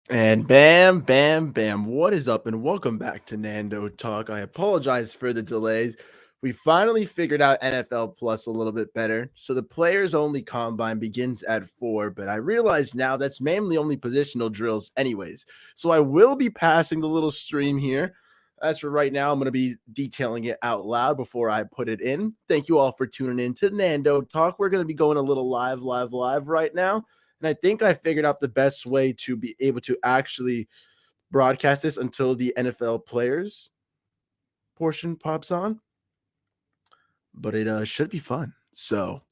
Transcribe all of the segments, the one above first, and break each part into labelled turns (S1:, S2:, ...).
S1: And bam, bam, bam. What is up? And welcome back to Nando Talk. I apologize for the delays. We finally figured out NFL Plus a little bit better. So the players only combine begins at 4, but I realize now that's mainly only positional drills, anyways. So I will be passing the little stream here. As for right now, I'm going to be detailing it out loud before I put it in. Thank you all for tuning in to Nando Talk. We're going to be going a little live right now. And I think I figured out the best way to be able to actually broadcast this until the NFL players portion pops on. But it should be fun. So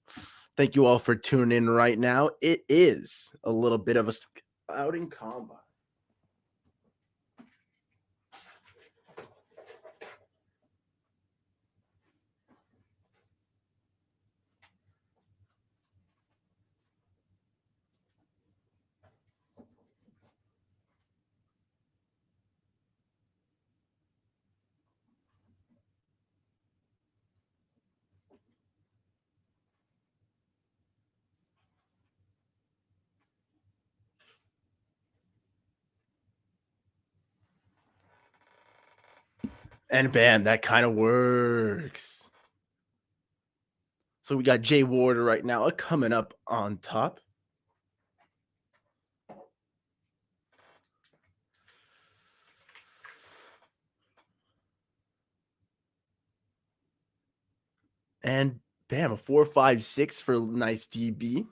S1: thank you all for tuning in right now. It is a little bit of a outing combine. And bam, that kind of works. So we got Jay Ward right now coming up on top. And bam, a 4.56 for nice DB.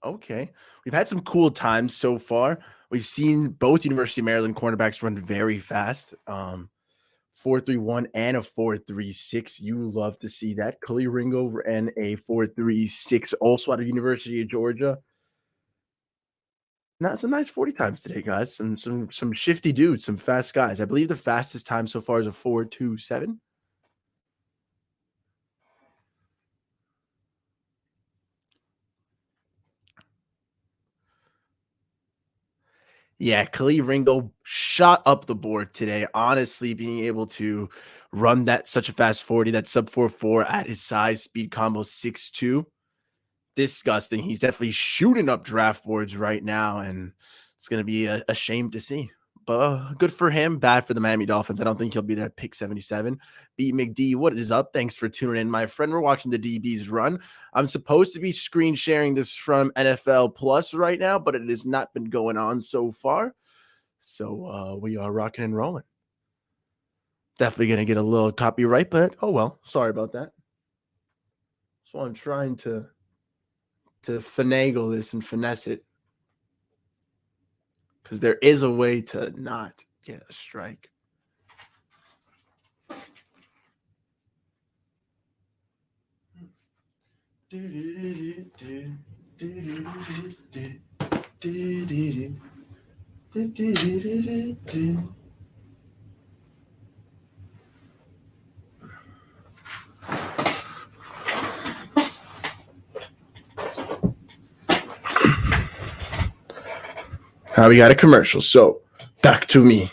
S1: Okay. We've had some cool times so far. We've seen both University of Maryland cornerbacks run very fast. 4.31 and a 4.36. You love to see that. Khalil Ringo ran a 4.36 also out of University of Georgia. Not some nice 40 times today, guys. Some shifty dudes, some fast guys. I believe the fastest time so far is a 4.27. Yeah, Khalil Ringo shot up the board today. Honestly, being able to run that such a fast 40, that sub 4.4 at his size, speed combo 6.2. Disgusting. He's definitely shooting up draft boards right now, and it's going to be a shame to see. But good for him. Bad for the Miami Dolphins. I don't think he'll be there at pick 77. B McD, what is up? Thanks for tuning in, my friend. We're watching the DBs run. I'm supposed to be screen sharing this from NFL Plus right now, but it has not been going on so far. So we are rocking and rolling. Definitely going to get a little copyright, but oh well. Sorry about that. So I'm trying to finagle this and finesse it, because there is a way to not get a strike. We got a commercial, so back to me.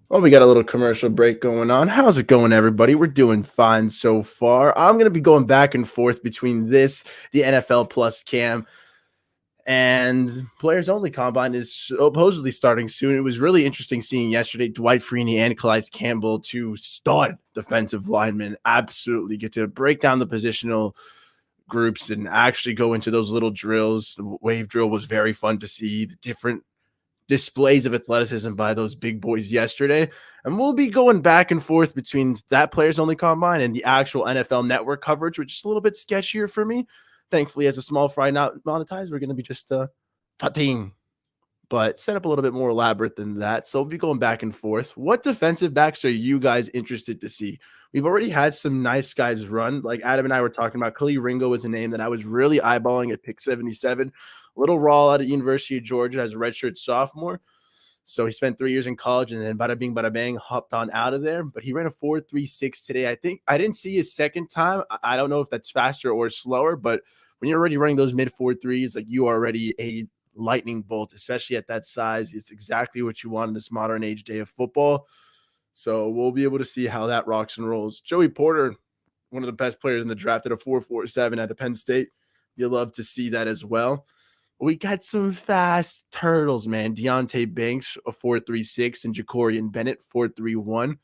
S1: Well, we got a little commercial break going on. How's it going, everybody? We're doing fine so far. I'm going to be going back and forth between this, the NFL Plus cam, and Players Only Combine is supposedly starting soon. It was really interesting seeing yesterday Dwight Freeney and Calais Campbell, two stud defensive linemen, absolutely get to break down the positional groups and actually go into those little drills. The wave drill was very fun to see. The different displays of athleticism by those big boys yesterday. And we'll be going back and forth between that Players Only Combine and the actual NFL Network coverage, which is a little bit sketchier for me. Thankfully, as a small fry not monetized, we're going to be just putting, but set up a little bit more elaborate than that. So we'll be going back and forth. What defensive backs are you guys interested to see? We've already had some nice guys run. Like Adam and I were talking about, Khalil Ringo is a name that I was really eyeballing at pick 77. Little raw out of University of Georgia as a redshirt sophomore. So he spent 3 years in college and then bada bing, bada bang, hopped on out of there. But he ran a 4.36 today. I think I didn't see his second time. I don't know if that's faster or slower, but when you're already running those mid 4.3s, like you are already a lightning bolt, especially at that size. It's exactly what you want in this modern age day of football. So we'll be able to see how that rocks and rolls. Joey Porter, one of the best players in the draft, at a 4.47 at Penn State. You love to see that as well. We got some fast turtles, man. Deontay Banks, a 4.36, and Jacorian Bennett, 4.31.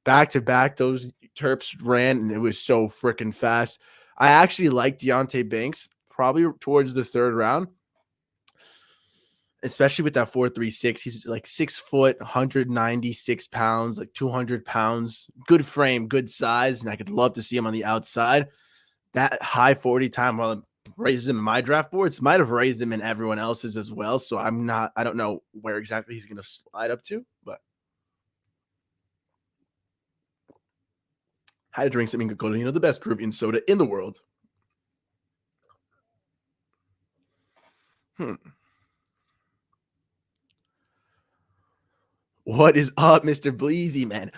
S1: Back to back, those Terps ran, and it was so freaking fast. I actually like Deontay Banks probably towards the third round, especially with that 4.36. He's like 6 foot, 196 pounds, like 200 pounds. Good frame, good size, and I could love to see him on the outside. That high 40 time, while it raises him in my draft boards, might have raised him in everyone else's as well. So I don't know where exactly he's going to slide up to, but had to drink something Coca-Cola, the best Peruvian soda in the world. What is up, Mr. Bleezy, man?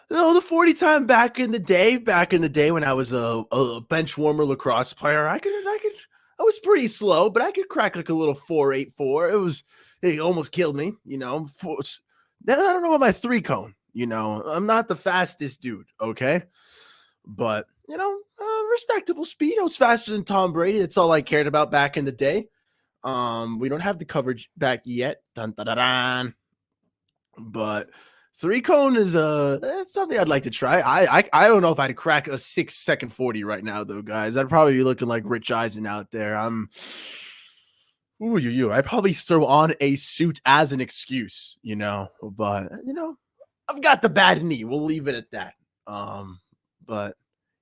S1: The 40 time back in the day when I was a bench warmer lacrosse player, I was pretty slow, but I could crack like a little 4.84. It almost killed me, I don't know about my 3 cone, I'm not the fastest dude, okay? But, respectable speed. I was faster than Tom Brady. That's all I cared about back in the day. We don't have the coverage back yet. Dun, dun, dun, dun. But 3 cone is that's something I'd like to try. I don't know if I'd crack a 6-second 40 right now, though, guys. I'd probably be looking like Rich Eisen out there. I'd probably throw on a suit as an excuse, but I've got the bad knee. We'll leave it at that. But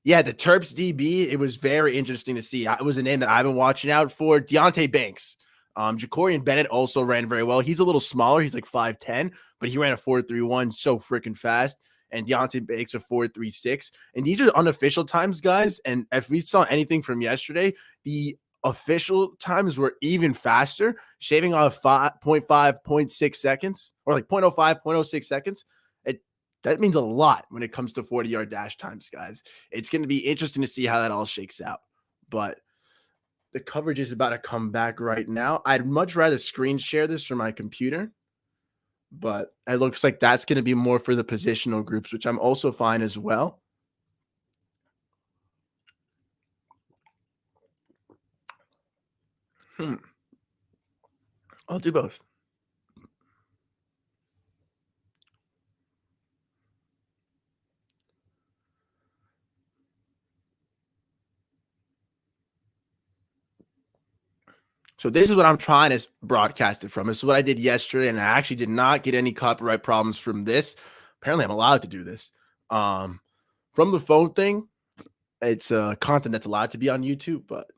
S1: yeah, the Terps DB, it was very interesting to see. It was a name that I've been watching out for. Deontay Banks. Jacorian Bennett also ran very well. He's a little smaller. He's like 5'10", but he ran a 4.31 so freaking fast. And Deontay Banks a 4.36. And these are unofficial times, guys. And if we saw anything from yesterday, the official times were even faster, shaving off 0.5, 0.6 seconds, or like 0.05, 0.06 seconds. That means a lot when it comes to 40-yard dash times, guys. It's going to be interesting to see how that all shakes out. But the coverage is about to come back right now. I'd much rather screen share this from my computer, but it looks like that's going to be more for the positional groups, which I'm also fine as well. I'll do both. So this is what I'm trying to broadcast it from. This is what I did yesterday, and I actually did not get any copyright problems from this. Apparently, I'm allowed to do this. From the phone thing, it's content that's allowed to be on YouTube, but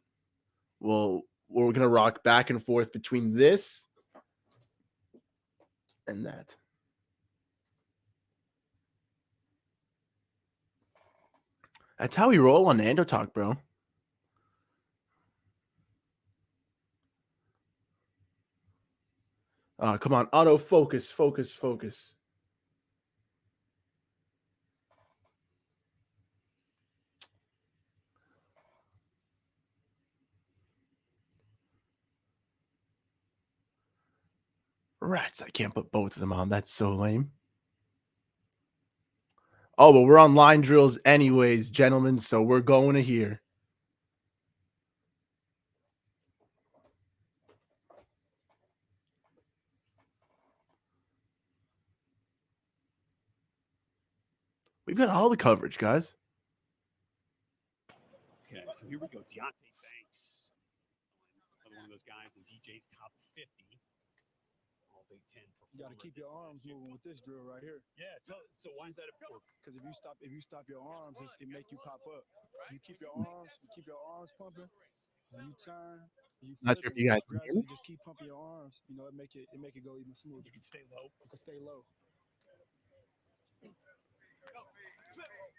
S1: we're going to rock back and forth between this and that. That's how we roll on Nando Talk, bro. Come on, auto focus. Rats, I can't put both of them on. That's so lame. Oh, but we're on line drills anyways, gentlemen, so we're going to here. We've got all the coverage, guys.
S2: Okay, so here we go. Deontay Banks, another one of those guys in DJ's top 50. All Big Ten.
S3: You got to keep your arms moving with this drill right here.
S2: Yeah. So why is that important?
S3: Because if you stop your arms, it make you pop up. You keep your arms pumping. So you turn. You
S1: Not sure if you guys can hear me.
S3: Just keep pumping your arms. It make it go even smoother.
S2: You can stay low.
S3: You can stay low.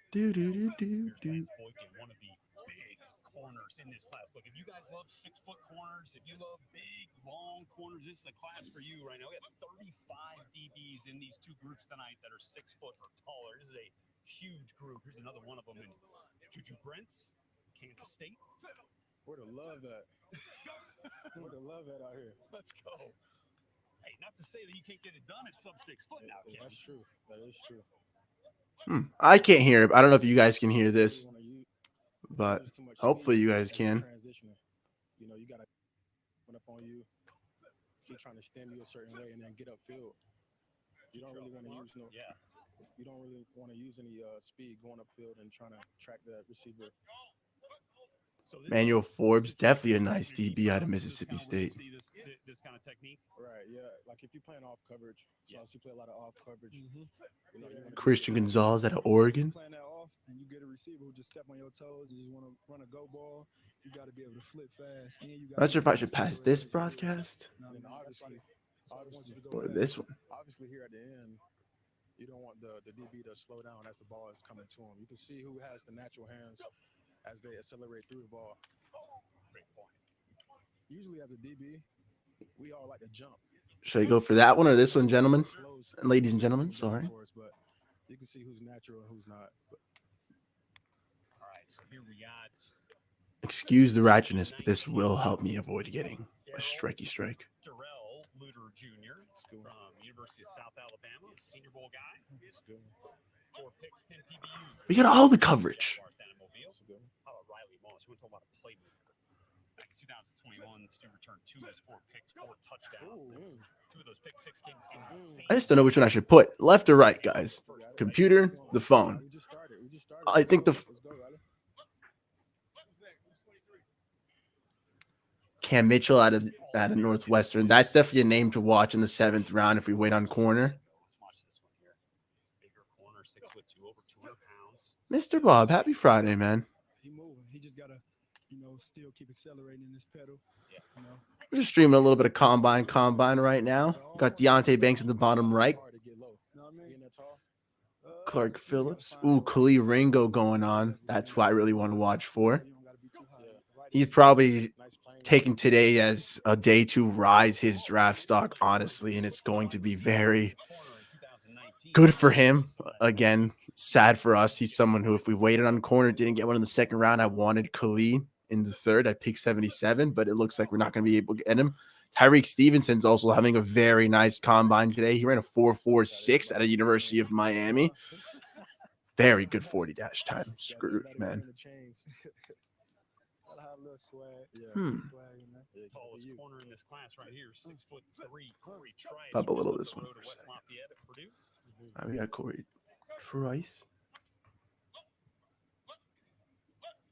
S2: Here's Lance Boykin, one of the big corners in this class. Look, if you guys love 6-foot corners, if you love big, long corners, this is a class for you right now. We have 35 DBs in these 2 groups tonight that are 6 foot or taller. This is a huge group. Here's another one of them in Juju Brents, Kansas State.
S3: Would have loved that. Would have loved that out here.
S2: Let's go. Hey, not to say that you can't get it done at sub 6 foot now, Ken.
S3: That's true. That is true.
S1: I can't hear it. I don't know if you guys can hear this, but hopefully you guys can.
S3: you got to run up on you, keep trying to stem you a certain way, and then get upfield. You don't really want to use you don't really want to use any speed going upfield and trying to track the receiver.
S1: Manuel Forbes, definitely a nice DB out of Mississippi State.
S2: This kind of technique.
S3: Right, yeah. Like if you're playing off coverage, so you play a lot of off coverage. You know,
S1: Christian Gonzalez out of Oregon.
S3: Playing that off, and you get a receiver who just step on your toes. You just want to run a go ball. You got to be able to flip fast. And you
S1: I'm not sure if I should pass this broadcast
S3: and obviously,
S1: or this one.
S3: obviously here at the end, you don't want the DB to slow down as the ball is coming to him. You can see who has the natural hands as they accelerate through the ball.
S2: Great point.
S3: Usually as a DB, we all like to jump.
S1: Should I go for that one or this one, gentlemen? And ladies and gentlemen, sorry.
S3: But you can see who's natural and who's not. But
S2: All right, so here we got
S1: Excuse the ratchetness, but this will help me avoid getting a strikey strike.
S2: Darrell Luter Jr. from University of South Alabama, Senior Bowl guy. 4 picks, 10 PBUs.
S1: We got all the coverage.
S2: How about Riley Moss? We went to a lot of playmaker. Back in 2021, Stu returned 2 of his 4 picks, 4 touchdowns. 2 of those pick 6 games insane.
S1: I just don't know which one I should put. Left or right, guys? Computer, the phone.
S3: we just started.
S1: I think the
S3: Let's go, Riley.
S1: Cam Mitchell out of Northwestern. That's definitely a name to watch in the 7th round if we wait on corner.
S2: Let's watch this one here. Bigger corner, 6'2", over 200 pounds.
S1: Mr. Bob, happy Friday, man.
S3: He moving. He just gotta, still keep accelerating in this pedal.
S2: Yeah.
S1: We're just streaming a little bit of combine right now. Got Deontay Banks in the bottom right.
S3: Hard to get low. You know what I mean? Being that tall.
S1: Clark Phillips. Ooh, Khalil Ringo going on. That's who I really want to watch for.
S3: You don't gotta be too high.
S1: He's probably
S3: Nice playing.
S1: taken today as a day to rise his draft stock, honestly, and it's going to be very good for him. Again, sad for us. He's someone who, if we waited on corner, didn't get one in the 2nd round, I wanted Khalil in the 3rd. I picked 77, but it looks like we're not going to be able to get him. Tyreek Stevenson's also having a very nice combine today. He ran a 4.46 at the University of Miami. Very good 40 dash time. Screwed, man.
S2: Tallest corner in this class right here, 6'3". Corey Trice.
S1: Pop a little this one
S2: Road
S1: for
S2: to
S1: a
S2: West
S1: second.
S2: Lafayette at Purdue.
S1: We got Corey Trice.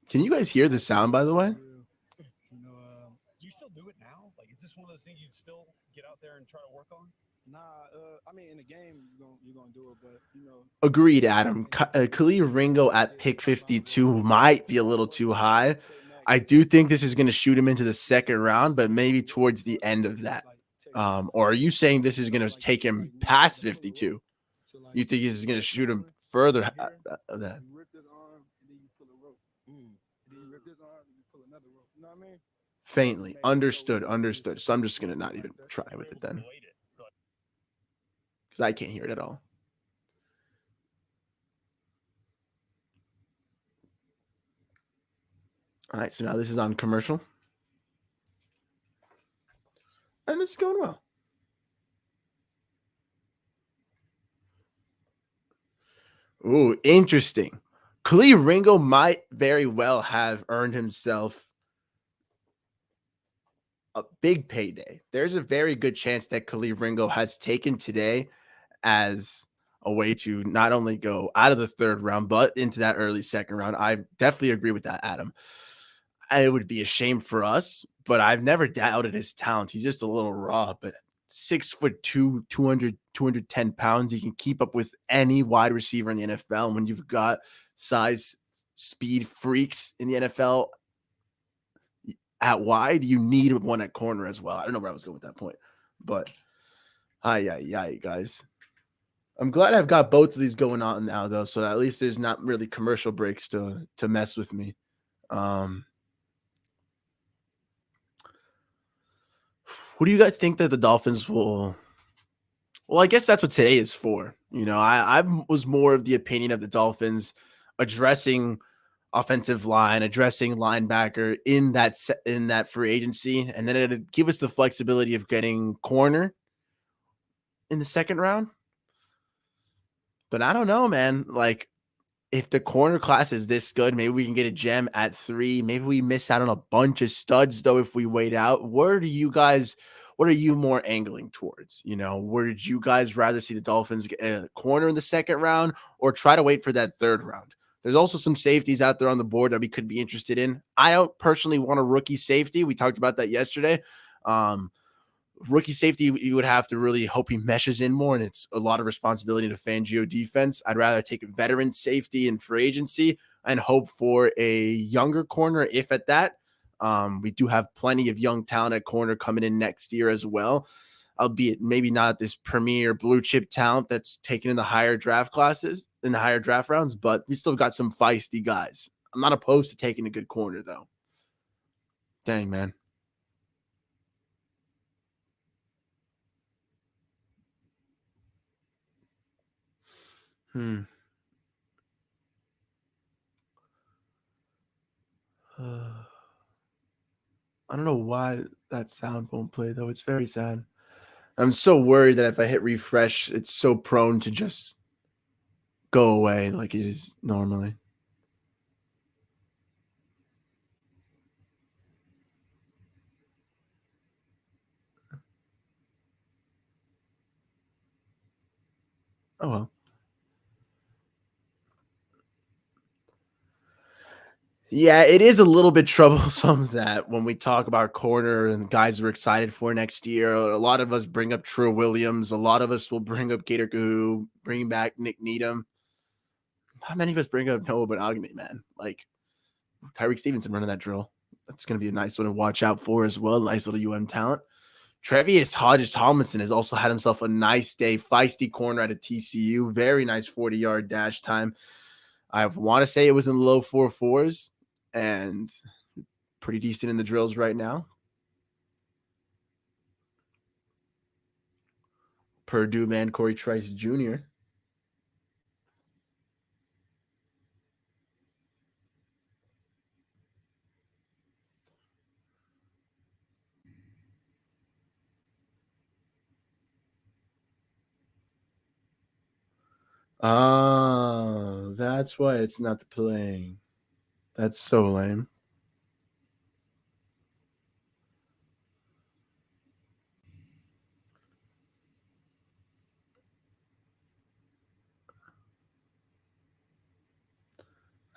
S1: Can you guys hear the sound, by the way?
S2: Do you still do it now? Like, is this one of those things you still get out there and try to work on?
S3: Nah, I mean, in the game, you're gonna do it, but
S1: Agreed, Adam. Khalil Ringo at pick 52 might be a little too high. I do think this is going to shoot him into the 2nd round, but maybe towards the end of that. Or are you saying this is going to take him past 52? You think this is going to shoot him further than that?
S3: You rip his arm and then you pull a rope. And then you rip his arm and you pull another rope. You know what I mean?
S1: Faintly. Understood. So I'm just going to not even try with it then. Because I can't hear it at all. All right, so now this is on commercial. And this is going well. Ooh, interesting. Khalil Ringo might very well have earned himself a big payday. There's a very good chance that Khalil Ringo has taken today as a way to not only go out of the 3rd round, but into that early 2nd round. I definitely agree with that, Adam. It would be a shame for us, but I've never doubted his talent. He's just a little raw, but 6'2", 210 pounds. He can keep up with any wide receiver in the NFL. When you've got size, speed freaks in the NFL at wide, you need one at corner as well. I don't know where I was going with that point, but guys. I'm glad I've got both of these going on now, though, so at least there's not really commercial breaks to mess with me. Who do you guys think that the Dolphins will? Well, I guess that's what today is for. I was more of the opinion of the Dolphins addressing offensive line, addressing linebacker in that free agency, and then it'd give us the flexibility of getting corner in the 2nd round. But I don't know, man. Like, if the corner class is this good, maybe we can get a gem at 3. Maybe we miss out on a bunch of studs though if we wait out. What are you more angling towards? Would you guys rather see the Dolphins get a corner in the second round or try to wait for that third round? There's also some safeties out there on the board that we could be interested in. I don't personally want a rookie safety. We talked about that yesterday. Rookie safety, you would have to really hope he meshes in more, and it's a lot of responsibility to Fangio defense. I'd rather take a veteran safety in free agency and hope for a younger corner, if at that. We do have plenty of young talent at corner coming in next year as well, albeit maybe not this premier blue chip talent that's taken in the higher draft classes, in the higher draft rounds, but we still got some feisty guys. I'm not opposed to taking a good corner, though. Dang, man. I don't know why that sound won't play, though. It's very sad. I'm so worried that if I hit refresh, it's so prone to just go away like it is normally. Oh, well. Yeah, it is a little bit troublesome that when we talk about corner and guys we're excited for next year, a lot of us bring up True Williams. A lot of us will bring up Gator Gahoo, bring back Nick Needham. How many of us bring up Noah Benogany, man? Like Tyreek Stevenson running that drill. That's going to be a nice one to watch out for as well. Nice little UM talent. Trevius Hodges Tomlinson has also had himself a nice day. Feisty corner at a TCU. Very nice 40-yard dash time. I want to say it was in the low 4.4s and pretty decent in the drills right now. Purdue man Corey Trice Jr. Oh, that's why it's not the playing. That's so lame.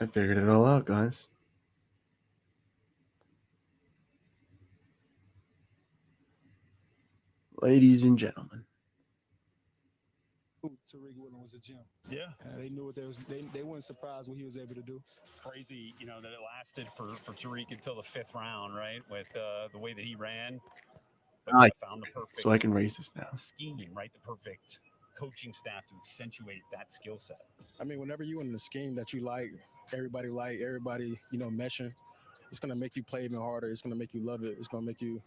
S1: I figured it all out, guys. Ladies and gentlemen.
S3: Tariq Woolen was a gem.
S2: Yeah.
S3: They knew what they weren't surprised what he was able to do.
S2: Crazy, that it lasted for Tariq until the 5th round, right? With the way that he ran. But found the perfect
S1: so I can raise this now.
S2: Scheme, right? The perfect coaching staff to accentuate that skill set.
S3: I mean, whenever you're in the scheme that you like, everybody, meshing, it's going to make you play even harder. It's going to make you love it. It's going to make you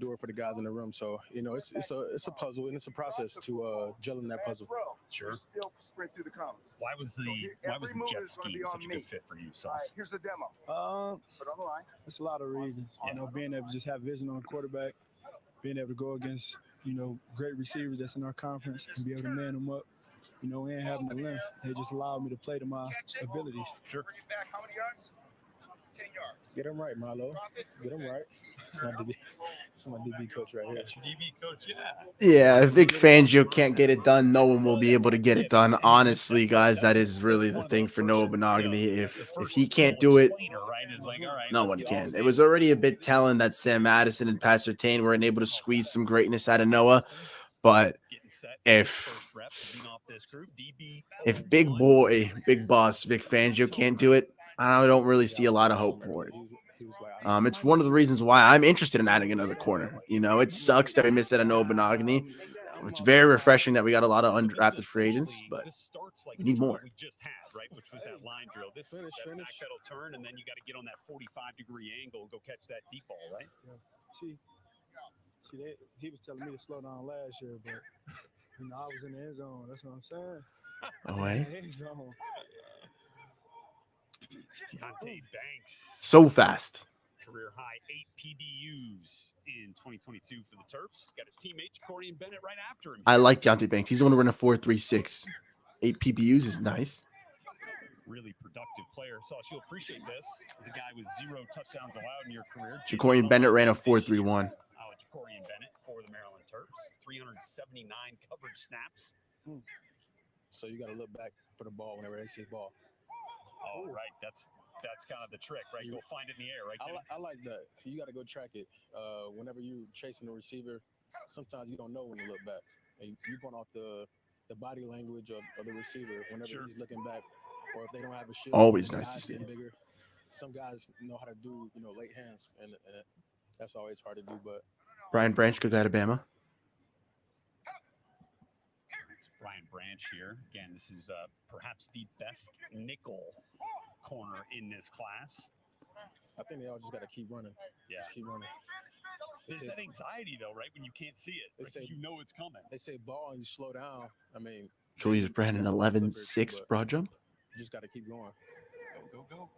S3: do it for the guys in the room. So, it's a puzzle and it's a process to gel in that puzzle.
S2: Sure. Why was the jet scheme such a good fit for you, Sauce?
S4: Here's the demo.
S3: It's a lot of reasons. Being able to just have vision on the quarterback, being able to go against, great receivers that's in our conference and be able to man them up, and having the length. They just allowed me to play to my abilities.
S2: Sure.
S4: Bring it back. How many yards? 10 yards.
S3: Get them right, Milo. Get them right. It's my DB coach right here.
S2: That's your DB coach,
S1: Yeah, if Vic Fangio can't get it done, no one will be able to get it done. Honestly, guys, that is really the thing for Noah Benogany. If he can't do it, no one can. It was already a bit telling that Sam Madison and Pat Surtain weren't able to squeeze some greatness out of Noah. But if big boss Vic Fangio can't do it, I don't really see a lot of hope for it. It's one of the reasons why I'm interested in adding another corner. It sucks that we missed out on Noah Benogany. It's very refreshing that we got a lot of undrafted free agents, but we need more.
S2: We just had, right, which was that line drill. This that backpedal turn, and then you got to get on that 45-degree angle, go catch that deep ball, right?
S3: Yeah. See, he was telling me to slow down last year, but I was in the end zone. That's what I'm saying.
S1: Oh, wait.
S3: End zone.
S2: Deontay Banks.
S1: So fast.
S2: Career high 8 PBUs in 2022 for the Terps. Got his teammate Corian Bennett right after him.
S1: I like Deontay Banks. He's going to run a 4.36. 8 PBUs is nice.
S2: really productive player. Sauce, you'll appreciate this. As a guy with 0 touchdowns allowed in your career.
S1: Jacorian Bennett ran a 4.31.
S2: Jacorian Bennett for the Maryland Terps. 379 coverage snaps.
S3: So you got to look back for the ball whenever they see ball.
S2: Oh, right. That's kind of the trick, right? You'll find it in the air, right?
S3: I like that. You got to go track it. Whenever you chasing the receiver, sometimes you don't know when to look back. And you're going off the body language of the receiver whenever he's looking back, or if they don't have a shield.
S1: Always nice to see.
S3: Bigger. Some guys know how to do, late hands, and that's always hard to do. But
S1: Brian Branch, good guy at Bama.
S2: It's Brian Branch here. Again, this is perhaps the best nickel corner in this class.
S3: I think they all just got to keep running.
S2: Yeah.
S3: Just keep running.
S2: There's that anxiety, though, right? When you can't see it. Like, you know it's coming.
S3: They say ball and you slow down. I mean,
S1: Julius Brandon, 11.6 broad jump.
S3: You just got to keep going.
S2: Go.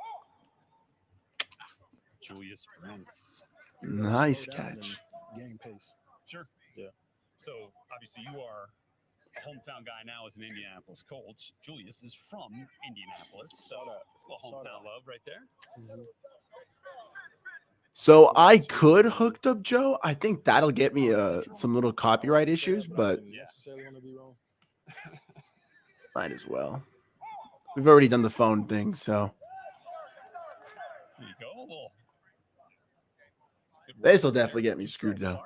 S2: Julius Prince.
S1: Nice catch.
S3: Game pace.
S2: Sure.
S3: Yeah.
S2: So, obviously, you are a hometown guy now as an Indianapolis Colts. Julius is from Indianapolis. So, hometown love right there.
S3: Mm-hmm.
S1: So I could hooked up Joe. I think that'll get me some little copyright issues, but might as well. We've already done the phone thing, so
S2: There you go.
S1: this will definitely get me screwed though.
S2: All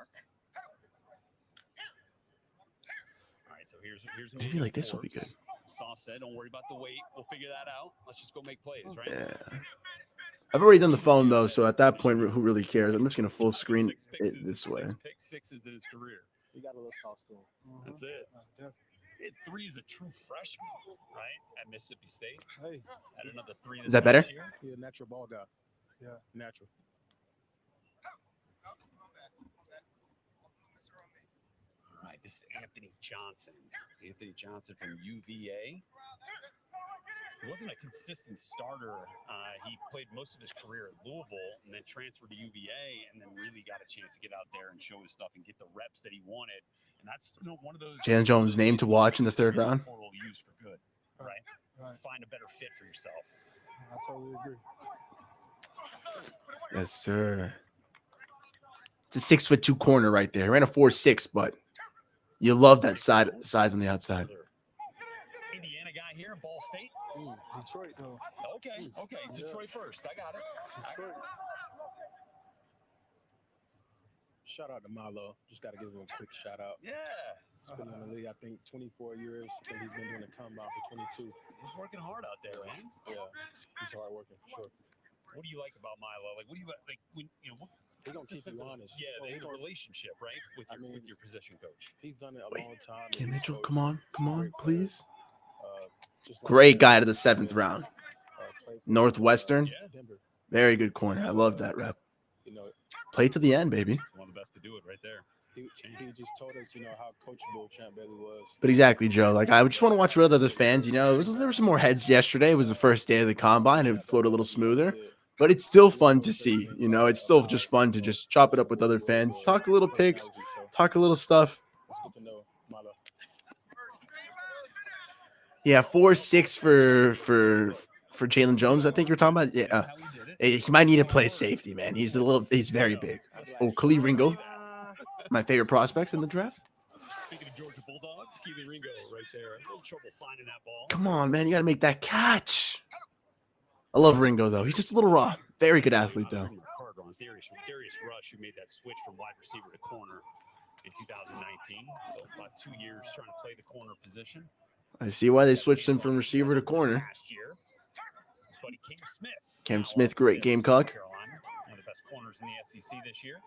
S2: right, so here's
S1: Maybe like this will be good.
S2: Sauce said, "Don't worry about the weight. We'll figure that out. Let's just go make plays, right?"
S1: Yeah. I've already done the phone though, so at that point, who really cares? I'm just gonna full screen it this way.
S2: 6 pick sixes in his career.
S3: You got a little sauce to him.
S2: That's it. He had 3 as a true freshman, right, at Mississippi State.
S3: Hey,
S2: had another 3.
S1: Is that better?
S3: He's a natural ball guy. Yeah, natural.
S2: All right, this is Anthony Johnson. Anthony Johnson from UVA. He wasn't a consistent starter. He played most of his career at Louisville and then transferred to UVA and then really got a chance to get out there and show his stuff and get the reps that he wanted. And that's one of those.
S1: Jalen Jones' name to watch in the 3rd round.
S2: Portal used for good, right? Find a better fit for yourself.
S3: I totally agree.
S1: Yes, sir. It's a 6'2" corner right there. Ran a 4.6, but you love that size on the outside.
S2: Indiana guy here, Ball State.
S3: Detroit, though.
S2: Okay. Detroit first. I got it.
S3: Detroit. Shout out to Milo. Just got to give him a quick shout out.
S2: Yeah.
S3: He's been in the league, I think, 24 years. I think he's been doing the combine for 22.
S2: He's working hard out there, man.
S3: Yeah, he's hard working for sure.
S2: What do you like about Milo? Like, what do you like when
S3: He's gonna keep you honest.
S2: Yeah, the relationship, right, with your position coach.
S3: He's done it a long time.
S1: Cam Mitchell, come on, please.
S3: Like
S1: Great guy to the 7th round. Northwestern, very good corner. I love that rep. Play to the end, baby.
S2: One of the best to do it right there.
S3: He just told us, how coachable Champ Bailey was.
S1: But exactly, Joe. Like, I just want to watch what other fans, there were some more heads yesterday. It was the first day of the combine. It flowed a little smoother. But it's still fun to see, It's still just fun to just chop it up with other fans, talk a little picks, talk a little stuff.
S3: It's good to know, Milo.
S1: Yeah, 4.6 for Jalen Jones. I think you're talking about. Yeah, he might need to play safety, man. He's very big. Oh, Khalil Ringo, my favorite prospects in the draft.
S2: Speaking of Georgia Bulldogs, Keely Ringo right there. A little trouble finding that ball.
S1: Come on, man, you got to make that catch. I love Ringo though. He's just a little raw. Very good athlete though.
S2: Darius Rush, who made that switch from wide receiver to corner in 2019. So about 2 years trying to play the corner position.
S1: I see why they switched him from receiver to corner.
S2: Last year, his buddy
S1: Cam Smith, great Gamecock.
S2: Carolina, one of the best corners in the SEC this year.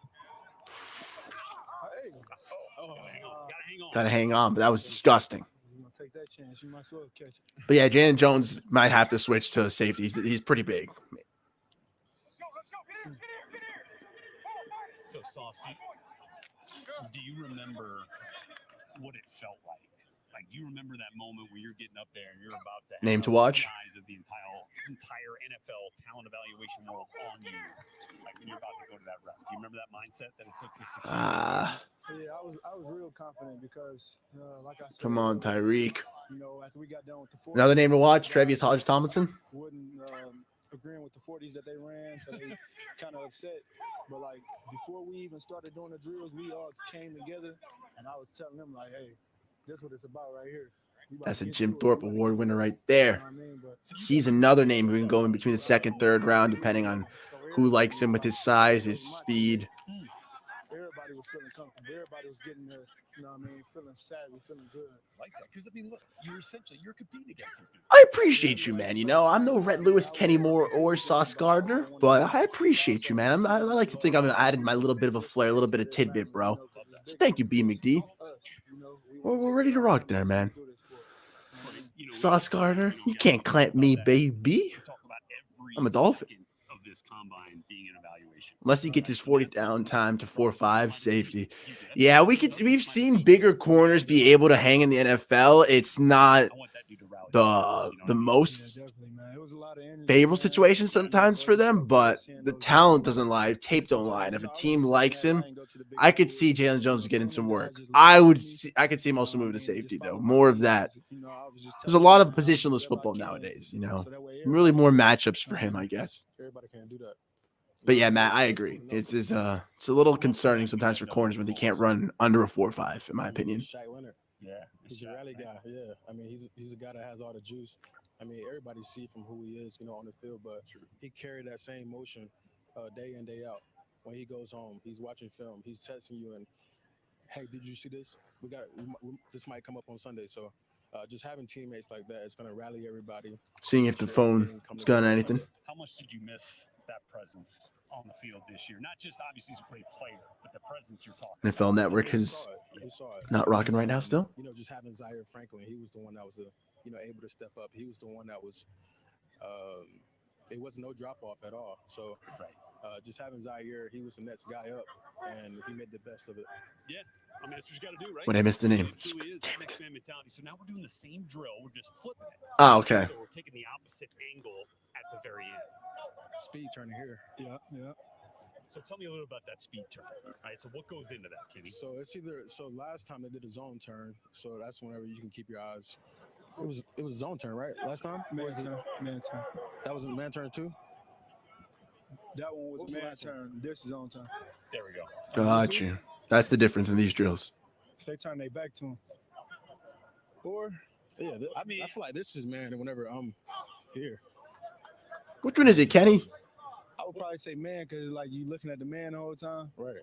S1: Gotta hang on, but that was disgusting.
S3: Take that chance. You might as well catch it.
S1: But yeah, Jalen Jones might have to switch to safety. He's pretty big.
S2: So, Sauce, do you remember what it felt like Like, do you remember that moment where you're getting up there and you're about to
S1: Name
S2: have
S1: to watch?
S2: the eyes of the entire NFL talent evaluation world on you? Like when you're about to go to that route. Do you remember that mindset that it took to succeed?
S3: Yeah, I was real confident because, like I said,
S1: Come on, Tyreek.
S3: you know, after we got done with the 40s,
S1: Another name to watch, Tre'Davious Hodge-Tomlinson.
S3: Wouldn't agreeing with the 40s that they ran, so they kind of upset. But like before we even started doing the drills, we all came together, and I was telling them like, "Hey, this is what it's about right here."
S1: That's a Jim Thorpe Award winner right there. He's another name who can go in between the second, third round, depending on who likes him with his size, his speed.
S3: Everybody was feeling comfortable. Everybody was getting there, you know what I mean, feeling savvy, feeling good.
S2: Like that. Because, I mean, look, you're competing against these dudes.
S1: I appreciate you, man. You know, I'm no Rhett Lewis, Kenny Moore, or Sauce Gardner, but I appreciate you, man. I like to think I'm adding my little bit of a flair, a little bit of tidbit, bro. So thank you, B. McD. We're ready to rock there, man. Sauce Gardner, you can't clamp me, baby. I'm a Dolphin.
S2: Of this combine being an evaluation.
S1: Unless he gets his 40 down time to 4.5 safety. Yeah, we've seen bigger corners be able to hang in the NFL. It's not the most favorable situation sometimes for them, but the talent doesn't lie. Tape don't lie. And if a team likes him, I could see Jalen Jones getting some work. I could see him also moving to safety, though. More of that. There's a lot of positionless football nowadays, you know. Really more matchups for him, I guess.
S3: Everybody can't do that.
S1: But yeah, Matt, I agree. It's a little concerning sometimes for corners when they can't run under a 4.5, in my opinion.
S3: Yeah, he's a rally guy. Yeah, I mean, he's a guy that has all the juice. I mean, everybody see from who he is, you know, on the field, but he carried that same motion day in, day out. When he goes home, he's watching film, he's texting you, and hey, did you see this? This might come up on Sunday, so just having teammates like that is going to rally everybody.
S1: Seeing if the phone has done anything.
S2: How much did you miss that presence on the field this year? Not just obviously he's a great player, but the presence you're talking about.
S1: NFL Network is not rocking right now still.
S3: You know, just having Zaire Franklin, he was the one that was able to step up. He was the one that was it was no drop off at all. So just having Zaire, he was the next guy up, and he made the best of it.
S2: Yeah, I mean that's what you got to do, right?
S1: When I missed the name.
S2: Damn it. Man mentality. So now we're doing the same drill. We're just flipping it.
S1: Oh, okay.
S2: So we're taking the opposite angle at the very end.
S3: Speed turn here. Yeah.
S2: So tell me a little about that speed turn. All right. So what goes into that, Kenny?
S3: So it's last time they did a zone turn. So that's whenever you can keep your eyes. It was a zone turn, right? Last time? Man turn. That was a man turn too? That one was a man turn. This is zone turn.
S2: There we go.
S1: Got you. That's the difference in these drills.
S3: They turn their back to him. Or, yeah, I feel like this is man whenever I'm here.
S1: Which one is it, Kenny?
S3: I would probably say man because like you looking at the man the whole time. Right.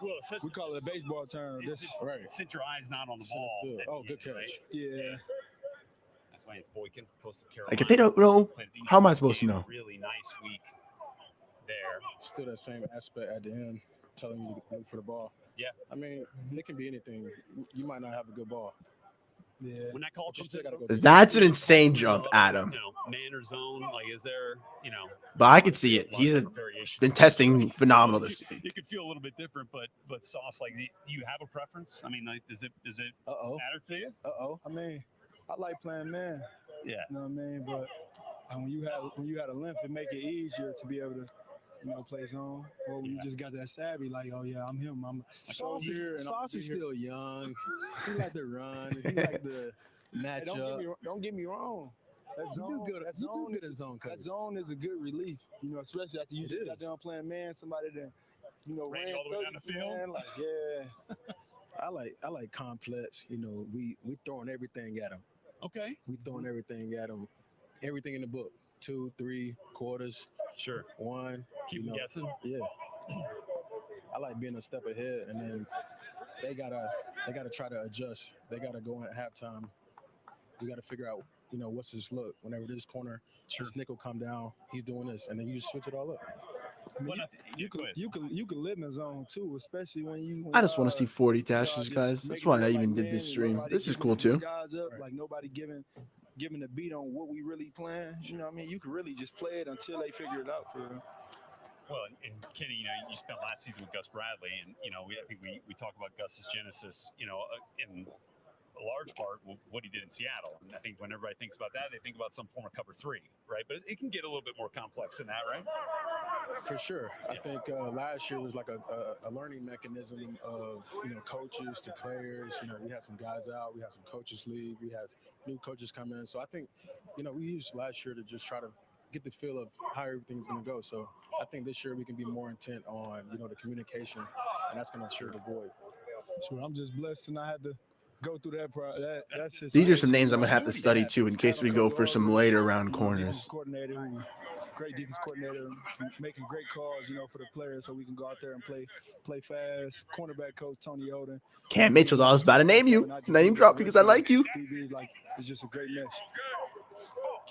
S2: Well,
S3: we call it a baseball turn. Right.
S2: Since your eye's not on the ball.
S3: Oh, good catch. Right? Yeah.
S2: That's Lance Boykin, Coastal Carolina.
S1: Like if they don't know, how am I supposed to know?
S2: Really nice week there.
S3: Still that same aspect at the end, telling you to look for the ball.
S2: Yeah.
S3: I mean, it can be anything. You might not have a good ball. Yeah.
S2: When that call comes in,
S1: that's an insane jump, Adam.
S2: Man or zone, like is there,
S1: But I could see it. He's been testing phenomenal this week.
S2: You could feel a little bit different, but Sauce, like, do you have a preference? I mean, like, does it matter to you?
S3: I mean, I like playing man.
S2: Yeah.
S3: You know what I mean? But when you had a length, it make it easier to be able to, play zone. Or when you just got that savvy, like, oh yeah, I'm him. I'm
S5: Sauce here. And Sauce is still young. He like to run. He like to match up.
S3: Don't get me wrong. That zone, that zone is a good relief. Especially after you just got down playing man, somebody that
S2: ran all the way down the field.
S3: Man, like, yeah. I like complex. We throwing everything at him.
S2: Okay.
S3: We throwing everything at him. Everything in the book. 2, 3 quarters.
S2: Sure.
S3: 1.
S2: Keep them guessing.
S3: Yeah. I like being a step ahead, and then they gotta try to adjust. They gotta go in at halftime. We gotta figure out, what's his look. Whenever this corner, this nickel come down, he's doing this, and then you just switch it all up. I mean, you can live in the zone too, especially when you.
S1: I just want to see 40 dashes, guys. That's why I even did this stream. This is cool too.
S3: Like nobody giving the beat on what we really playing. You know what I mean? You can really just play it until they figure it out for real.
S2: Well, and Kenny, you spent last season with Gus Bradley, and I think we talk about Gus's genesis, in a large part what he did in Seattle. And I think when everybody thinks about that, they think about some form of cover 3, right? But it can get a little bit more complex than that, right?
S3: For sure. I think last year was like a learning mechanism of, coaches to players. We had some guys out. We had some coaches leave. We had new coaches come in. So I think, we used last year to just try to get the feel of how everything's going to go. So I think this year we can be more intent on, the communication, and that's going to fill the void.
S5: Sure, I'm just blessed to not have to go through that situation.
S1: These are some names I'm going to have to study too in case we go for some later round corners.
S5: Great defense coordinator, making great calls, for the players, so we can go out there and play fast. Cornerback coach Tony Oden.
S1: Cam Mitchell, I was about to name you. Name drop because I like you.
S5: DBs, it's just a great mesh.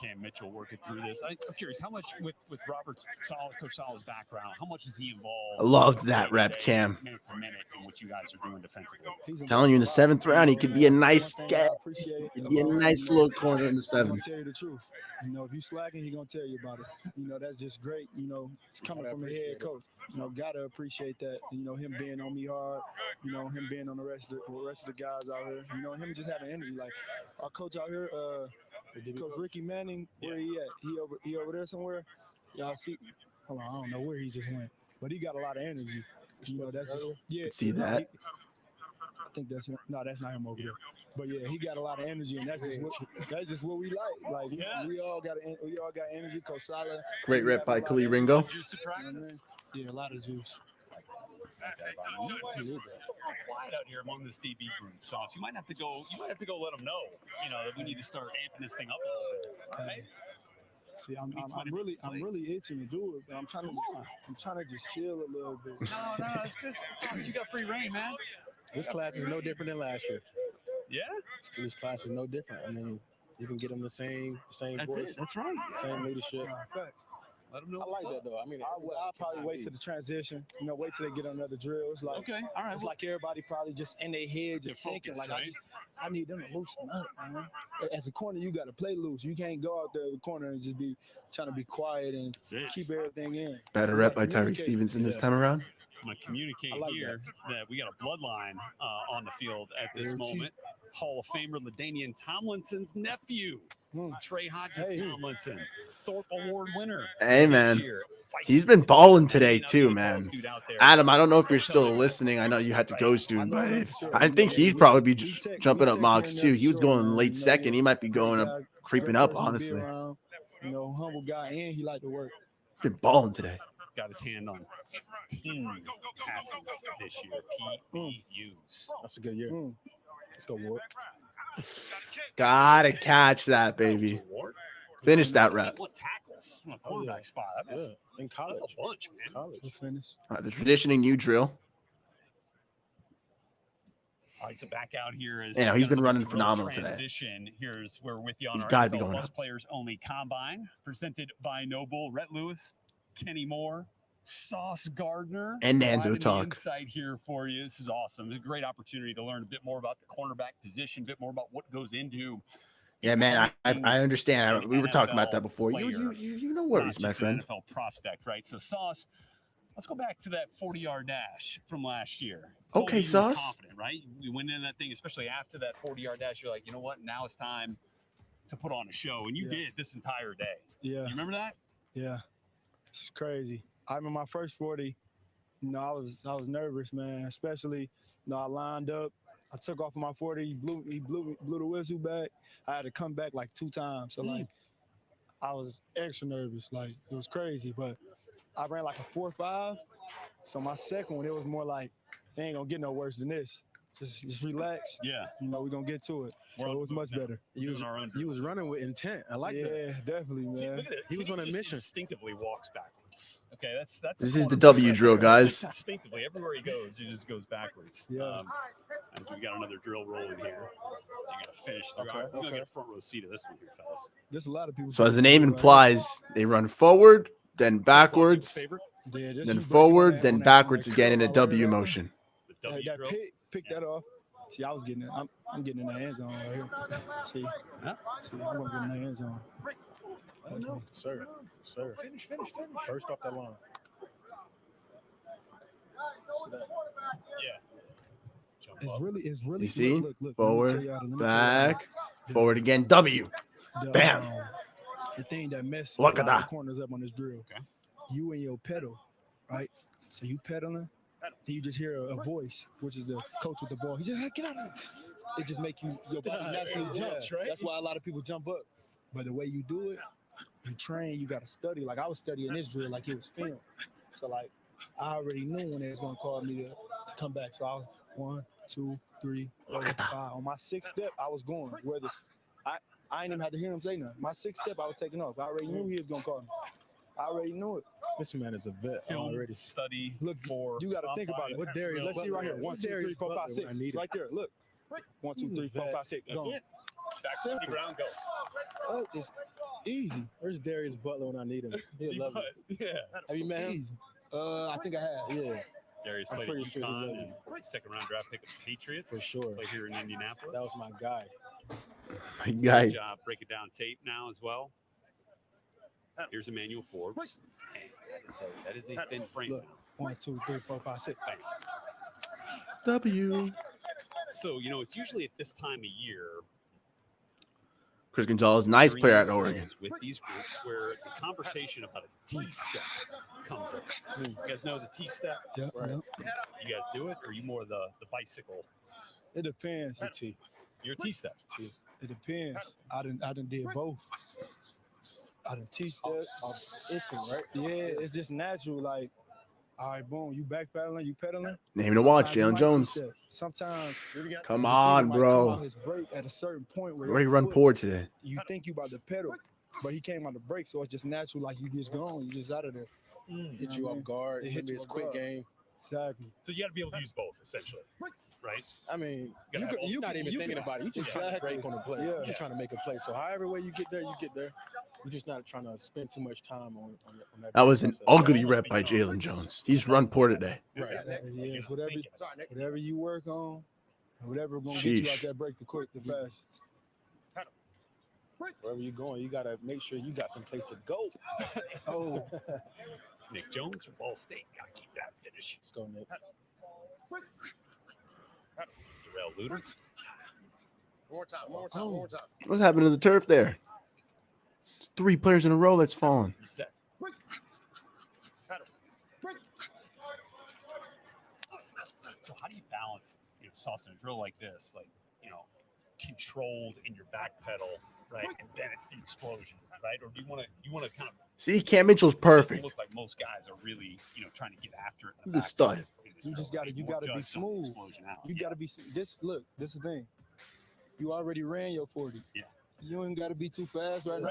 S2: Cam Mitchell working through this. I'm curious, how much with Coach Saleh's background, how much is he involved?
S1: I loved that rep, Cam.
S2: Minute to minute in what you guys are doing defensively.
S1: I'm telling you, in the 7th round, he could be a nice get. He'd be a nice little corner in the 7th.
S5: I'll tell you the truth. If he's slacking, he's gonna tell you about it. That's just great. It's coming from the head coach. Gotta appreciate that. Him being on me hard. Him being on the rest of the guys out here. Him just having energy. Like our coach out here, Coach Ricky Manning, where he at? He over there somewhere. Y'all see? Hold on, I don't know where he just went, but he got a lot of energy. That's just
S1: See that?
S5: I think that's not him over there. But yeah, he got a lot of energy, and that's just what we like. Like we all got energy. Coach Saleh.
S1: Great rep by Khalil Ringo.
S5: Yeah, a lot of juice.
S2: It's quiet out here among this DB group, Sauce. You might have to go let them know, that we need to start amping this thing up a little bit, right?
S5: See, I'm really itching to do it, but I'm trying to just chill a little bit.
S2: No, it's good. Sauce, you got free reign, man.
S3: This class is no different than last year.
S2: Yeah?
S3: This class is no different. I mean, you can get them the same voice.
S2: That's right.
S3: Same leadership.
S5: Facts.
S2: Let them know.
S3: I like that though. I mean,
S5: I'll probably wait till the transition. Wait till they get on other drills. Like,
S2: okay, all right.
S5: It's like everybody probably just in their head, just thinking
S2: focused,
S5: like,
S2: right?
S5: I need them to loosen up, man. As a corner, you got to play loose. You can't go out there in the corner and just be trying to be quiet and keep everything in.
S1: Better rep by Tyreek Stevenson this time around.
S2: I'm going to communicate here that we got a bloodline on the field at this moment. Hall of Famer LaDainian Tomlinson's nephew, Trey Hodges Tomlinson, Thorpe Award winner.
S1: Hey, man. He's been balling today, too, man. Adam, I don't know if you're still listening. I know you had to go soon, but I think he'd probably be jumping up mocks, too. He was going late second. He might be going up, creeping up, honestly.
S5: Humble guy, and he like to work.
S1: Been balling today.
S2: Got his hand on 15 passes this year. PBUs.
S3: That's a good year. Let's go, Ward.
S1: Gotta catch that, baby. Finish that rep.
S2: What tackles from a quarterback spot?
S3: In college.
S2: That's a bunch, man.
S3: College.
S5: Finish.
S1: All right, the traditioning new drill.
S2: All right, so back out here is
S1: he's been running phenomenal today.
S2: Here's where we're with you on
S1: He's
S2: our
S1: gotta be going
S2: Plus
S1: up.
S2: Players Only Combine, presented by Noble, Rhett Lewis, Kenny Moore, Sauce Gardner,
S1: and Nando
S2: the
S1: Talk.
S2: Insight here for you. This is awesome. It's a great opportunity to learn a bit more about the cornerback position, a bit more about what goes into.
S1: Yeah, man, I understand. We were talking about that before. You no worries, my friend.
S2: NFL prospect, right? So Sauce, let's go back to that 40-yard dash from last year.
S1: Okay, Sauce.
S2: Confident, right? You went into that thing, especially after that 40-yard dash. You're like, you know what? Now it's time to put on a show, and you did this entire day.
S5: Yeah.
S2: You remember that?
S5: Yeah. It's crazy. I remember my first 40. I was nervous, man. Especially, I lined up. I took off my 40. He blew the whistle back. I had to come back like 2 times. So I was extra nervous. Like it was crazy. But I ran like a 4.5. So my second one, it was more like, they ain't gonna get no worse than this. Just relax.
S2: Yeah.
S5: We're gonna get to it. So it was much better.
S3: You was running with intent. I like that.
S5: Yeah, definitely, man.
S2: See, look at it.
S3: He was on a mission.
S2: Instinctively walks backwards. Okay, that's.
S1: This is the W drill, guys.
S2: Instinctively, everywhere he goes, he just goes backwards.
S5: Yeah.
S2: As we got another drill rolling here, so you got to finish through. We're gonna get a front row seat of this one here, fellas.
S5: There's a lot of people.
S1: So as the name implies, they run forward, then backwards, then forward, then backwards again in a W motion.
S2: The W drill.
S5: Pick that off. See, I was getting it. I'm getting in the end zone right here. See, I'm gonna get in the end zone.
S3: No, sir. Finish. First off that line.
S2: Yeah.
S5: It's really.
S1: You see?
S5: Look, let me
S1: Forward,
S5: tell y'all, let me tell y'all
S1: back, forward again. W.
S5: the,
S1: Bam.
S5: The thing that messes a lot of
S1: Wakada.
S5: the corners up on this drill.
S2: Okay.
S5: You and your pedal, right? So you pedaling, then you just hear a voice, which is the coach with the ball. He just, hey, get out of here. It just make your body naturally jump.
S2: right?
S5: That's why a lot of people jump up. But the way you do it, you train, you got to study. Like I was studying this drill like it was film. So like I already knew when they was gonna call me to come back. So I was 1, 2, 3, 4, 5. On my 6th step, I was going. Whether I ain't even had to hear him say nothing. My 6th step, I was taking off. I already knew he was gonna call me. I already knew it.
S3: This man is a vet
S2: Film
S3: already.
S2: study.
S5: Look,
S2: for
S5: you got to think about it.
S3: What Darius
S5: Let's see right here.
S3: Butler
S5: 1,
S3: is.
S5: 2, 3,
S3: Darius
S5: 4, 5,
S3: Butler when I
S5: 6.
S3: need it.
S5: Right there. Look. 1, 2, 3, 4, 5, 6.
S2: That's
S5: Gone.
S2: it. Back to
S5: Simple.
S2: the ground, go.
S5: Oh, it's easy.
S3: Where's Darius Butler when I need him? He'll love it.
S2: Yeah.
S3: Have you met him?
S5: Easy. I think I have.
S3: Yeah,
S2: Darius
S3: I'm
S2: played at
S3: pretty sure he
S2: UConn
S3: loved
S2: and second-round draft pick of the Patriots.
S3: for sure.
S2: Played here in Indianapolis.
S3: That was my guy.
S1: My
S2: Good
S1: guy.
S2: job breaking down tape now as well. Here's Emmanuel Forbes. That is a thin frame.
S5: Look. 1, 2, 3, 4, 5, 6.
S2: Bang.
S1: W.
S2: So, it's usually at this time of year.
S1: Chris Gonzalez, nice player at
S2: during
S1: Oregon.
S2: these drills with these groups where the conversation about a T-step comes up. You guys know the T-step?
S5: Yep,
S3: Right.
S5: yep.
S2: You guys do it? Or are you more the bicycle?
S5: It depends.
S2: You're a T-step.
S5: It depends. I done did both. I done T-step.
S3: Instinct, right?
S5: Yeah, it's just natural. Like, all right, boom, you backpedaling, you pedaling.
S1: Name to watch,
S5: Sometimes you
S1: Jalen
S5: might
S1: Jones.
S5: T-step. Sometimes
S1: Come
S5: the
S1: on,
S5: receiver might come
S1: bro.
S5: out his break at a certain point where
S1: Already
S5: your
S1: run
S5: foot,
S1: poor today.
S5: you think you about to pedal, but he came on the break, so it's just natural. Like you just gone, you just out of there.
S3: Hit you off guard.
S5: It hit
S3: Maybe
S5: you
S3: it's
S5: off
S3: quick
S5: guard.
S3: game.
S5: Exactly.
S2: So you got to be able to use both, essentially. Right?
S3: I mean,
S2: gotta have all-
S3: you're not even thinking about it. You just trying to break on the play.
S5: Yeah.
S3: You're just trying to make a play. So however way you get there, you get there. You're just not trying to spend too much time on that.
S1: That was an
S3: process.
S1: ugly rep by Jalen Jones. He's run poor today.
S3: Right.
S5: Yes, whatever you work on, and whatever gonna get you out
S1: Sheesh.
S5: that break the quick, the fast.
S3: Wherever you're going, you gotta make sure you got some place to go.
S5: Oh,
S2: Nick Jones from Ball State. Got to keep that finish.
S3: Let's go, Nick.
S2: Darrell Luter.
S4: One more time.
S1: What happened to the turf there? 3 players in a row that's fallen.
S2: Reset. So how do you balance, sauce in a drill like this, like, controlled in your back pedal, right? And then it's the explosion, right? Or do you want to kind of
S1: See, Cam Mitchell's perfect.
S2: look like most guys are really, trying to get after it. in
S1: He's
S2: the
S1: a
S2: back
S1: stud.
S2: pedal in this
S5: you just
S2: drill,
S5: gotta
S2: right? More
S5: be
S2: judged on the
S5: smooth.
S2: explosion out.
S5: You gotta be this. Look, this is the thing. You already ran your 40.
S2: Yeah.
S5: You ain't gotta be too fast right now.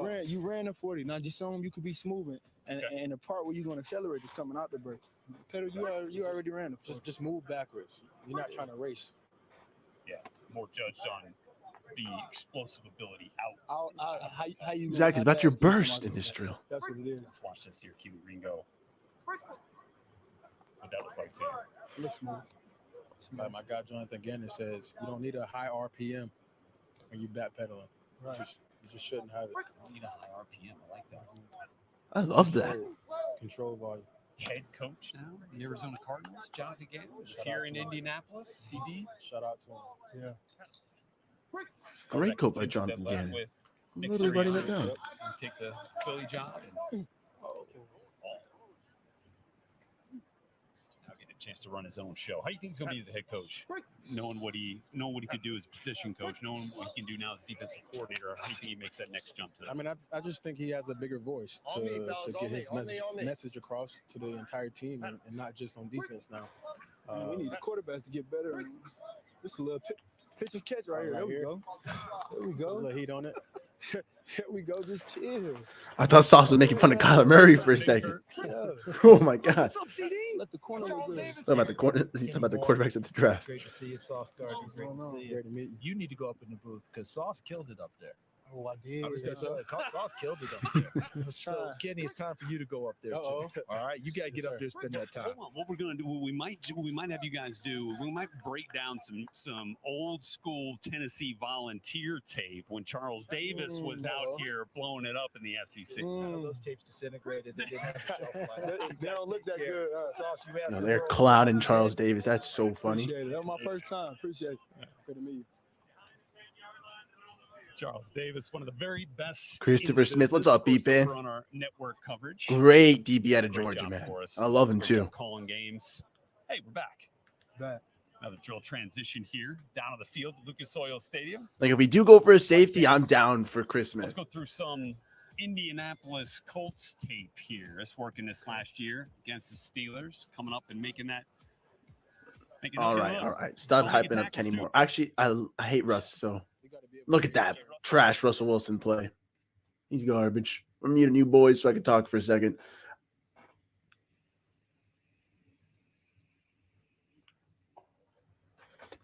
S2: Right.
S5: You ran a 40. Now just show them you could be smoothing, and
S2: Okay.
S5: and the part where you're gonna accelerate is coming out the break. Pedal, you already ran the 40.
S3: Just move backwards. You're not trying to race.
S2: Yeah, more judged on the explosive ability out.
S5: How you
S1: Zach,
S5: how
S1: it's about your
S5: fast you come
S1: burst
S5: out
S1: in
S5: the
S1: this
S5: break.
S1: drill.
S5: That's what it is.
S2: Let's watch this here, Cuban Ringo. What'd that look like to you?
S5: Looks smooth.
S3: Like my guy Jonathan Gannon says, you don't need a high RPM when you backpedaling.
S5: Right.
S3: You just shouldn't have it.
S2: I don't need a high RPM. I like that.
S1: I love that.
S3: Control volume.
S2: Head coach now, the Arizona Cardinals, Jonathan Gannon, is
S3: Shout
S2: here
S3: out
S2: in
S3: to him.
S2: Indianapolis. DB.
S3: Shout out to him.
S5: Yeah.
S1: Great coat by Jonathan Gannon. Literally writing that down.
S2: Take the Philly job and now get a chance to run his own show. How do you think he's going to be as a head coach? Knowing what he could do as a position coach, knowing what he can do now as defensive coordinator. How do you think he makes that next jump to that?
S3: I mean, I just think he has a bigger voice
S4: On me,
S3: to
S4: fellas,
S3: get
S4: on me,
S3: his
S4: on me, on me.
S3: message across to the entire team and not just on defense now.
S5: Man, we need the quarterbacks to get better. This is a little pitch and catch right here. There we go. There we
S3: A
S5: go.
S3: little heat on it.
S5: Here we go. Just chill.
S1: I thought Sauce was making fun of Kyler Murray for a second.
S5: Yeah.
S1: Oh my God.
S2: What's up, CD?
S5: Let the corner look good.
S1: Talking about the quarterbacks at the draft.
S6: Great to see you, Sauce Gardner. Great to see you.
S3: Great to meet you.
S6: You need to go up in the booth because Sauce killed it up there.
S5: Oh, I did.
S6: Sauce killed it though. So, Kenny, it's time for you to go up there too. All right, you gotta get up there and spend that time.
S2: Hold on. What we're gonna do? What we might have you guys do. We might break down some old school Tennessee Volunteer tape when Charles Davis was out here blowing it up in the SEC.
S6: Those tapes disintegrated. They didn't have a shelf life.
S5: They don't look that good.
S6: Sauce, you asked
S1: No,
S6: me
S1: they're
S6: earlier.
S1: clowning Charles Davis. That's so funny.
S5: Appreciate it. That was my first time. Appreciate it. Good to meet you.
S2: Charles Davis, one of the very best.
S1: Christopher
S2: in the
S1: Smith, what's
S2: business,
S1: up,
S2: of course,
S1: B-Pan?
S2: over on our network coverage.
S1: Great DB out of
S2: Great
S1: Georgia,
S2: job
S1: man.
S2: for us.
S1: I love him
S2: Great
S1: too.
S2: job calling games. Hey, we're back.
S5: Back.
S2: Another drill transition here down on the field, Lucas Oil Stadium.
S1: Like if we do go for a safety, I'm down for Chris
S2: Let's
S1: Smith.
S2: go through some Indianapolis Colts tape here. Us working this last year against the Steelers, coming up and making that.
S1: All right. Stop hyping up Kenny Moore. Actually, I hate Russ. So look at that trash Russell Wilson play. He's garbage. I'm muting you boys so I can talk for a second.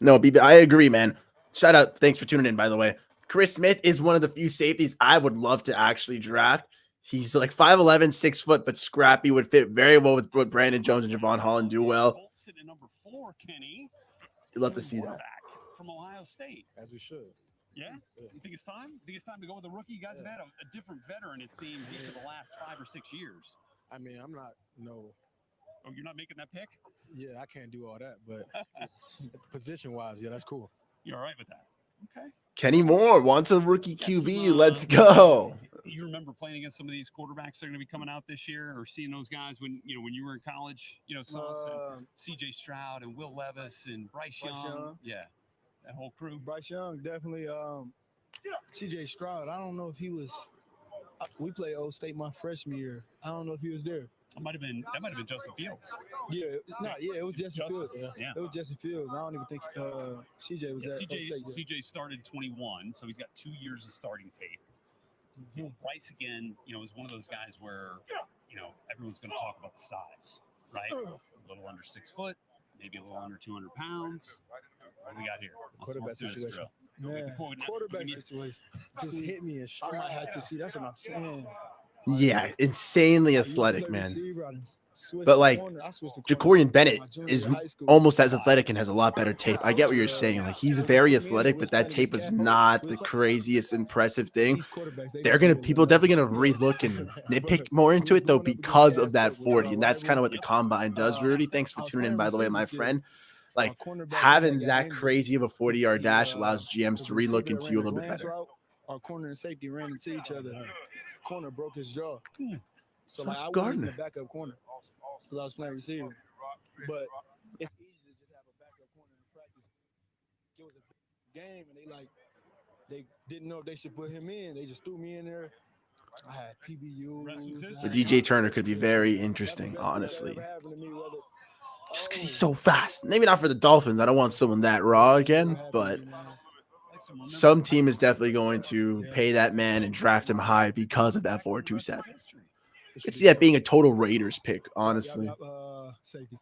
S1: No, BB, I agree, man. Shout out. Thanks for tuning in, by the way. Chris Smith is one of the few safeties I would love to actually draft. He's like 5'11", 6 foot, but scrappy, would fit very well with what Brandon Jones and Javon Holland do well.
S2: Sitting at number 4, Kenny.
S1: You'd love to see that.
S2: From Ohio State.
S3: As we should.
S2: Yeah? You think it's time? You think it's time to go with a rookie? You guys have had a different veteran, it seems, each of the last 5 or 6 years.
S3: I mean, I'm not
S2: Oh, you're not making that pick?
S3: Yeah, I can't do all that, but position-wise, yeah, that's cool.
S2: You're all right with that? Okay.
S1: Kenny Moore wants a rookie QB. Let's go.
S2: You remember playing against some of these quarterbacks that are going to be coming out this year, or seeing those guys when you were in college? Sauce and C.J. Stroud and Will Levis and Bryce Young. Yeah, that whole crew.
S5: Bryce Young, definitely. C.J. Stroud, I don't know if he was. We played Old State my freshman year. I don't know if he was there.
S2: That might have been Justin Fields.
S5: It was Justin Fields.
S2: Yeah.
S5: It was Justin Fields. I don't even think CJ was at Old State.
S2: CJ started 21, so he's got 2 years of starting tape.
S5: Mm-hmm.
S2: Bryce again, is one of those guys where everyone's going to talk about the size, right? A little under 6 foot, maybe a little under 200 pounds. What do we got here?
S3: Quarterback situation.
S5: Man, quarterback situation.
S3: Just hit me and
S5: I might have to see. That's what I'm saying.
S1: Yeah, insanely athletic, man. But like Jacorian Bennett is almost as athletic and has a lot better tape. I get what you're saying. Like he's very athletic, but that tape is not the craziest impressive thing. People definitely gonna relook and nitpick more into it though because of that 40, and that's kind of what the combine does. Rudy, thanks for tuning in, by the way, my friend. Like having that crazy of a 40-yard dash allows GMs to relook into you a little bit better.
S5: Our corner and safety ran into each other. Corner broke his jaw. So
S1: Sauce
S5: I wasn't
S1: Gardner.
S5: in the backup corner because I was playing receiver. But it's easy to just have a backup corner in practice. It was a game, and they didn't know if they should put him in. They just threw me in there. I had PBUs.
S1: The DJ Turner could be very interesting, honestly. Just because he's so fast. Maybe not for the Dolphins. I don't want someone that raw again, but some team is definitely going to pay that man and draft him high because of that 4.27. I could see that being a total Raiders pick, honestly.
S5: Safety.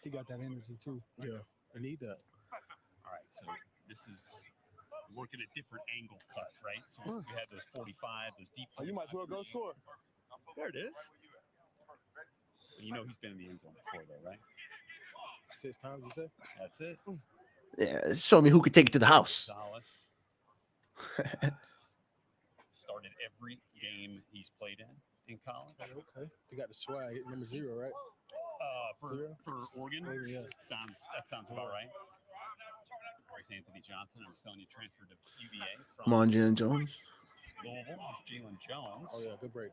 S5: He got that energy too.
S3: Yeah, I need that.
S2: All right, so this is working a different angle cut, right? So we had those 45, those deep.
S5: You might as well go score.
S2: There it is. He's been in the end zone before, though, right?
S3: 6 times, you said?
S2: That's it.
S1: Yeah, show me who could take it to the house.
S2: Started every game he's played in college.
S3: Okay. You got the swag, number 0, right?
S2: For Oregon,
S3: yeah.
S2: That sounds about right. There's Anthony Johnson. I was telling you, transferred to UVA from
S1: Come on, Jalen Jones.
S2: Louisville. Jalen Jones.
S3: Oh yeah, good break.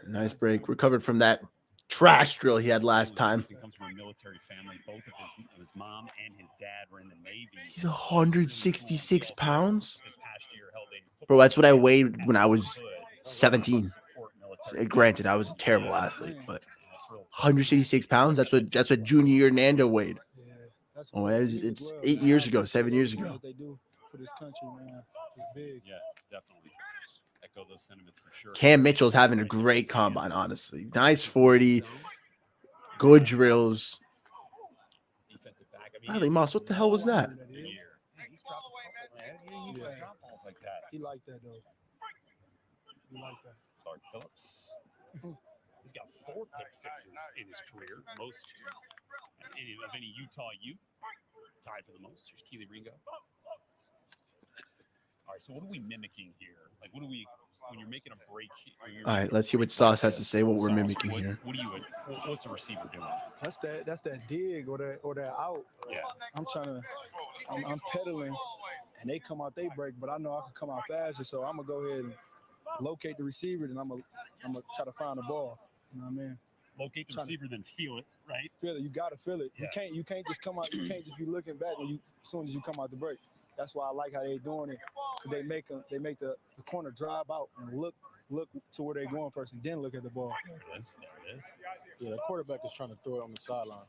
S1: Nice break. Recovered from that trash drill he had last time.
S2: He comes from a military family. Both of his mom and his dad were in the Navy.
S1: He's 166 pounds.
S2: This past year held a
S1: Bro, that's what I weighed when I was 17. Granted, I was a terrible athlete, but 166 pounds, that's what junior year Nando weighed. Oh, it's 8 years ago, 7 years ago.
S5: What they do for this country, man, is big.
S2: Yeah, definitely. Echo those sentiments for sure.
S1: Cam Mitchell's having a great combine, honestly. Nice 40, good drills.
S2: Defensive back.
S1: Riley Moss, what the hell was that?
S2: He's got balls like that.
S5: He like that though. He like that.
S2: Clark Phillips. He's got 4 pick sixes in his career, most of any Utah Ute. Tied for the most. Here's Keely Ringo. All right, so what are we mimicking here? Like, what do we, when you're making a break?
S1: All right, let's hear what Sauce has to say. What we're mimicking here.
S2: What's a receiver doing?
S5: That's that dig or that out.
S2: Yeah.
S5: I'm pedaling, and they come out they break, but I know I can come out faster, so I'm gonna go ahead and locate the receiver, and I'm gonna try to find the ball. You know what I mean?
S2: Locate the receiver, then feel it, right?
S5: Feel it. You gotta feel it.
S2: Yeah.
S5: You can't just come out. You can't just be looking back as soon as you come out the break. That's why I like how they're doing it, because they make the corner drive out and look to where they're going first, and then look at the ball.
S2: There it is.
S3: Yeah, the quarterback is trying to throw it on the sideline.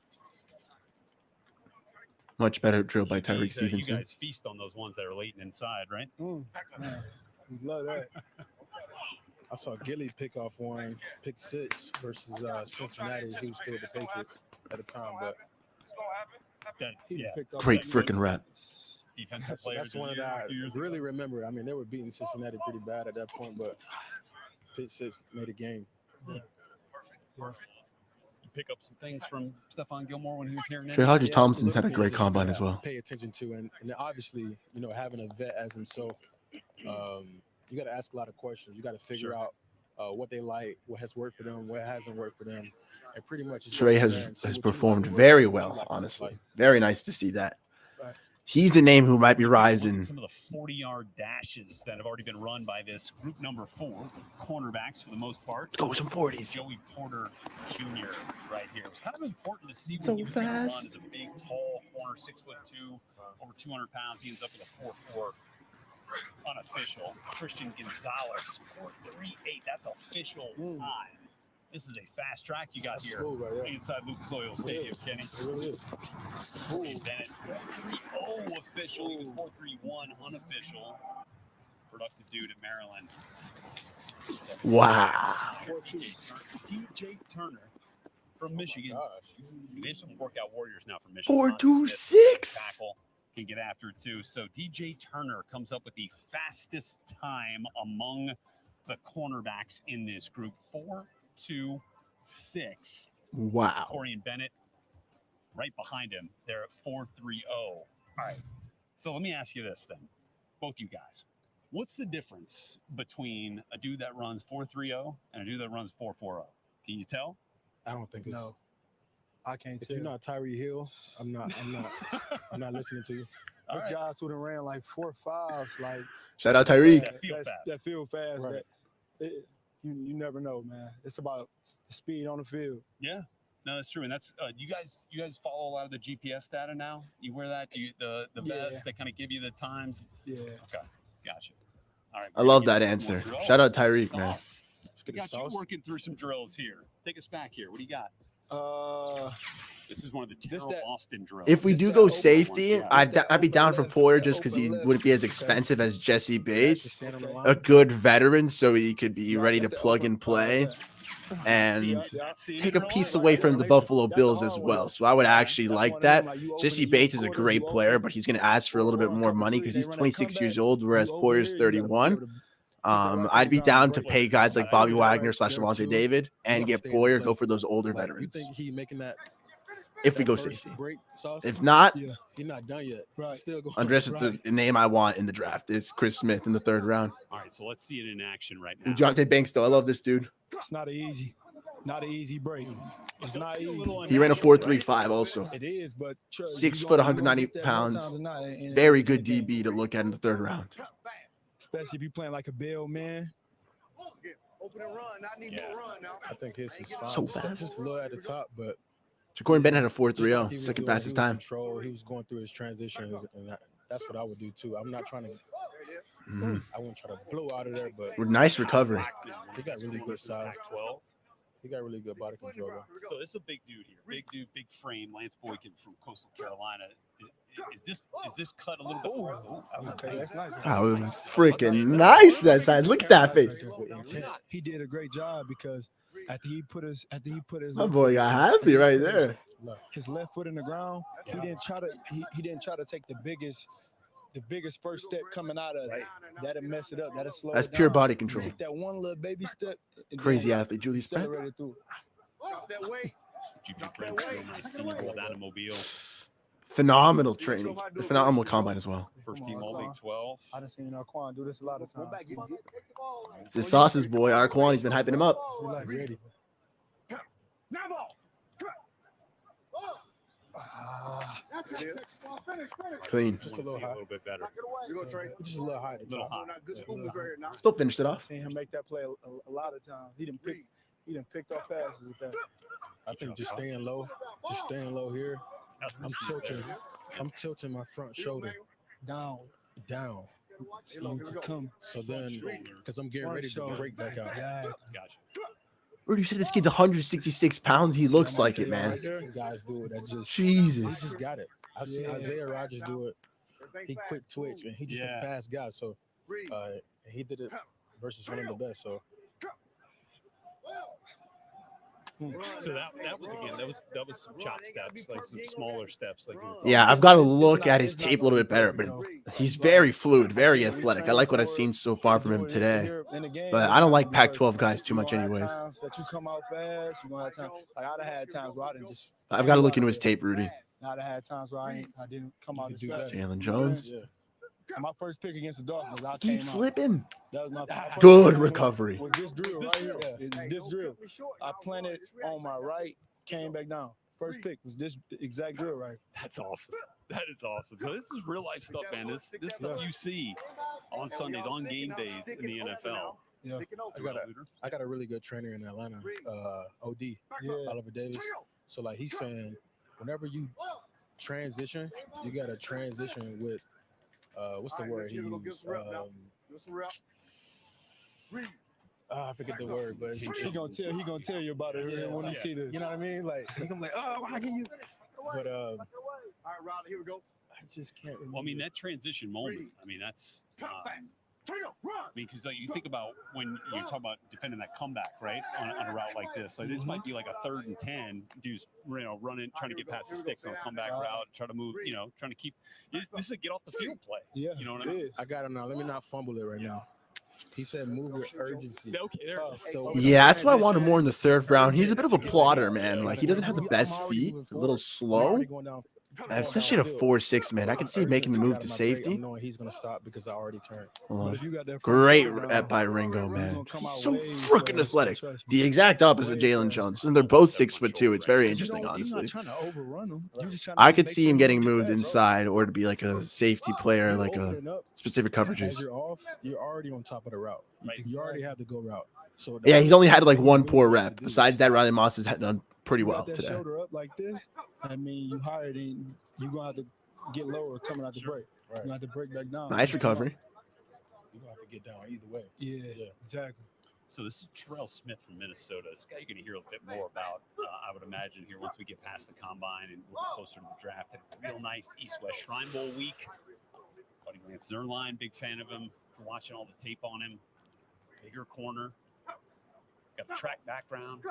S1: Much better drill by Tyreek Stevenson.
S2: You guys feast on those ones that are late and inside, right?
S5: Man, we love that.
S3: I saw Gilly pick off one, pick 6 versus Cincinnati. He was still with the Patriots at the time, but
S5: He picked up
S1: Great freaking rep.
S2: Defensive players.
S3: that's one that I really remember. I mean, they were beating Cincinnati pretty bad at that point, but pick 6 made a game.
S2: You pick up some things from Stephon Gilmore when he was here.
S1: Trey Hodges-Thompson's had a great combine as well.
S3: Pay attention to, and obviously, having a vet as himself, you got to ask a lot of questions. You got to figure out what they like, what has worked for them, what hasn't worked for them, and pretty much
S1: Trey has performed very well, honestly. Very nice to see that. He's a name who might be rising.
S2: Some of the 40-yard dashes that have already been run by this group number 4, cornerbacks for the most part.
S1: Go some 40s.
S2: Joey Porter Jr. right here. It was kind of important to see when
S1: So
S2: he was going to run
S1: fast.
S2: as a big, tall corner, 6'2", over 200 pounds. He ends up with a 4.4 unofficial. Christian Gonzalez, 4.38. That's official time. This is a fast track you got here inside Lucas Oil Stadium, Kenny.
S3: It really is.
S2: Corey Bennett, 4.30 official. He was 4.31 unofficial. Productive dude at Maryland.
S1: Wow.
S2: DJ Turner from Michigan. They have some workout warriors now from Michigan.
S1: 4.26.
S2: Tackle can get after it too. So DJ Turner comes up with the fastest time among the cornerbacks in this group. 4.26.
S1: Wow.
S2: Corey and Bennett right behind him. They're at 4.30. All right. So let me ask you this then, both you guys. What's the difference between a dude that runs 4.30 and a dude that runs 4.40? Can you tell?
S3: I don't think it's.
S5: No, I can't
S3: If
S5: tell.
S3: you're not Tyree Hill, I'm not listening to you.
S5: Those guys who done ran like 4.5s, like
S1: Shout out Tyreek.
S5: that feel fast.
S3: Right.
S5: You never know, man. It's about the speed on the field.
S2: Yeah. No, that's true. And that's you guys follow a lot of the GPS data now? You wear that? Do you the vest that kind of give you the times?
S5: Yeah.
S2: Okay. Gotcha. All right.
S1: I love that answer. Shout out Tyreek, man.
S2: We got you working through some drills here. Take us back here. What do you got? This is one of the Terrell Austin drills.
S1: If we do go safety, I'd be down for Poyer just because he wouldn't be as expensive as Jesse Bates. A good veteran, so he could be ready to plug and play and take a piece away from the Buffalo Bills as well. So I would actually like that. Jesse Bates is a great player, but he's going to ask for a little bit more money because he's 26 years old, whereas Poyer's 31. I'd be down to pay guys like Bobby Wagner / Lavonte David and get Poyer, go for those older veterans.
S3: You think he making that?
S1: If we go safety. If not,
S3: you're not done yet.
S5: Right.
S3: Still going.
S1: Andres with the name I want in the draft is Chris Smith in the 3rd round.
S2: All right, so let's see it in action right now.
S1: Deontay Banks, though. I love this dude.
S5: It's not easy break. It's not easy.
S1: He ran a 4.35 also.
S5: It is, but
S1: 6 foot, 190 pounds. Very good DB to look at in the 3rd round.
S5: Especially if you're playing like a Bill, man.
S4: Open and run. I need more run now.
S3: I think his is fine.
S1: So fast.
S3: Just a little at the top, but
S1: Ja'Cory Bennett had a
S3: he
S1: 4.30,
S3: was
S1: second
S3: doing-
S1: fastest
S3: he was
S1: time.
S3: Control. He was going through his transitions, and that's what I would do too. I'm not trying to. I wouldn't try to blow out of there, but
S1: Nice recovery.
S3: he got really good size.
S2: 12.
S3: He got really good body control. Though.
S2: So this is a big dude here. Big dude, big frame. Lance Boykin from Coastal Carolina. Is this cut a little bit? Oh, that was
S5: Okay, that's nice.
S1: That was freaking nice, that size. Look at that face.
S5: He did a great job because after he put his
S1: My boy got happy right there.
S5: his left foot in the ground, he didn't try to take the biggest the biggest first step coming out of it. That'll mess it up. That'll slow
S1: That's
S5: it
S1: pure
S5: down.
S1: body control.
S5: Take that one little baby step. And
S1: Crazy
S5: then
S1: athlete, Julius Brent.
S5: accelerate it through.
S4: Drop that weight.
S2: Juju Brent's real nice senior ball down to Mobile.
S1: Phenomenal training. A phenomenal combine as well.
S2: First team All Big 12.
S5: I done seen Arquan do this a lot of times.
S1: This Sauce's boy, Arquan, he's been hyping him up.
S5: Relax, ready.
S4: Now ball.
S1: Clean.
S5: Just a
S2: Want to
S5: little
S2: see a
S5: high.
S2: little bit better.
S4: You go Trey.
S5: Just a little high at the
S2: Little
S5: top.
S2: high.
S4: Good school was right here now.
S1: Still finished it off.
S5: Seen him make that play a lot of times. He done picked off passes with that.
S3: I think just staying low here. I'm tilting my front shoulder
S5: Down.
S3: down. So then, because I'm getting ready to break back out.
S2: Gotcha.
S1: Rudy, you said this kid's 166 pounds. He looks like it, man.
S3: Some guys do it. That just
S1: Jesus.
S3: He just got it. I see Isaiah Rodgers do it. He quick twitch, and he just a fast guy. So he did it versus one of the best. So
S2: So that was again that was some chop steps, like some smaller steps, like
S1: Yeah, I've got to look at his tape a little bit better, but he's very fluid, very athletic. I like what I've seen so far from him today. But I don't like Pac-12 guys too much anyways.
S5: That you come out fast, you're gonna have time. Like I'd have had times where I didn't just.
S1: I've got to look into his tape, Rudy.
S5: I'd have had times where I didn't come out and do that.
S1: Jalen Jones.
S3: yeah.
S5: My first pick against the Dolphins, I came
S1: Keep
S5: out.
S1: slipping.
S5: That was my first
S1: Good
S5: pick.
S1: recovery.
S5: Was this drill right here? It's this drill. I planted on my right, came back down. First pick was this exact drill right.
S2: That's awesome. That is awesome. So this is real life stuff, man. This stuff you see on Sundays, on game days in the NFL.
S5: Yeah.
S3: I got a really good trainer in Atlanta, OD, Oliver Davis. So like he's saying, whenever you transition, you got to transition with what's the word he used? I forget the word, but
S5: He gonna tell you about it when he see this.
S3: You know what I mean? Like he gonna be like, oh, how can you? But
S4: All right, Riley, here we go.
S3: I just can't remember.
S2: Well, I mean that transition moment. I mean that's. I mean, because you think about when you talk about defending that comeback, right, on a route like this. Like this might be like a 3rd and 10. Dudes, running, trying to get past the sticks on a comeback route, try to move, trying to keep. This is a get off the field play.
S5: Yeah,
S2: you know what I mean.
S3: I got him now. Let me not fumble it right now. He said, "Move with urgency."
S2: Okay, there.
S3: So
S1: Yeah, that's why I want him more in the 3rd round. He's a bit of a plotter, man. Like he doesn't have the best feet, a little slow. Especially at a 4.6, man. I can see him making the move to safety.
S3: Knowing he's gonna stop because I already turned.
S1: Great rep by Ringo, man. He's so freaking athletic. The exact opposite of Jalen Jones. And they're both 6'2". It's very interesting, honestly. I could see him getting moved inside or to be like a safety player, like a specific coverages.
S3: As you're off, you're already on top of the route. You already have the go route. So
S1: Yeah, he's only had like one poor rep. Besides that, Riley Moss has done pretty well
S5: that
S1: today.
S5: shoulder up like this. I mean, you higher than you gonna have to get lower coming out the break.
S3: Right.
S5: You gonna have to break back down.
S1: Nice recovery.
S3: you're gonna have to get down either way.
S5: Yeah, exactly.
S2: So this is Terrell Smith from Minnesota. This guy you're going to hear a bit more about, I would imagine, here once we get past the combine and a little closer to the draft. Had a real nice East-West Shrine Bowl week. Buddy Lance Zerline, big fan of him for watching all the tape on him. Bigger corner. Got a track background.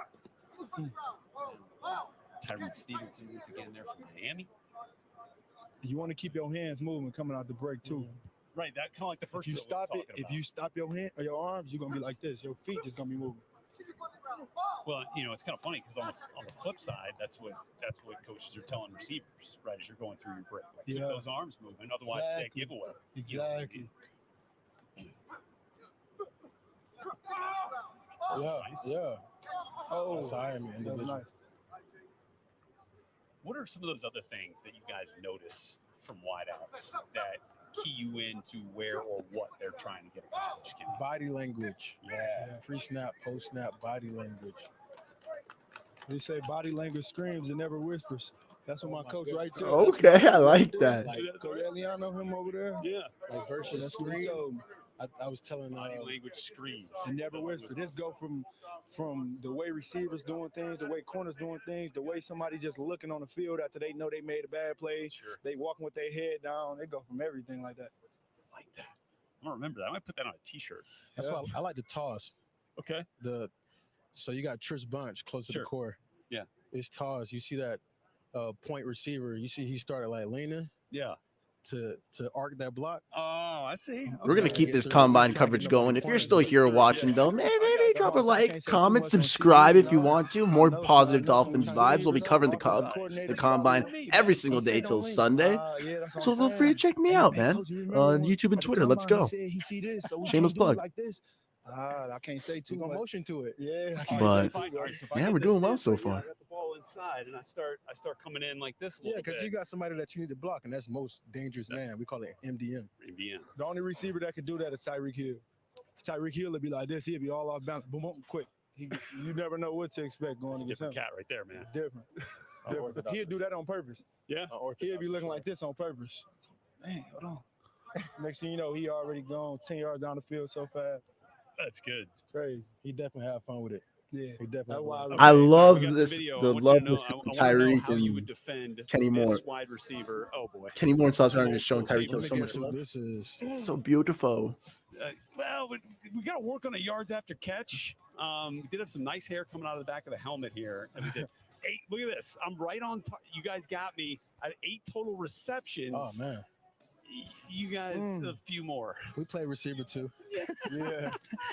S2: Tyreek Stevenson once again there from Miami.
S5: You want to keep your hands moving coming out the break too.
S2: Right, that kind of like the first.
S5: If you stop it, if you stop your hand or your arms, you're gonna be like this. Your feet just gonna be moving.
S2: Well, it's kind of funny because on the flip side, that's what coaches are telling receivers, right? As you're going through your break, like, keep those arms moving, otherwise they give away.
S5: Exactly.
S3: Yeah.
S5: Oh,
S3: that's Iron Man.
S5: that was nice.
S2: What are some of those other things that you guys notice from wideouts that key you into where or what they're trying to get accomplished?
S3: Body language. Yeah. Pre-snap, post-snap, body language.
S5: They say body language screams and never whispers. That's what my coach right there.
S1: Okay, I like that.
S5: Like Coach Eliano, him over there.
S2: Yeah.
S3: Like versus
S5: That's what he
S3: screen.
S5: told me.
S3: I was telling
S2: Body language screams.
S5: And never whisper. This go from the way receivers doing things, the way corners doing things, the way somebody just looking on the field after they know they made a bad play.
S2: Sure.
S5: They walking with their head down. They go from everything like that.
S2: I like that. I don't remember that. I might put that on a T-shirt.
S3: That's why I like to toss.
S2: Okay.
S3: So you got Trish Bunch close to the core.
S2: Yeah.
S3: It's toss. You see that point receiver. You see he started like leaning.
S2: Yeah.
S3: to arc that block.
S2: Oh, I see.
S1: We're gonna
S2: Okay.
S1: keep
S3: Get
S1: this
S3: to-
S1: combine
S3: try to
S1: coverage
S3: get up in
S1: going.
S3: the
S1: If you're
S3: corners.
S1: still here watching, though, maybe drop a
S5: I
S1: like,
S5: can't say too
S1: comment,
S5: much on
S1: subscribe
S5: TV,
S1: if you want to. More
S5: I know
S1: positive
S5: some
S1: Dolphins vibes. We'll be covering the combine every single day till Sunday.
S5: Yeah, that's what
S1: So
S5: I'm
S1: feel free to
S5: saying.
S1: check me
S5: Hey,
S1: out,
S5: hey,
S1: man.
S5: Coach, you remember
S1: On
S5: when
S1: YouTube and
S5: at the
S1: Twitter. Let's
S5: combine,
S1: go.
S5: He said he see this, so we
S1: Shameless
S5: can't do it
S1: plug.
S5: like this. I can't say too
S3: We're gonna
S5: much.
S3: motion to it.
S5: Yeah, I
S2: All
S5: can't
S2: right,
S1: But-
S5: say
S2: so if
S5: too
S2: I-
S5: much.
S2: so if I
S1: yeah,
S2: get
S1: we're
S2: this
S1: doing well
S2: in,
S1: so
S2: right here,
S1: far.
S2: I got the ball inside, and I start coming in like this a
S3: Yeah,
S2: little
S3: because
S2: bit.
S3: you got somebody that you need to block, and that's most dangerous man. We call it MDM.
S2: Maybe in.
S5: The only receiver that can do that is Tyreek Hill. Tyreek Hill would be like this. He'd be all off balance. Boom, boom, quick. You never know what to expect going
S2: It's a
S5: against
S2: different
S5: him.
S2: cat right there, man.
S5: Different. Different. He'd do that on purpose.
S2: Yeah.
S5: He'd be looking like this on purpose. Man, hold on. Next thing you know, he already gone 10 yards down the field so fast.
S2: That's good.
S5: It's crazy.
S3: He definitely had fun with it.
S5: Yeah.
S3: He definitely.
S5: That's why
S1: I
S2: Okay,
S1: love
S2: we got some
S1: this-
S2: video.
S1: the
S2: I want
S1: love
S2: you to know,
S1: with
S2: I want to know
S1: Tyreek
S2: how you would
S1: and
S2: defend
S1: Kenny Moore.
S2: this wide receiver. Oh boy.
S1: Kenny Moore and Sauce
S2: Some
S1: are just showing
S2: old
S1: Tyreek Hill
S2: tape
S1: so
S2: right
S1: much
S2: here.
S1: love.
S3: This is
S1: So beautiful.
S2: Well, we got to work on a yards after catch. We did have some nice hair coming out of the back of the helmet here. And we did 8. Look at this. I'm right on top. You guys got me. I had 8 total receptions.
S3: oh man.
S2: You guys, a few more.
S3: We play receiver too.
S5: Yeah.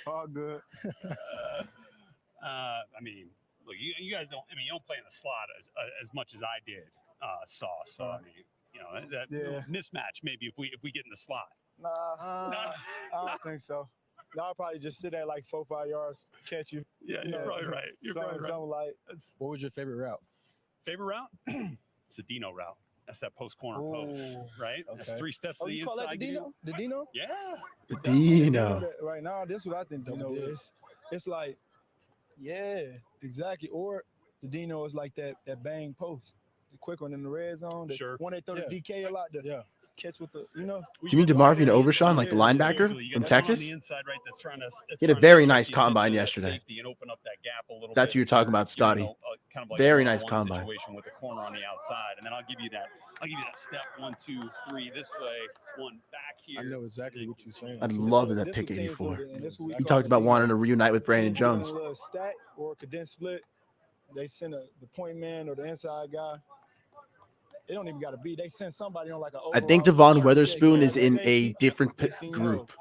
S5: All good.
S2: I mean, look, you guys don't. I mean, you don't play in the slot as much as I did, Sauce. So I mean, you know that mismatch maybe if we get in the slot.
S5: Nah, I don't think so. No, I'll probably just sit there like 4 or 5 yards, catch you.
S2: Yeah, you're probably right. You're probably right.
S5: Something like
S2: That's
S3: What was your favorite route?
S2: favorite route. It's the Dino route. That's that post corner post, right? That's
S3: Okay.
S2: 3 steps
S5: oh,
S2: to the
S5: you call that
S2: inside.
S5: the Dino? The Dino?
S2: Yeah.
S1: Dino.
S5: Right now, this is what I think Dino is. It's like, yeah, exactly. Or the Dino is like that bang post, the quick one in the red zone. The
S2: Sure.
S5: one they throw the DK a lot. The
S3: Yeah.
S5: catch with the, you know.
S1: Do you mean DeMarvin Overshawn, like the linebacker
S2: Usually you
S1: from
S2: got someone
S1: Texas?
S2: on the inside, right, that's trying to.
S1: He had a very nice combine yesterday.
S2: And open up that gap a little
S1: That's
S2: bit.
S1: what you're talking about, Scotty.
S2: Kind of like
S1: Very
S2: a
S1: nice
S2: one-on-one
S1: combine.
S2: situation with the corner on the outside, and then I'll give you that step 1, 2, 3 this way, 1 back here.
S3: I know exactly what you're saying.
S1: I'd
S3: too.
S1: love
S5: This
S1: that
S5: what
S1: pick
S5: teams
S1: 84.
S5: do, and this what we
S1: He
S5: call
S1: talked
S5: the
S1: about
S5: Dino.
S1: wanting to reunite with Brandon
S5: They put in
S1: Jones.
S5: A little stack or a condensed split. They send the point man or the inside guy. They don't even got to be. They send somebody on like a.
S1: I think
S5: overall
S1: Devon
S5: shirt
S1: Witherspoon
S5: check
S1: is
S5: or
S1: in a
S5: safety.
S1: different
S5: Next thing you know,
S1: group.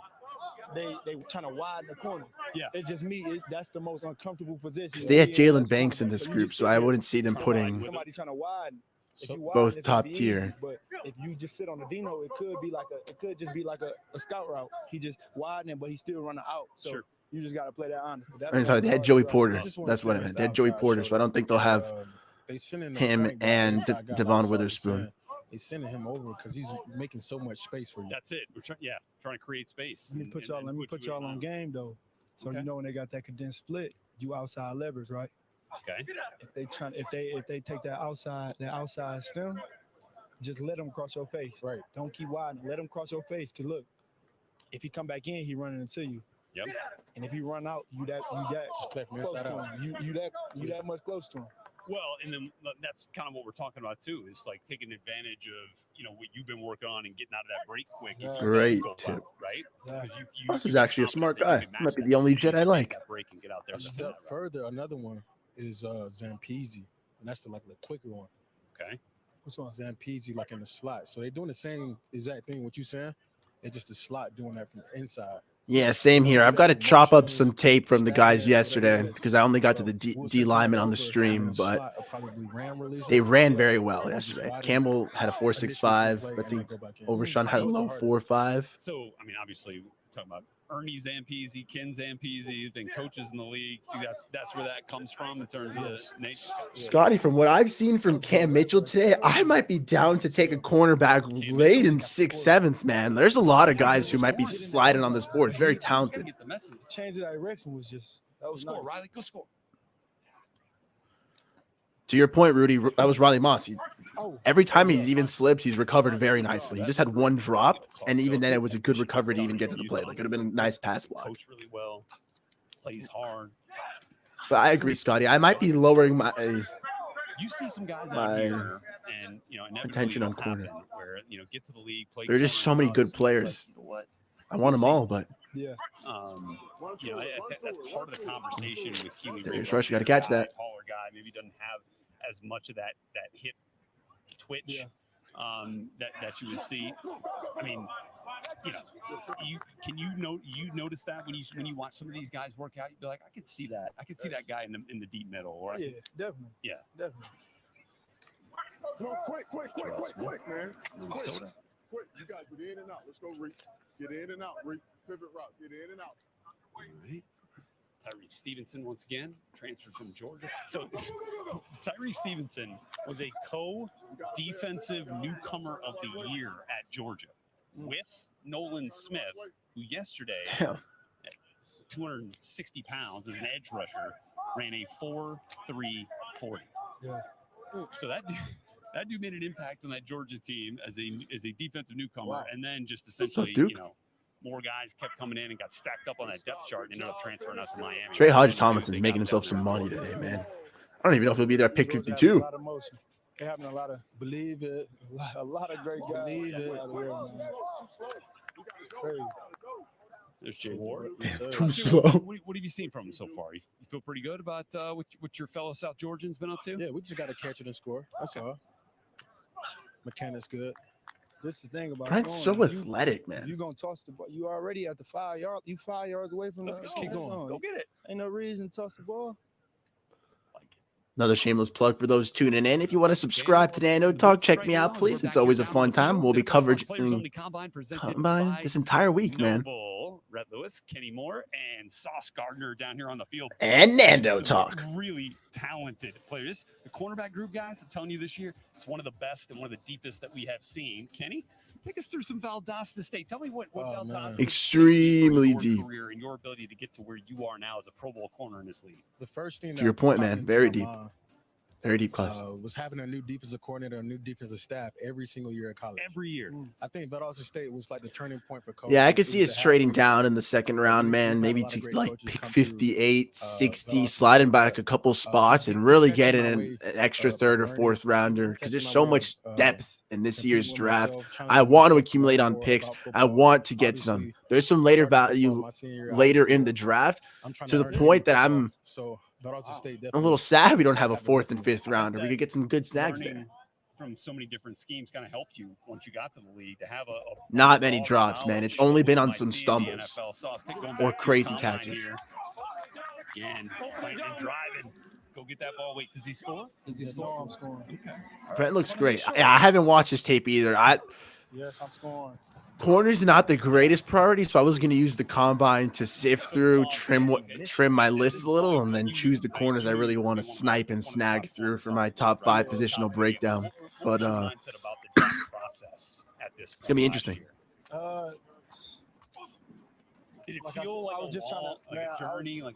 S5: They trying to widen the corner.
S2: Yeah.
S5: It's just me. That's the most uncomfortable position.
S1: Because they had
S5: to be in
S1: Jalen
S5: as
S1: Banks in
S5: cornerback.
S1: this
S5: you
S1: group,
S5: just
S1: so
S5: sit
S1: I
S5: there
S1: wouldn't see them
S2: trying to
S1: putting
S2: widen.
S5: somebody trying to widen. If you widen,
S1: both
S5: it's
S1: top
S5: gonna be
S1: tier.
S5: easy, but if you just sit on the Dino, it could just be like a scout route. He just widening, but he's still running out. So
S2: Sure.
S5: you just got to play that honest. But that's
S1: I'm
S5: what
S1: sorry, they had
S5: guards
S1: Joey
S5: do.
S1: Porter.
S3: I just wanna
S1: That's what I
S3: finish
S1: meant.
S3: the
S1: They had Joey
S3: outside
S1: Porter, so I don't think they'll have
S3: They sending the
S1: him
S3: right guy,
S1: and
S3: inside guy,
S1: Devon
S3: like
S1: Witherspoon.
S3: saying. They sending him over because he's making so much space for you.
S2: That's it. We're trying to create space.
S5: Let me put y'all on game though. So
S2: Okay.
S5: you know when they got that condensed split, you outside levers, right?
S2: Okay.
S5: If they take that outside stem, just let them cross your face.
S3: Right.
S5: Don't keep widening. Let him cross your face. Cause look, if he come back in, he running into you.
S2: Yep.
S5: And if he run out, you that
S3: play from
S5: close
S3: inside
S5: to
S3: out.
S5: him. You that much close to him.
S2: Well, and then that's kind of what we're talking about too. Is like taking advantage of what you've been working on and getting out of that break quick. If you
S1: Great
S2: go
S1: tip.
S2: out, right?
S5: Yeah.
S2: Because
S1: Ross is
S2: you
S1: actually a smart
S2: confidence that
S1: guy.
S2: you can
S1: Might
S2: match
S1: be
S2: that
S1: the only
S2: speed
S1: Jet I
S2: and
S1: like.
S2: make that break and get out there.
S3: A
S2: and defend
S3: step
S2: that route.
S3: further, another one is Zampezi, and that's the quicker one.
S2: Okay.
S5: What's on?
S3: Zampezi, like in the slot. So they're doing the same exact thing. What you saying? It's just the slot doing that from the inside.
S1: Yeah, same here. I've got to chop up some tape from the guys yesterday because I only got to the D lineman on the stream, but they ran very well yesterday. Campbell had a 4.65. I think Overshawn had a low 4.5.
S2: So, I mean, obviously, we're talking about Ernie Zampezi, Ken Zampezi, been coaches in the league. See, that's where that comes from in terms of Nate.
S1: Scotty, from what I've seen from Cam Mitchell today, I might be down to take a cornerback late in 6th, 7th, man. There's a lot of guys who might be sliding on this board. It's very talented.
S2: Get the message.
S5: Change of direction was just that was
S2: Score,
S5: nice.
S2: Riley. Go score.
S1: To your point, Rudy, that was Riley Moss.
S5: Oh,
S1: Every time he's even slipped, he's recovered very nicely. He just had one drop, and even then it was a good recovery to even get to the play. Like, it would have been a nice pass block.
S2: Coach really well. Plays hard.
S1: But I agree, Scotty. I might be lowering my
S2: You see some guys
S1: My
S2: out here, and inevitably
S1: attention on
S2: it'll
S1: corner.
S2: happen where get to the league. Play
S1: There are just
S2: corner
S1: so many
S2: and
S1: good
S2: it's like,
S1: players.
S2: you know what?
S1: I want them all, but
S5: yeah.
S2: That's part of the conversation with Keely.
S1: Darius
S2: Ringo.
S1: Rush, you gotta catch that.
S2: Taller guy, maybe doesn't have as much of that hip twitch.
S5: Yeah.
S2: that you would see. I mean, you notice that when you watch some of these guys work out, you'd be like, I could see that. I could see that guy in the deep middle. Or
S5: Definitely.
S2: Yeah,
S5: definitely.
S4: Come on, quick, man.
S2: Minnesota.
S4: Quick, you guys get in and out. Let's go, Reek. Get in and out, Reek. Pivot route. Get in and out.
S2: All right. Tyreek Stevenson once again transferred from Georgia. So Tyreek Stevenson was a co-defensive newcomer of the year at Georgia with Nolan Smith, who yesterday, at 260 pounds as an edge rusher, ran a 4.340.
S5: Yeah.
S2: So that dude made an impact on that Georgia team as a defensive newcomer, and then just essentially, more guys kept coming in and got stacked up on that depth chart and ended up transferring out to Miami.
S1: Trey Hodge-Thomason's making himself some money today, man. I don't even know if he'll be there at pick 52.
S5: They're having a lot of believe it, a lot of great guys. Believe it.
S2: There's Jay Ward.
S1: Too slow.
S2: What have you seen from him so far? You feel pretty good about what your fellow South Georgians been up to?
S3: Yeah, we just got to catch it and score. That's all. Mechanics good.
S5: This is the thing about
S1: Brent's so athletic, man.
S5: You gonna toss the ball? You already at the 5 yard. You 5 yards away from.
S2: Let's keep going. Go get it.
S5: Ain't no reason to toss the ball.
S1: Another shameless plug for those tuning in. If you want to subscribe to STANDOUT Talk, check me out, please. It's always a fun time. We'll be coverage Combine this entire week, man.
S2: Rhett Lewis, Kenny Moore, and Sauce Gardner down here on the field.
S1: And Nando Talk.
S2: Really talented players. The cornerback group, guys, I'm telling you this year, it's one of the best and one of the deepest that we have seen. Kenny, take us through some Valdosta State. Tell me what Valdosta
S1: extremely deep
S2: career and your ability to get to where you are now as a Pro Bowl corner in this league.
S3: The first thing
S1: to your point, man, very deep. Very deep class.
S3: Was having a new defensive coordinator, a new defensive staff every single year at college.
S2: Every year.
S3: I think Valdosta State was like the turning point for coach.
S1: Yeah, I could see us trading down in the second round, man. Maybe to like pick 58, 60, sliding back a couple spots and really getting an extra third or fourth rounder because there's so much depth in this year's draft. I want to accumulate on picks. I want to get some. There's some later value later in the draft to the point that I'm a little sad we don't have a fourth and fifth rounder. We could get some good snags there.
S2: From so many different schemes kind of helped you once you got to the league to have a
S1: not many drops, man. It's only been on some stumbles or crazy catches.
S2: Again, playing and driving. Go get that ball. Wait, does he score?
S5: Does he score? I'm scoring. Okay.
S1: Brent looks great. I haven't watched his tape either.
S5: Yes, I'm scoring.
S1: Corner's not the greatest priority, so I was going to use the combine to sift through, trim my list a little, and then choose the corners I really want to snipe and snag through for my top 5 positional breakdown. But it's going to be interesting.
S2: Did it feel like a journey?
S5: I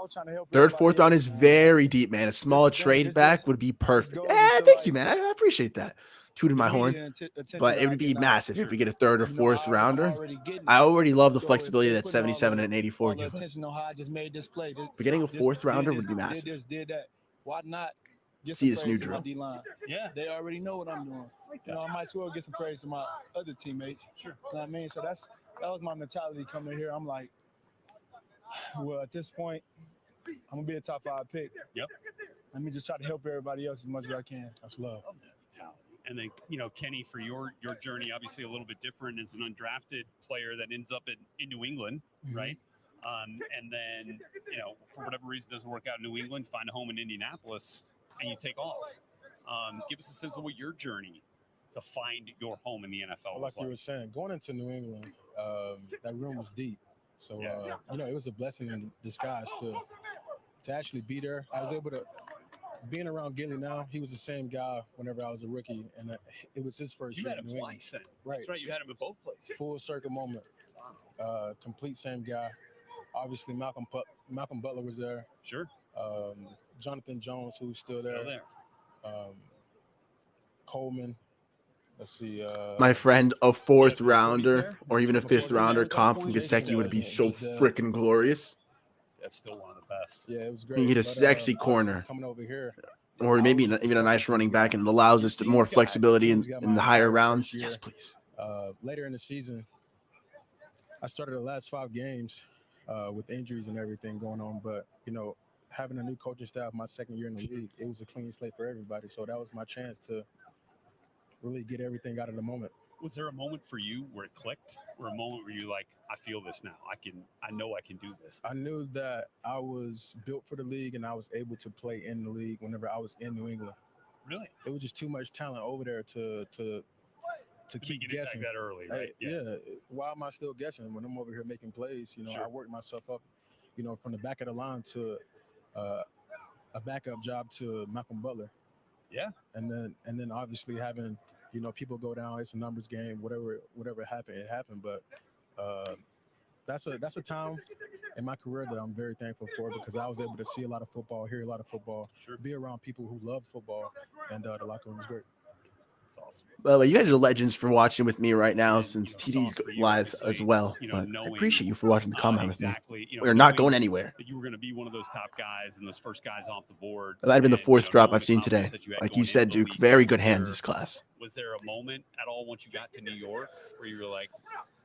S5: was trying to help.
S1: Third, fourth round is very deep, man. A small trade back would be perfect. Thank you, man. I appreciate that. Tooted my horn, but it would be massive if we get a third or fourth rounder. I already love the flexibility that 77 and 84 give us. But getting a fourth rounder would be massive.
S5: Why not
S1: see this new drill?
S5: Yeah, they already know what I'm doing. I might as well get some praise to my other teammates. Sure. You know what I mean? So that was my mentality coming here. I'm like, well, at this point, I'm gonna be a top 5 pick.
S2: Yep.
S5: Let me just try to help everybody else as much as I can. That's love.
S2: And then, Kenny, for your journey, obviously a little bit different as an undrafted player that ends up in New England, right? And then, for whatever reason doesn't work out in New England, find a home in Indianapolis, and you take off. Give us a sense of what your journey to find your home in the NFL was
S3: like. You were saying, going into New England, that room was deep. So, it was a blessing in disguise to actually be there. I was able to, being around Gilly now, he was the same guy whenever I was a rookie, and it was his first year.
S2: You had him twice then.
S3: Right.
S2: That's right, you had him at both places.
S3: Full circle moment. Complete same guy. Obviously, Malcolm Butler was there.
S2: Sure.
S3: Jonathan Jones, who's still there. Coleman. Let's see.
S1: My friend, a fourth rounder or even a fifth rounder comp from Gesicki would be so freaking glorious.
S2: That's still one of the best.
S3: Yeah, it was great.
S1: You get a sexy corner.
S3: Coming over here.
S1: Or maybe even a nice running back, and it allows us to more flexibility in the higher rounds. Yes, please.
S3: Later in the season, I started the last 5 games with injuries and everything going on. But, having a new coaching staff my second year in the league, it was a clean slate for everybody. So that was my chance to really get everything out of the moment.
S2: Was there a moment for you where it clicked, or a moment where you're like, I feel this now. I know I can do this.
S3: I knew that I was built for the league, and I was able to play in the league whenever I was in New England.
S2: Really?
S3: It was just too much talent over there to keep guessing
S2: that early, right?
S3: Yeah. Why am I still guessing when I'm over here making plays? You know,
S2: Sure.
S3: I worked myself up, you know, from the back of the line to a backup job to Malcolm Butler.
S2: Yeah.
S3: And then obviously having, you know, people go down. It's a numbers game. Whatever happened, it happened. But that's a time in my career that I'm very thankful for, because I was able to see a lot of football, hear a lot of football, be around people who love football, and the locker room was great.
S2: That's awesome.
S1: Well, you guys are legends for watching with me right now,
S2: And,
S1: since
S2: you know,
S1: TD's
S2: for you,
S1: live
S2: obviously,
S1: as well.
S2: you know,
S1: But I
S2: knowing,
S1: appreciate you for watching the comment with me.
S2: exactly, you know,
S1: We're not
S2: knowing
S1: going anywhere.
S2: that you were going to be one of those top guys and those first guys off the board.
S1: That might have been the
S2: and,
S1: fourth
S2: you know,
S1: drop
S2: knowing
S1: I've
S2: the
S1: seen
S2: confidence
S1: today.
S2: that you had
S1: Like
S2: going
S1: you said,
S2: into the
S1: Duke,
S2: league,
S1: very
S2: was
S1: good hands
S2: there-
S1: this class.
S2: Was there a moment at all once you got to New York where you were like,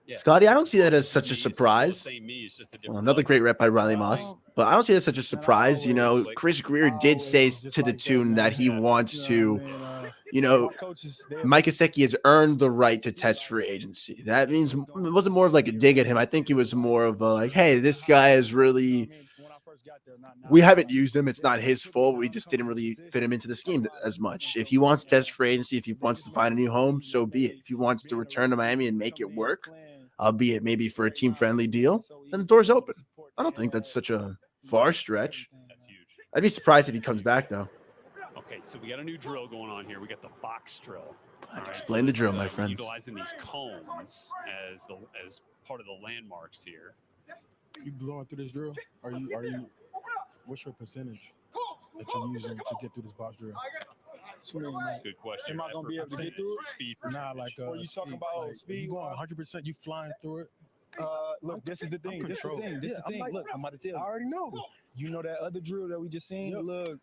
S2: yeah,
S1: Scotty, I don't see that as
S2: this is
S1: such a
S2: me, it's still the
S1: surprise.
S2: same me, it's just a
S1: Well,
S2: different
S1: another
S2: level.
S1: great rep by Riley Moss. But I don't see that as such a surprise. You know, Chris Greer did say to the tune that he wants to, you know, Mike Gesicki has earned the right to test free agency. That means it wasn't more of like a dig at him. I think it was more of a like, hey, this guy is really, we haven't used him. It's not his fault. We just didn't really fit him into the scheme as much. If he wants to test free agency, if he wants to find a new home, so be it. If he wants to return to Miami and make it work, albeit maybe for a team-friendly deal, then the door's open. I don't think that's such a far stretch.
S2: That's huge.
S1: I'd be surprised if he comes back, though.
S2: Okay, so we got a new drill going on here. We got the box drill. All right,
S1: Explain the
S2: it's,
S1: drill, my
S2: we're
S1: friends.
S2: Utilizing these cones as part of the landmarks here.
S3: You blowing through this drill? Are you? What's your percentage that you're using to get through this box drill?
S2: Good question.
S5: Am I gonna be able to get through it?
S2: Speed
S3: Nah,
S2: percentage.
S3: like
S5: Or you talking about
S3: like,
S5: speed?
S3: You going 100%? You flying through it?
S5: Look, this is the thing. This is the
S3: controlled.
S5: thing. This is the thing. Look, I'm about to tell
S3: I
S5: you.
S3: already know.
S5: You know that other drill that we just seen?
S3: Yep.
S5: Look,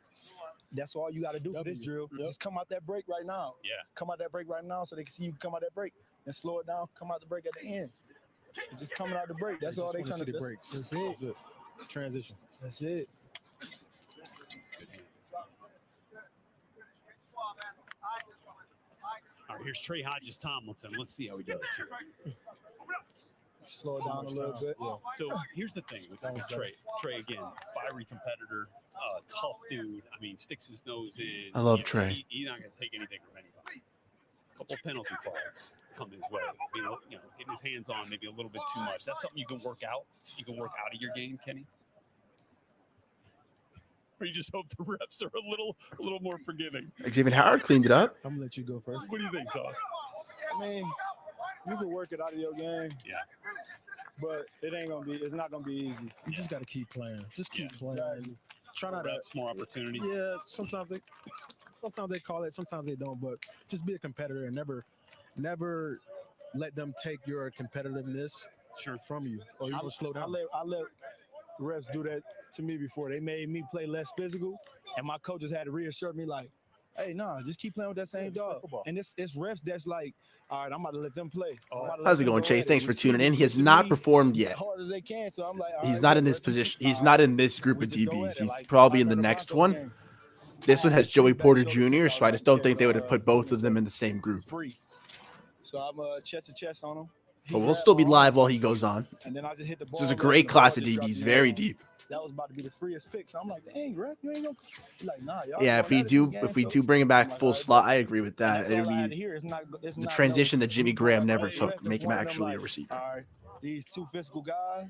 S5: that's all you got to do for this drill.
S3: Yep.
S5: Just come out that break right now.
S2: Yeah.
S5: Come out that break right now so they can see you come out that break and slow it down. Come out the break at the end. It's just coming out the break. That's all they trying to
S3: see
S5: do.
S3: the breaks.
S5: That's it.
S3: That's it. Transition.
S5: That's it.
S2: All right, here's Trey Hodges Tomlinson. Let's see how he does here.
S5: Slow it down a little bit.
S3: Yeah.
S2: So here's the thing with Trey. Trey, again, fiery competitor, tough dude. I mean, sticks his nose in.
S1: I love Trey.
S2: He's not going to take anything from anybody. A couple penalty flags come his way. You know, getting his hands on maybe a little bit too much. That's something you can work out. You can work out of your game, Kenny. Or you just hope the refs are a little more forgiving.
S1: Xavier Howard cleaned it up.
S3: I'm gonna let you go first.
S2: What do you think, Sauce?
S5: I mean, you can work it out of your game.
S2: Yeah.
S5: But it's not gonna be easy.
S3: You just gotta keep playing. Just keep playing.
S5: Exactly.
S3: Try not to.
S2: Reps, more opportunity.
S3: Yeah, sometimes they call it, sometimes they don't. But just be a competitor and never let them take your competitiveness from you, or you will slow down.
S5: I let refs do that to me before. They made me play less physical, and my coaches had to reassure me like, hey, just keep playing with that same dog. And it's refs that's like, all right, I'm about to let them play.
S1: How's it going, Chase? Thanks for tuning in. He has not performed yet.
S5: As hard as they can, so I'm like,
S1: He's not in this position. He's not in this group of DBs. He's probably in the next one. This one has Joey Porter Jr., so I just don't think they would have put both of them in the same group.
S5: Free. So I'm chest to chest on him.
S1: But we'll still be live while he goes on.
S5: And then I just hit the ball.
S1: This is a great class of DBs, very deep.
S5: That was about to be the freest pick. So I'm like, dang, ref, you ain't gonna like, nah, y'all.
S1: Yeah, if we do bring him back full slot, I agree with that. It'll be the transition that Jimmy Graham never took, make him actually a receiver.
S5: All right, these two physical guys,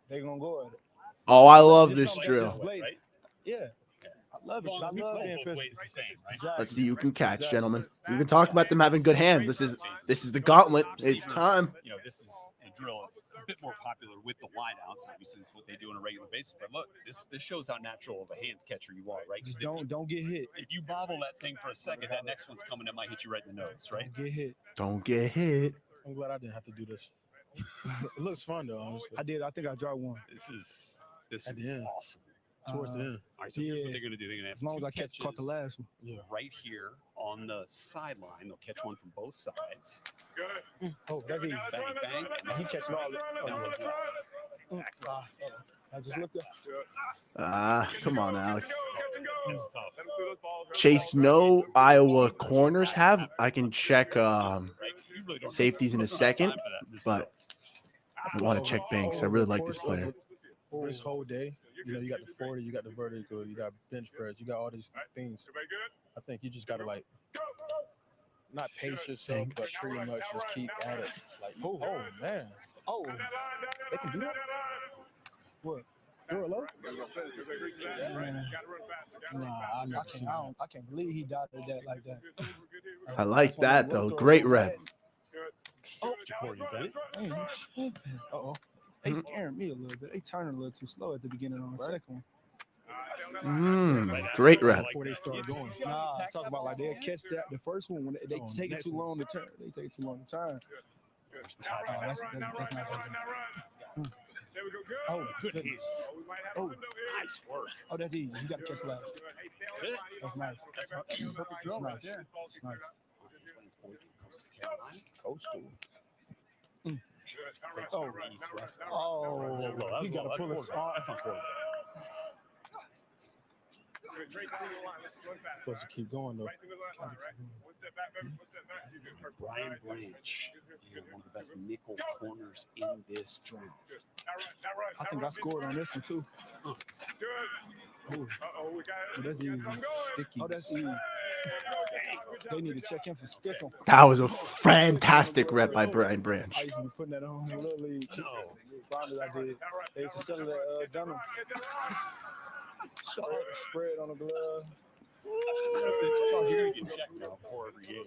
S5: they gonna go at it.
S1: Oh, I love this drill.
S5: Yeah. I love it. I love being physical. Exactly.
S1: Let's see who can catch, gentlemen. We've been talking about them having good hands. This is the gauntlet. It's time.
S2: You know, this is a drill. It's a bit more popular with the wideouts. Obviously, it's what they do on a regular basis. But look, this shows how natural of a hands catcher you are, right?
S5: Just don't get hit.
S2: If you bobble that thing for a second, that next one's coming. It might hit you right in the nose, right?
S5: Don't get hit.
S1: Don't get hit.
S3: I'm glad I didn't have to do this. It looks fun though, honestly.
S5: I did. I think I dropped one.
S2: This is awesome.
S3: Towards the end.
S2: All right, so here's what they're going to do. They're going to have
S5: as long as I caught the last one.
S3: Yeah.
S2: Right here on the sideline. They'll catch one from both sides.
S5: Oh, that's easy.
S2: Bang, bang.
S5: He catching all of it.
S2: Then look left. Back left.
S5: I just looked up.
S1: Come on, Alex.
S2: It's tough.
S1: Chase, no Iowa corners have. I can check safeties in a second, but I want to check Banks. I really like this player.
S3: This whole day, you know, you got the 40, you got the vertical, you got bench press, you got all these things. I think you just got to, like, not pace yourself, but pretty much just keep at it. Like, oh man. Oh, they can do that? What? Throw it low? Nah, I can't believe he dotted that like that.
S1: I like that, though. Great rep.
S5: Oh,
S3: Uh-oh.
S5: they scaring me a little bit. They turning a little too slow at the beginning on the second one.
S1: Great rep.
S3: Before they start going.
S5: Nah, I'm talking about like they'll catch that the first one when they take it too long to turn. They take it too long to turn. Oh, that's not good. Oh, goodness. Oh,
S2: Nice work.
S5: oh, that's easy. You got to catch last. That's nice. That's perfect drill. Nice. That's nice.
S2: Coastal.
S5: Oh, he got to pull his arm.
S2: That's not quarterback.
S3: Supposed to keep going, though.
S2: Brian Branch, one of the best nickel corners in this draft.
S5: I think I scored on this one, too. Oh, that's easy.
S3: Sticky.
S5: Oh, that's easy. They need to check in for stick 'em.
S1: That was a fantastic rep by Brian Branch.
S5: I used to be putting that on in the Little League. Finally, I did. They used to sell it at Dunham. Spread on the glove.
S2: So you're gonna get checked now before every game.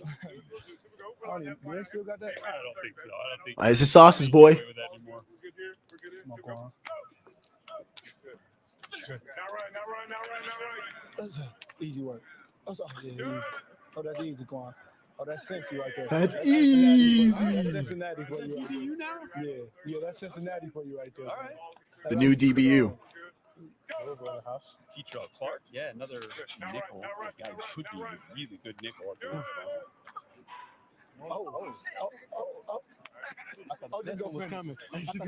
S5: I don't even, they still got that?
S2: I don't think so. I don't think.
S1: It's a sausage, boy.
S2: With that anymore.
S5: Come on, Quan. That's easy work. That's easy. Oh, that's easy, Quan. Oh, that's Cincy right there.
S1: That's
S5: Cincinnati.
S1: easy.
S5: That's Cincinnati for you. Right there.
S2: You now?
S5: Yeah, that's Cincinnati for you right there.
S2: All right.
S1: The new DBU.
S2: Keetrell Clark. Yeah, another nickel. A guy who could be a really good nickel at this
S5: Oh. Oh, this one was coming.
S2: You did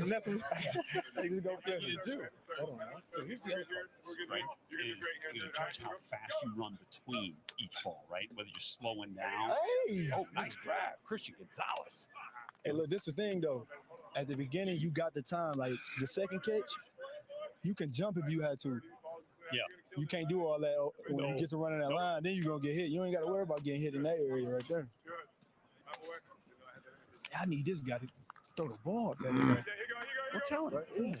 S2: too. So here's the other part, right? Is you judge how fast you run between each ball, right? Whether you're slowing down.
S5: Hey.
S2: Oh, nice grab, Christian Gonzalez.
S5: Hey, look, this is the thing though. At the beginning, you got the time. Like the second catch, you can jump if you had to.
S2: Yeah.
S5: You can't do all that when you get to running that line. Then you're gonna get hit. You ain't got to worry about getting hit in that area right there. I need this guy to throw the ball. I'm telling you.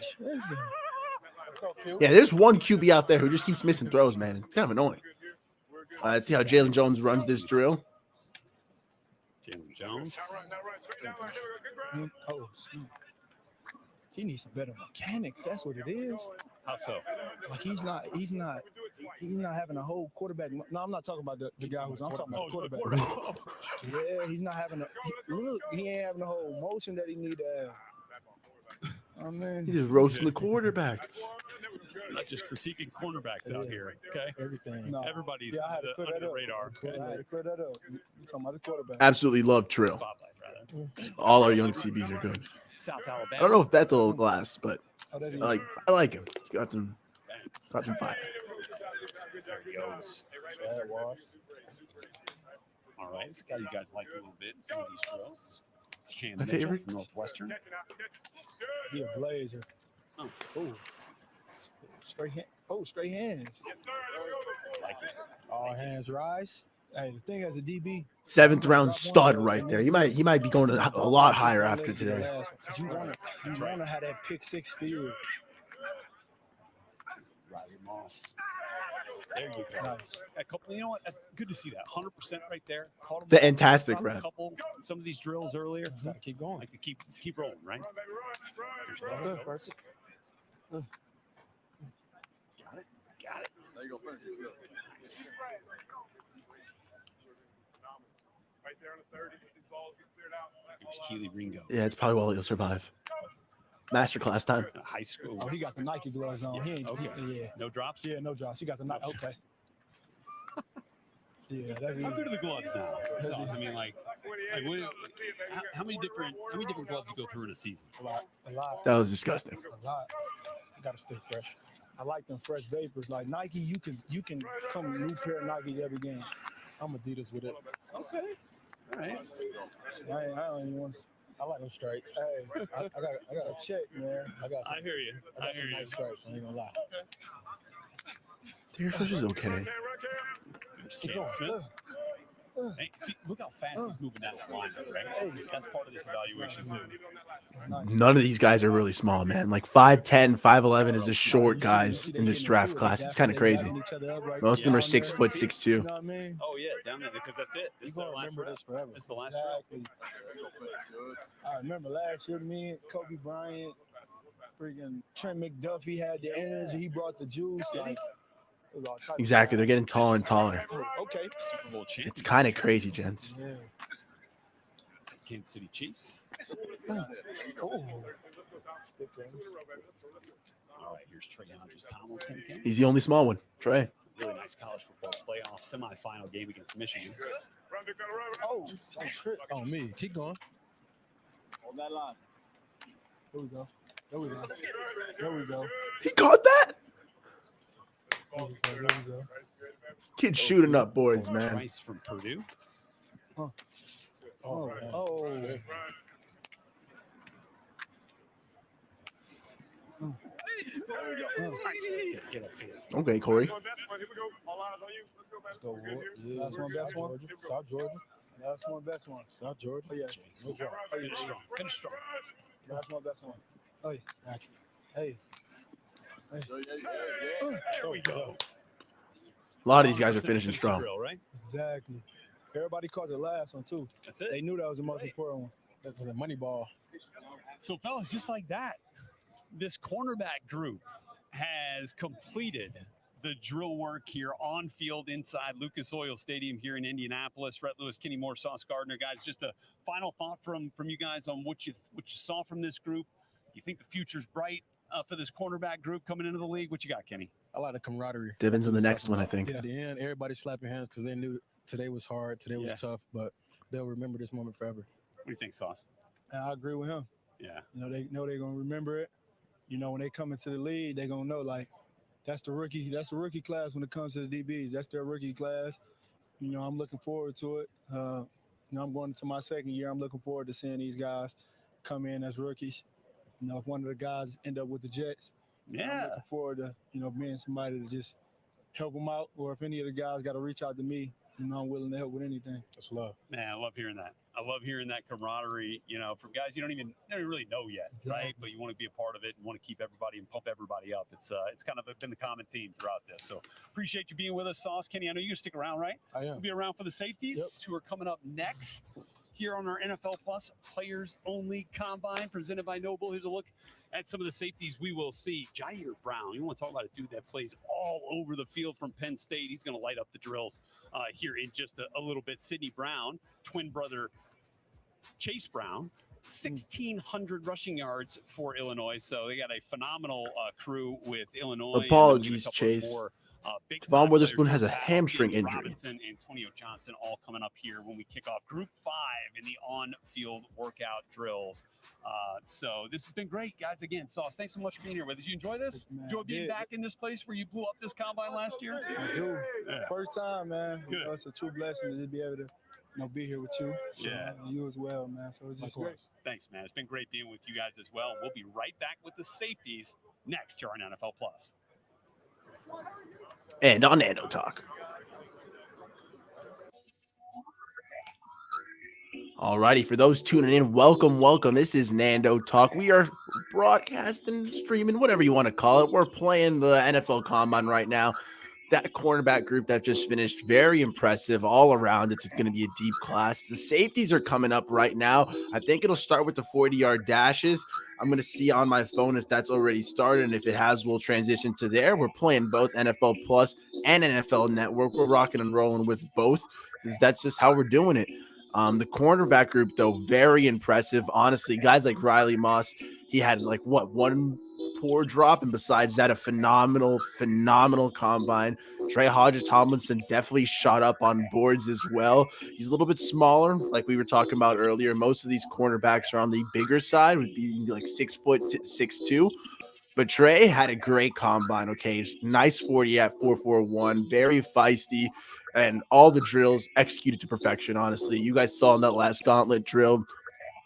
S1: Yeah, there's one QB out there who just keeps missing throws, man. It's kind of annoying. Let's see how Jalen Jones runs this drill.
S2: Jalen Jones.
S5: Oh, snap. He needs some better mechanics. That's what it is.
S2: How so?
S5: Like he's not having a whole quarterback. No, I'm not talking about the guy who's. I'm talking about the quarterback. Yeah, he's not having he ain't having the whole motion that he need to have. Oh man,
S1: He's just roasting the quarterback.
S2: Not just critiquing cornerbacks out here. Okay.
S3: Everything.
S5: No.
S2: Everybody's
S5: I had to clear
S2: under
S5: that
S2: the
S5: up.
S2: radar.
S5: I had to clear that up. You're talking about the quarterback.
S1: Absolutely love Trill.
S2: Spotlight, rather.
S1: All our young CBs are good.
S2: South Alabama.
S1: I don't know if Bethel glass, but
S5: Oh, that is.
S1: I like him. Got some fire.
S2: There he goes. All right, it's a guy you guys liked a little bit in some of these drills. Cam
S1: My
S2: Mitchell
S1: favorite.
S2: from Northwestern.
S5: He a blazer.
S2: Oh.
S5: Straight hand. Oh, straight hands.
S2: Like it.
S3: All hands rise.
S5: Hey, the thing as a DB,
S1: 7th round stud right there. He might be going a lot higher after today.
S5: You want to have that pick six speed.
S2: Riley Moss. There you go.
S5: Nice.
S2: A couple, you know what? That's good to see that. 100% right there. Caught him
S1: Fantastic
S2: caught
S1: rep.
S2: a couple, some of these drills earlier.
S3: Gotta keep going.
S2: Like to keep rolling, right? Got it.
S4: There you go.
S2: Nice.
S4: Right there on the 30. These balls get cleared out.
S2: Here's Keely Ringo.
S1: Yeah, it's probably well he'll survive. Masterclass time.
S2: High school.
S5: Oh, he got the Nike gloves on. He ain't.
S2: Okay.
S5: Yeah.
S2: No drops?
S5: Yeah, no drops. He got the Nike. Okay. Yeah, that's
S2: How
S5: easy.
S2: good are the gloves now? So, I mean, like how many different gloves you go through in a season?
S5: A lot.
S1: That was disgusting.
S5: A lot.
S3: Gotta stay fresh.
S5: I like them fresh vapors. Like Nike, you can come new pair of Nike every game.
S3: I'm Adidas with it.
S2: Okay. All right.
S5: I don't even want to.
S3: I like them stripes.
S5: Hey,
S3: I got
S5: a check, man.
S3: I got some,
S2: I hear you.
S3: I got some nice stripes. I ain't gonna lie.
S1: Your fish is okay.
S2: There's Cam Smith. Hey, see, look how fast he's moving down that line, right? Hey, that's part of this evaluation too.
S1: None of these guys are really small, man. Like 5'10", 5'11" is the short guys in this draft class. It's kind of crazy. Most of them are 6 foot, 6'2".
S5: You know what I mean?
S2: Oh yeah, down there because that's it. This is the
S3: You're gonna
S2: last
S3: remember
S2: round.
S3: this forever.
S2: It's the last
S5: Exactly. I remember last year, me and Kobe Bryant, freaking Trent McDuffie had the energy. He brought the juice. Like, it was all type
S1: Exactly. They're getting taller and taller.
S2: Okay, Super Bowl champion.
S1: It's kind of crazy, gents.
S5: Yeah.
S2: Kansas City Chiefs.
S5: Oh.
S2: All right, here's Trey Hodges Tomlinson. Ken.
S1: He's the only small one. Trey.
S2: Really nice college football playoff semifinal game against Michigan.
S5: Oh, don't trip.
S3: On me. Keep going.
S5: Hold that line. There we go. There we go. There we go.
S1: He caught that?
S5: There we go. There we go.
S1: Kid shooting up boards, man.
S2: Trice from Purdue.
S5: Oh,
S3: Oh,
S5: man.
S3: man.
S5: Oh.
S2: Get upfield.
S1: Okay, Corey.
S3: Let's go, Ward. Yeah.
S5: Last one, best one.
S3: South Georgia.
S5: Last one, best one.
S3: South Georgia.
S5: Oh, yeah.
S3: No drop.
S5: Oh, yeah.
S2: Finish strong. Finish strong.
S5: Last one, best one. Oh, yeah.
S3: Action.
S5: Hey. Hey.
S2: There we go.
S1: A lot of these guys are finishing strong.
S2: Drill, right?
S5: Exactly. Everybody caught the last one, too.
S2: That's it.
S5: They knew that was the most important one.
S3: That's the money ball.
S2: So, fellas, just like that, this cornerback group has completed the drill work here on field inside Lucas Oil Stadium here in Indianapolis. Rhett Lewis, Kenny Moore, Sauce Gardner, guys. Just a final thought from you guys on what you saw from this group. You think the future's bright for this cornerback group coming into the league? What you got, Kenny?
S3: I like the camaraderie.
S1: Dibbins in the next one, I think.
S3: At the end, everybody slapping hands because they knew today was hard, today was tough, but they'll remember this moment forever.
S2: What do you think, Sauce?
S5: And I agree with him.
S2: Yeah.
S5: You know, they know they're gonna remember it. You know, when they come into the league, they're gonna know like that's the rookie class when it comes to the DBs. That's their rookie class. You know, I'm looking forward to it. You know, I'm going into my second year. I'm looking forward to seeing these guys come in as rookies. You know, if one of the guys end up with the Jets, I'm looking forward to, you know, being somebody to just help them out. Or if any of the guys got to reach out to me, you know, I'm willing to help with anything.
S3: That's love.
S2: Man, I love hearing that. I love hearing that camaraderie, you know, from guys you don't even really know yet, right? But you want to be a part of it and want to keep everybody and pump everybody up. It's kind of been the common theme throughout this. So appreciate you being with us, Sauce. Kenny, I know you're going to stick around, right?
S3: I am.
S2: You'll be around for the safeties who are coming up next here on our NFL Plus Players Only Combine presented by Noble. Here's a look at some of the safeties we will see. Jair Brown, you want to talk about a dude that plays all over the field from Penn State. He's going to light up the drills here in just a little bit. Sidney Brown, twin brother Chase Brown, 1,600 rushing yards for Illinois. So they got a phenomenal crew with Illinois.
S1: Apologies, Chase. Devon Witherspoon has a hamstring injury.
S2: Robinson, Antonio Johnson, all coming up here when we kick off Group 5 in the on-field workout drills. So this has been great, guys. Again, Sauce, thanks so much for being here with us. You enjoy this? Enjoy being back in this place where you blew up this combine last year?
S5: I do.
S2: Yeah.
S5: First time, man.
S2: Good.
S5: You know, it's a true blessing to just be able to, you know, be here with you.
S2: Yeah.
S5: And you as well, man. So it's just great.
S2: Thanks, man. It's been great being with you guys as well. We'll be right back with the safeties next here on NFL Plus.
S1: And on Nando Talk. Alrighty, for those tuning in, welcome. This is Nando Talk. We are broadcasting, streaming, whatever you want to call it. We're playing the NFL Combine right now. That cornerback group that just finished, very impressive all around. It's going to be a deep class. The safeties are coming up right now. I think it'll start with the 40-yard dashes. I'm going to see on my phone if that's already started, and if it has, we'll transition to there. We're playing both NFL Plus and NFL Network. We're rocking and rolling with both because that's just how we're doing it. The cornerback group, though, very impressive. Honestly, guys like Riley Moss, he had one poor drop, and besides that, a phenomenal combine. Trey Hodges Tomlinson definitely shot up on boards as well. He's a little bit smaller, like we were talking about earlier. Most of these cornerbacks are on the bigger side, would be like 6 foot 6'2". But Trey had a great combine, okay? Nice 40 at 4.41, very feisty, and all the drills executed to perfection, honestly. You guys saw in that last gauntlet drill,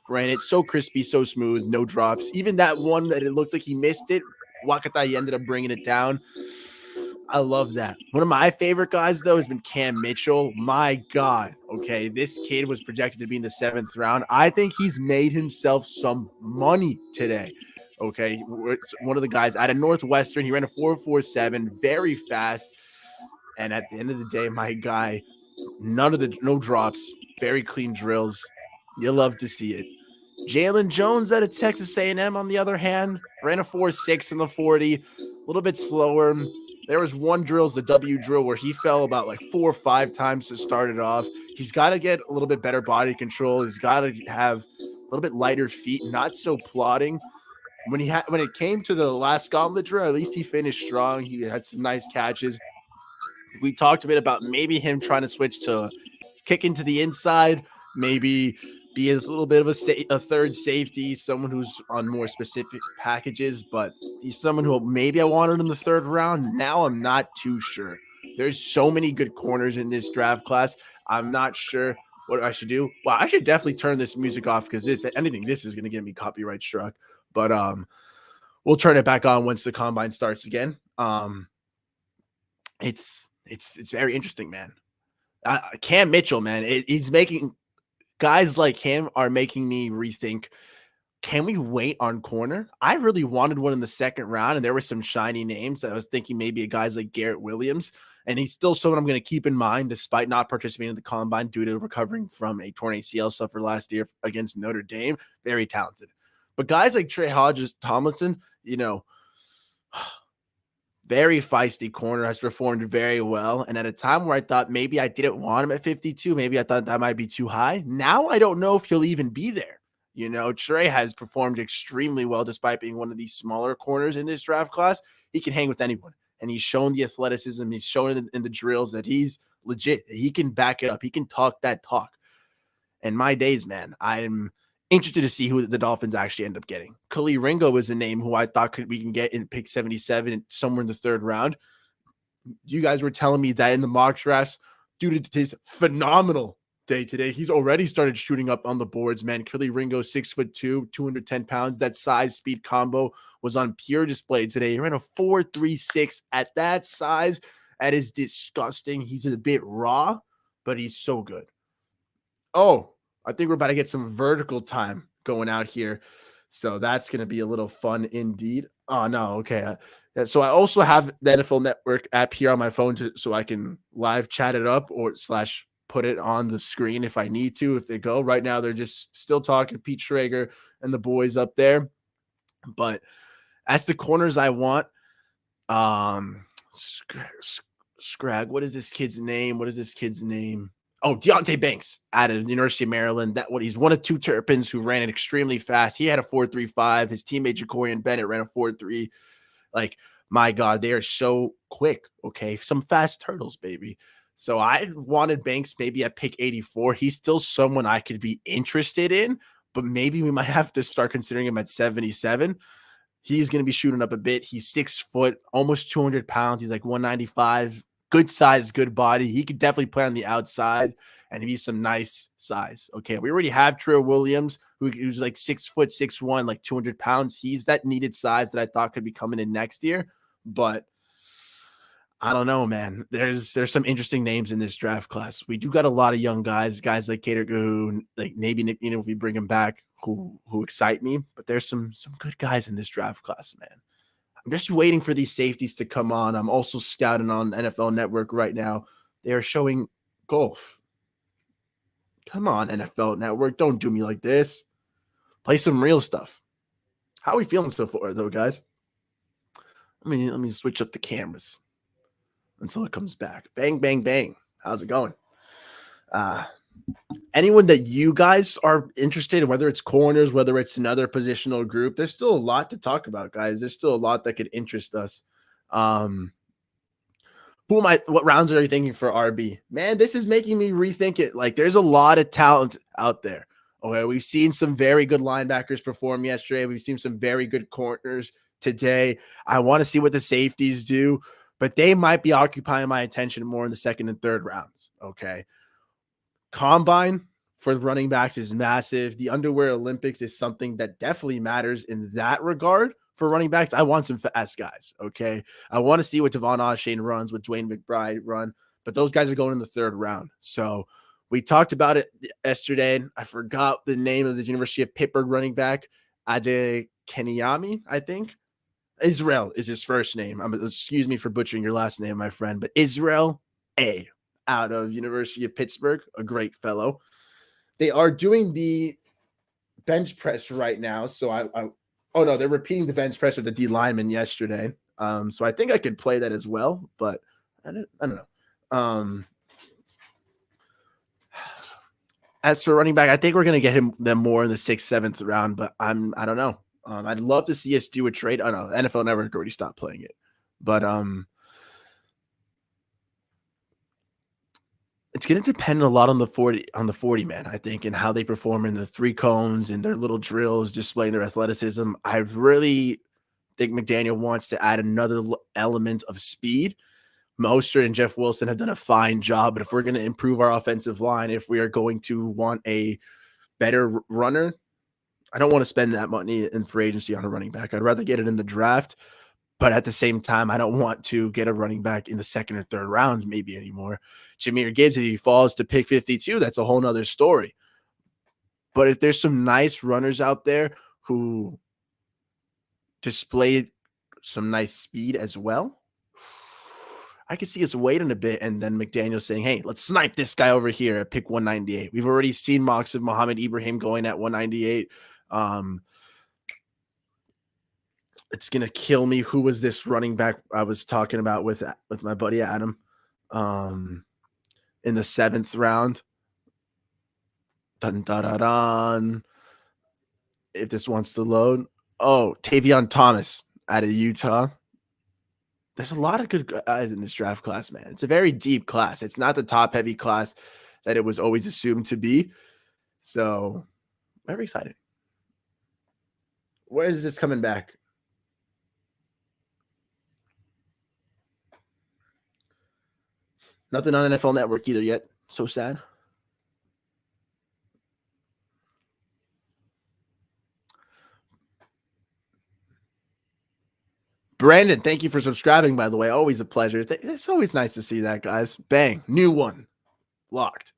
S1: ran it so crispy, so smooth, no drops. Even that one that it looked like he missed it, Wakatai ended up bringing it down. I love that. One of my favorite guys, though, has been Cam Mitchell. My God. Okay. This kid was projected to be in the 7th round. I think he's made himself some money today. Okay. One of the guys out of Northwestern. He ran a 4.47, very fast. And at the end of the day, my guy, no drops, very clean drills. You'll love to see it. Jalen Jones out of Texas A&M, on the other hand, ran a 4.6 in the 40, a little bit slower. There was one drill, the W drill, where he fell about like 4 or 5 times to start it off. He's got to get a little bit better body control. He's got to have a little bit lighter feet, not so plodding. When it came to the last gauntlet drill, at least he finished strong. He had some nice catches. We talked a bit about maybe him trying to switch to kick into the inside, maybe be a little bit of a third safety, someone who's on more specific packages, but he's someone who maybe I wanted in the 3rd round. Now I'm not too sure. There's so many good corners in this draft class. I'm not sure what I should do. Well, I should definitely turn this music off because if anything, this is going to get me copyright struck. But we'll turn it back on once the combine starts again. It's very interesting, man. Cam Mitchell, man, he's making guys like him are making me rethink. Can we wait on corner? I really wanted one in the 2nd round, and there were some shiny names. I was thinking maybe a guys like Garrett Williams, and he's still someone I'm going to keep in mind despite not participating in the combine due to recovering from a torn ACL suffered last year against Notre Dame. Very talented. But guys like Trey Hodges Tomlinson, very feisty corner, has performed very well. And at a time where I thought maybe I didn't want him at 52, maybe I thought that might be too high. Now I don't know if he'll even be there. Trey has performed extremely well despite being one of these smaller corners in this draft class. He can hang with anyone. And he's shown the athleticism. He's shown in the drills that he's legit. He can back it up. He can talk that talk. And my days, man, I'm interested to see who the Dolphins actually end up getting. Khalil Ringo is a name who I thought we can get in pick 77 somewhere in the 3rd round. You guys were telling me that in the mock drafts, due to his phenomenal day today, he's already started shooting up on the boards, man. Khalil Ringo, 6'2", 210 pounds. That size speed combo was on pure display today. He ran a 4.36 at that size. That is disgusting. He's a bit raw, but he's so good. Oh, I think we're about to get some vertical time going out here. So that's going to be a little fun indeed. Oh, no. Okay. So I also have the NFL Network app here on my phone so I can live chat it up or / put it on the screen if I need to, if they go. Right now, they're just still talking Pete Schrager and the boys up there. But as the corners I want, Scrag, what is this kid's name? Oh, Deontay Banks out of the University of Maryland. He's one of 2 Terrapins who ran it extremely fast. He had a 4.35. His teammate Jacorian Bennett ran a 4.3. Like, my God, they are so quick. Okay, some fast turtles, baby. So I wanted Banks maybe at pick 84. He's still someone I could be interested in, but maybe we might have to start considering him at 77. He's going to be shooting up a bit. He's 6 foot, almost 200 pounds. He's like 195. Good size, good body. He could definitely play on the outside and be some nice size. Okay, we already have Trey Williams, who's like 6 foot, 6'1", like 200 pounds. He's that needed size that I thought could be coming in next year. But I don't know, man. There's some interesting names in this draft class. We do got a lot of young guys like Cater Gahoon, like maybe Nick, if we bring him back, who excite me. But there's some good guys in this draft class, man. I'm just waiting for these safeties to come on. I'm also scouting on NFL Network right now. They are showing golf. Come on, NFL Network. Don't do me like this. Play some real stuff. How are we feeling so far, though, guys? Let me switch up the cameras until it comes back. Bang, bang, bang. How's it going? Anyone that you guys are interested in, whether it's corners, whether it's another positional group, there's still a lot to talk about, guys. There's still a lot that could interest us. What rounds are you thinking for RB? Man, this is making me rethink it. Like, there's a lot of talent out there. Okay, we've seen some very good linebackers perform yesterday. We've seen some very good corners today. I want to see what the safeties do, but they might be occupying my attention more in the second and third rounds. Okay. Combine for the running backs is massive. The underwear Olympics is something that definitely matters in that regard for running backs. I want some fast guys. Okay. I want to see what Devon Ashane runs, what Dwayne McBride run, but those guys are going in the third round. So we talked about it yesterday. I forgot the name of the University of Pittsburgh running back, Adekenyami, I think. Israel is his first name. Excuse me for butchering your last name, my friend, but Israel A out of University of Pittsburgh, a great fellow. They are doing the bench press right now. So oh no, they're repeating the bench press with the D lineman yesterday. So I think I could play that as well, but I don't know. As for running back, I think we're going to get them more in the 6th, 7th round, but I don't know. I'd love to see us do a trade. I don't know. NFL Network already stopped playing it, but it's going to depend a lot on the 40 man, I think, and how they perform in the 3 cones and their little drills, displaying their athleticism. I really think McDaniel wants to add another element of speed. Mostert and Jeff Wilson have done a fine job, but if we're going to improve our offensive line, if we are going to want a better runner, I don't want to spend that money in free agency on a running back. I'd rather get it in the draft, but at the same time, I don't want to get a running back in the 2nd or 3rd round maybe anymore. Jahmyr Gibbs, if he falls to pick 52, that's a whole nother story. But if there's some nice runners out there who display some nice speed as well, I could see us waiting a bit and then McDaniel saying, hey, let's snipe this guy over here at pick 198. We've already seen mocks of Muhammad Ibrahim going at 198. It's going to kill me. Who was this running back I was talking about with my buddy Adam in the 7th round? Dun, dun, dun, dun. If this wants to load. Oh, Tavion Thomas out of Utah. There's a lot of good guys in this draft class, man. It's a very deep class. It's not the top-heavy class that it was always assumed to be. So, very excited. Where is this coming back? Nothing on NFL Network either yet. So sad. Brandon, thank you for subscribing, by the way. Always a pleasure. It's always nice to see that, guys. Bang. New one. Locked.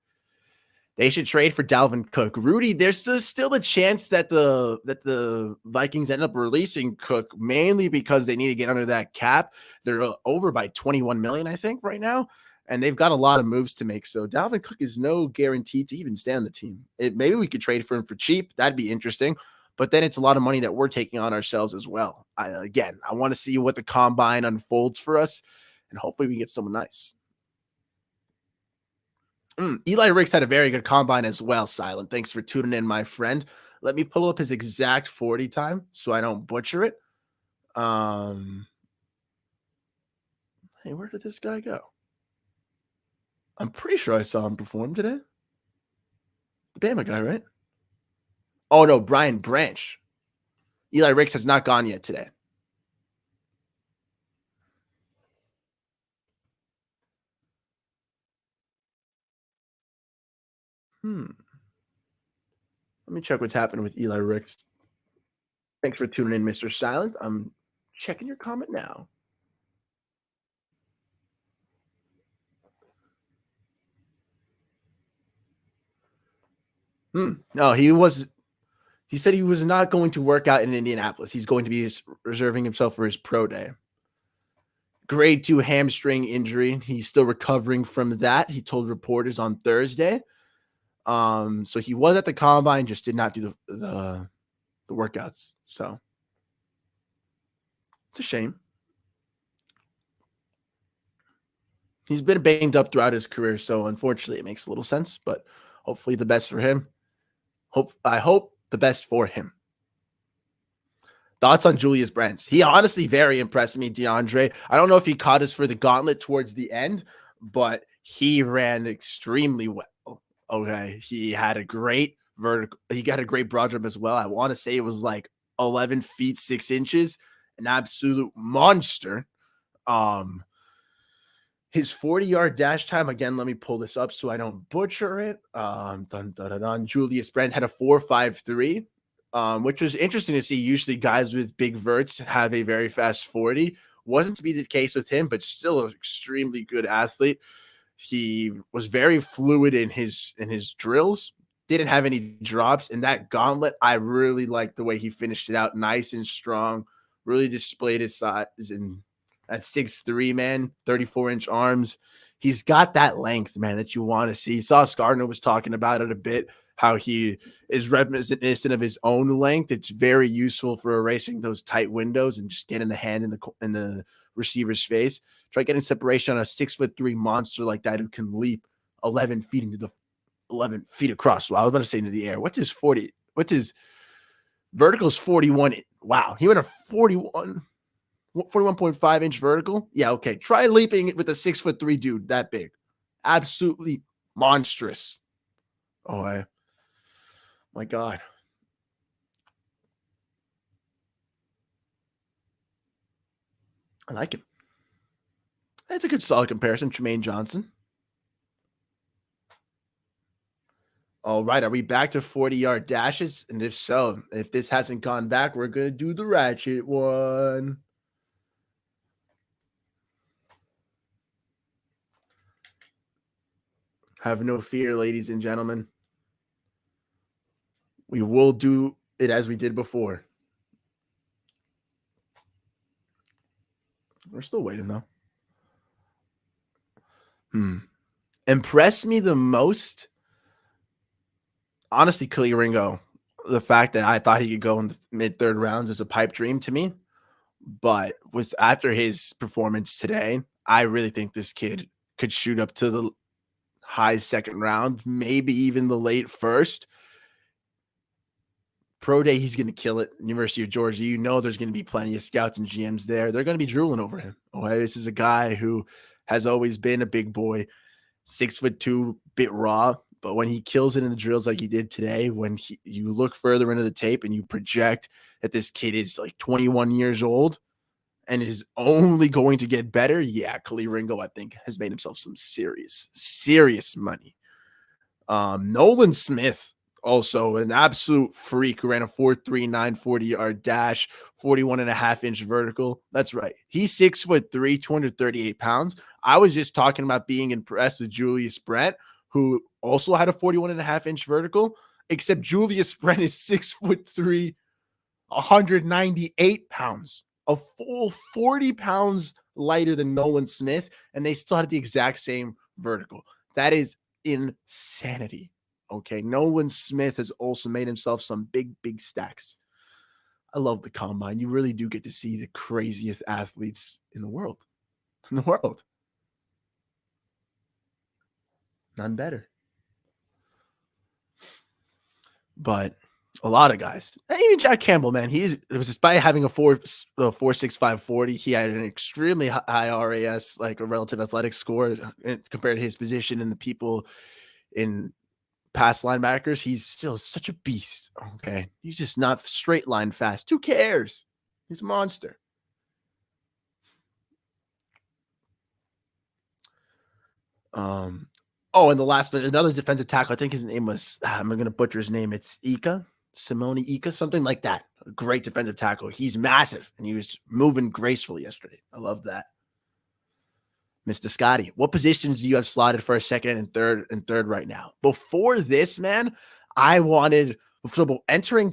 S1: They should trade for Dalvin Cook. Rudy, there's still a chance that the Vikings end up releasing Cook, mainly because they need to get under that cap. They're over by 21 million, I think, right now. And they've got a lot of moves to make. So Dalvin Cook is no guarantee to even stay on the team. Maybe we could trade for him for cheap. That'd be interesting. But then it's a lot of money that we're taking on ourselves as well. I want to see what the combine unfolds for us, and hopefully we get someone nice. Eli Ricks had a very good combine as well, Silent. Thanks for tuning in, my friend. Let me pull up his exact 40 time so I don't butcher it. Hey, where did this guy go? I'm pretty sure I saw him perform today. The Bama guy, right? Oh, no, Brian Branch. Eli Ricks has not gone yet today. Let me check what's happening with Eli Ricks. Thanks for tuning in, Mr. Silent. I'm checking your comment now. No, he said he was not going to work out in Indianapolis. He's going to be reserving himself for his pro day. Grade 2 hamstring injury. He's still recovering from that. He told reporters on Thursday. So he was at the combine, just did not do the workouts. So it's a shame. He's been banged up throughout his career, so unfortunately it makes a little sense, but hopefully the best for him. I hope the best for him. Thoughts on Julius Brents? He honestly very impressed me, DeAndre. I don't know if he caught us for the gauntlet towards the end, but he ran extremely well. Okay. He had a great vertical. He got a great broad jump as well. I want to say it was like 11 feet, 6 inches. an absolute monster. His 40-yard dash time, again, let me pull this up so I don't butcher it. Julius Brandt had a 4.53, which was interesting to see. Usually guys with big verts have a very fast 40. Wasn't to be the case with him, but still an extremely good athlete. He was very fluid in his drills, didn't have any drops. In that gauntlet, I really liked the way he finished it out, nice and strong, really displayed his size and at 6'3", man, 34-inch arms. He's got that length, man, that you want to see. Sauce Gardner was talking about it a bit, how he is reminiscent of his own length. It's very useful for erasing those tight windows and just getting the hand in the receiver's face. Try getting separation on a 6'3" monster like that who can leap 11 feet into the 11 feet across. Well, I was going to say into the air. What's his 40? What's his vertical is 41. Wow. He went a 41.5-inch vertical. Yeah. Okay. Try leaping it with a 6'3" dude that big. Absolutely monstrous. Oh, my God. I like him. That's a good solid comparison. Tremaine Johnson. All right. Are we back to 40-yard dashes? And if so, if this hasn't gone back, we're going to do the ratchet one. Have no fear, ladies and gentlemen. We will do it as we did before. We're still waiting, though. Impressed me the most, honestly, Khalil Ringo. The fact that I thought he could go in the mid-third rounds is a pipe dream to me. But after his performance today, I really think this kid could shoot up to the high second round, maybe even the late first. Pro day, he's going to kill it. University of Georgia, you know there's going to be plenty of scouts and GMs there. They're going to be drooling over him. Okay, this is a guy who has always been a big boy, 6'2", bit raw. But when he kills it in the drills like he did today, when you look further into the tape and you project that this kid is like 21 years old and is only going to get better, yeah, Khalil Ringo, I think, has made himself some serious money. Nolan Smith, also an absolute freak, who ran a 4.39 40-yard dash, 41.5-inch vertical. That's right. He's 6'3", 238 pounds. I was just talking about being impressed with Julius Brandt, who also had a 41.5-inch vertical, except Julius Brandt is 6'3", 198 pounds, a full 40 pounds lighter than Nolan Smith, and they still had the exact same vertical. That is insanity. Okay, Nolan Smith has also made himself some big stacks. I love the combine. You really do get to see the craziest athletes in the world. None better. But a lot of guys, even Jack Campbell, man, it was despite having a 4.65 40, he had an extremely high RAS, like a relative athletic score compared to his position and the people in past linebackers. He's still such a beast. Okay, he's just not straight line fast. Who cares? He's a monster. Oh, and the last one, another defensive tackle. I think his name was, I'm going to butcher his name. It's Simone Ika, something like that. A great defensive tackle. He's massive, and he was moving gracefully yesterday. I love that. Mr. Scotty, what positions do you have slotted for a second and third right now? Before this, man, I wanted, so entering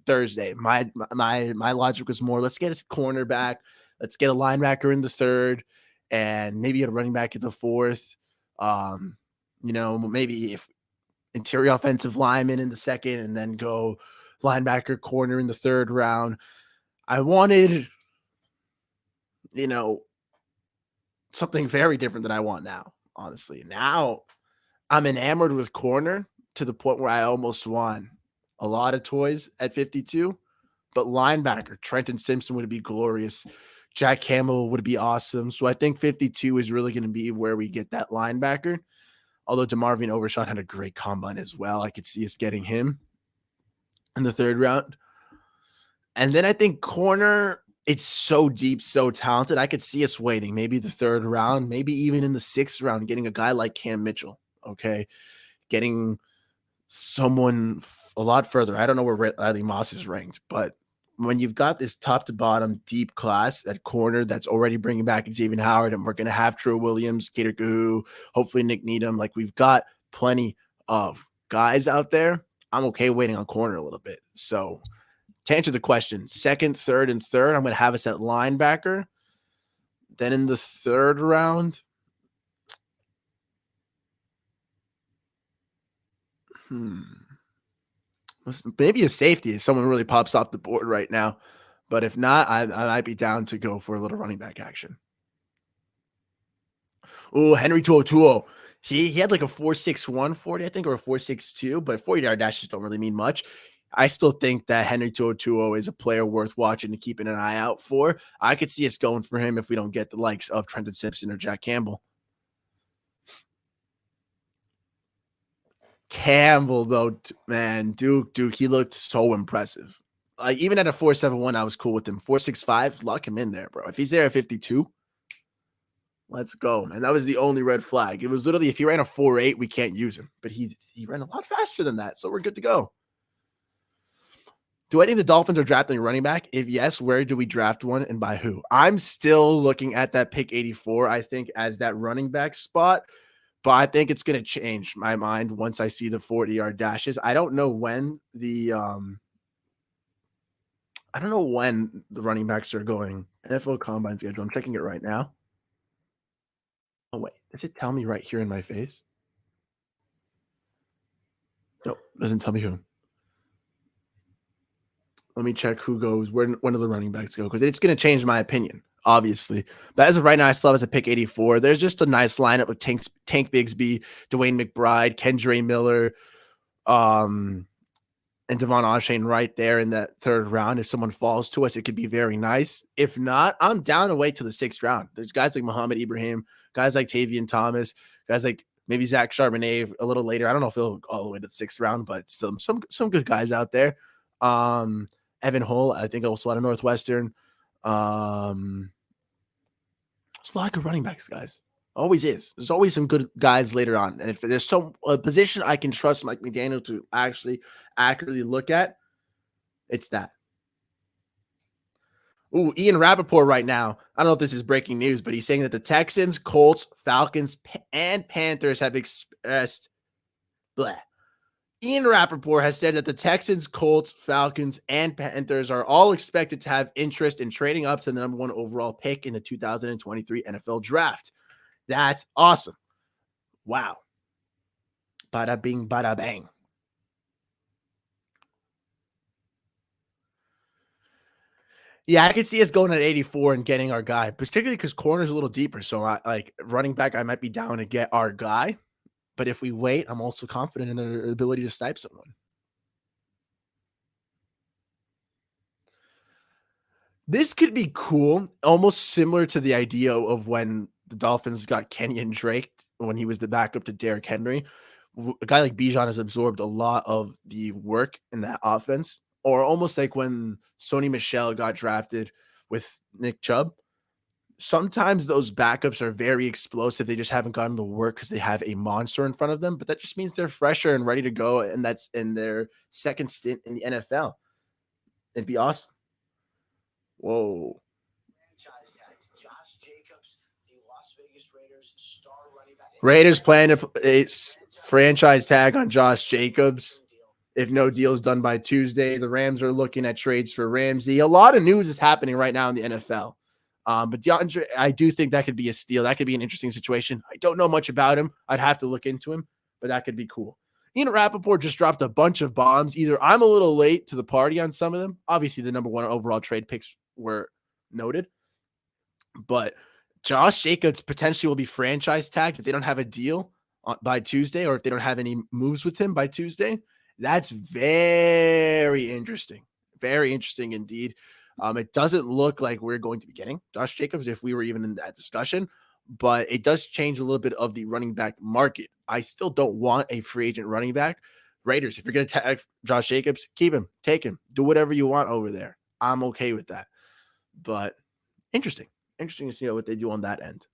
S1: Thursday, my logic was more, let's get a cornerback, let's get a linebacker in the third, and maybe a running back in the fourth. Maybe if interior offensive lineman in the second, and then go linebacker, corner in the third round. I wanted, something very different than I want now, honestly. Now I'm enamored with corner to the point where I almost want a lot of toys at 52, but linebacker, Trenton Simpson would be glorious. Jack Campbell would be awesome. So I think 52 is really going to be where we get that linebacker. Although DeMarvin Overshown had a great combine as well. I could see us getting him in the third round. And then I think corner, it's so deep, so talented. I could see us waiting, maybe the 3rd round, maybe even in the 6th round, getting a guy like Cam Mitchell. Okay. Getting someone a lot further. I don't know where Riley Moss is ranked, but when you've got this top to bottom deep class at corner that's already bringing back Xavier Howard, and we're going to have True Williams, Gator Goo, hopefully Nick Needham, like we've got plenty of guys out there. I'm okay waiting on corner a little bit. So to answer the question, 2nd, 3rd, and 3rd, I'm going to have us at linebacker. Then in the 3rd round, maybe a safety if someone really pops off the board right now. But if not, I might be down to go for a little running back action. Oh, Henry Tuo. He had like a 4.61 40, I think, or a 4.62, but 40-yard dashes don't really mean much. I still think that Henry Tuo is a player worth watching and keeping an eye out for. I could see us going for him if we don't get the likes of Trenton Simpson or Jack Campbell. Campbell, though, man, Duke, he looked so impressive. Like, even at a 4.71, I was cool with him. 4.65, lock him in there, bro. If he's there at 52, let's go, man. That was the only red flag. It was literally, if he ran a 4.8, we can't use him. But he ran a lot faster than that, so we're good to go. Do I think the Dolphins are drafting a running back? If yes, where do we draft one and by who? I'm still looking at that pick 84, I think, as that running back spot. But I think it's going to change my mind once I see the 40-yard dashes. I don't know when the running backs are going. NFL Combine schedule. I'm checking it right now. Oh, wait. Does it tell me right here in my face? Nope. Doesn't tell me who. Let me check who goes. When do the running backs go? Because it's going to change my opinion, obviously. But as of right now, I still have us at pick 84. There's just a nice lineup of Tank Bigsby, Dwayne McBride, Kendre Miller, and Devon Achane right there in that 3rd round. If someone falls to us, it could be very nice. If not, I'm down to wait to the 6th round. There's guys like Muhammad Ibrahim, guys like Tavian Thomas, guys like maybe Zach Charbonnet a little later. I don't know if he'll go all the way to the 6th round, but still some good guys out there. Evan Hull, I think also out of Northwestern. There's a lot of good running backs, guys. Always is. There's always some good guys later on. And if there's some position I can trust Mike McDaniel to actually accurately look at, it's that. Ooh, Ian Rappaport right now. I don't know if this is breaking news, but he's saying that the Texans, Colts, Falcons, and Panthers have expressed Ian Rappaport has said that the Texans, Colts, Falcons, and Panthers are all expected to have interest in trading up to the number 1 overall pick in the 2023 NFL Draft. That's awesome. Wow. Bada bing, bada bang. Yeah, I could see us going at 84 and getting our guy, particularly because corner's a little deeper. So, running back, I might be down to get our guy. But if we wait, I'm also confident in their ability to snipe someone. This could be cool, almost similar to the idea of when the Dolphins got Kenyon Drake when he was the backup to Derrick Henry. A guy like Bijan has absorbed a lot of the work in that offense, or almost like when Sony Michel got drafted with Nick Chubb. Sometimes those backups are very explosive. They just haven't gotten to work because they have a monster in front of them, but that just means they're fresher and ready to go, and that's in their 2nd stint in the NFL. It'd be awesome. Whoa. Raiders plan to a franchise tag on Josh Jacobs if no deal is done by Tuesday. The Rams are looking at trades for Ramsey. A lot of news is happening right now in the NFL. But DeAndre, I do think that could be a steal. That could be an interesting situation. I don't know much about him. I'd have to look into him, but that could be cool. Ian Rappaport just dropped a bunch of bombs. Either I'm a little late to the party on some of them. Obviously, the number 1 overall trade picks were noted. But Josh Jacobs potentially will be franchise tagged if they don't have a deal by Tuesday, or if they don't have any moves with him by Tuesday. That's very interesting. Very interesting indeed. It doesn't look like we're going to be getting Josh Jacobs if we were even in that discussion, but it does change a little bit of the running back market. I still don't want a free agent running back. Raiders, if you're going to tag Josh Jacobs, keep him, take him, do whatever you want over there. I'm okay with that. But interesting to see what they do on that end.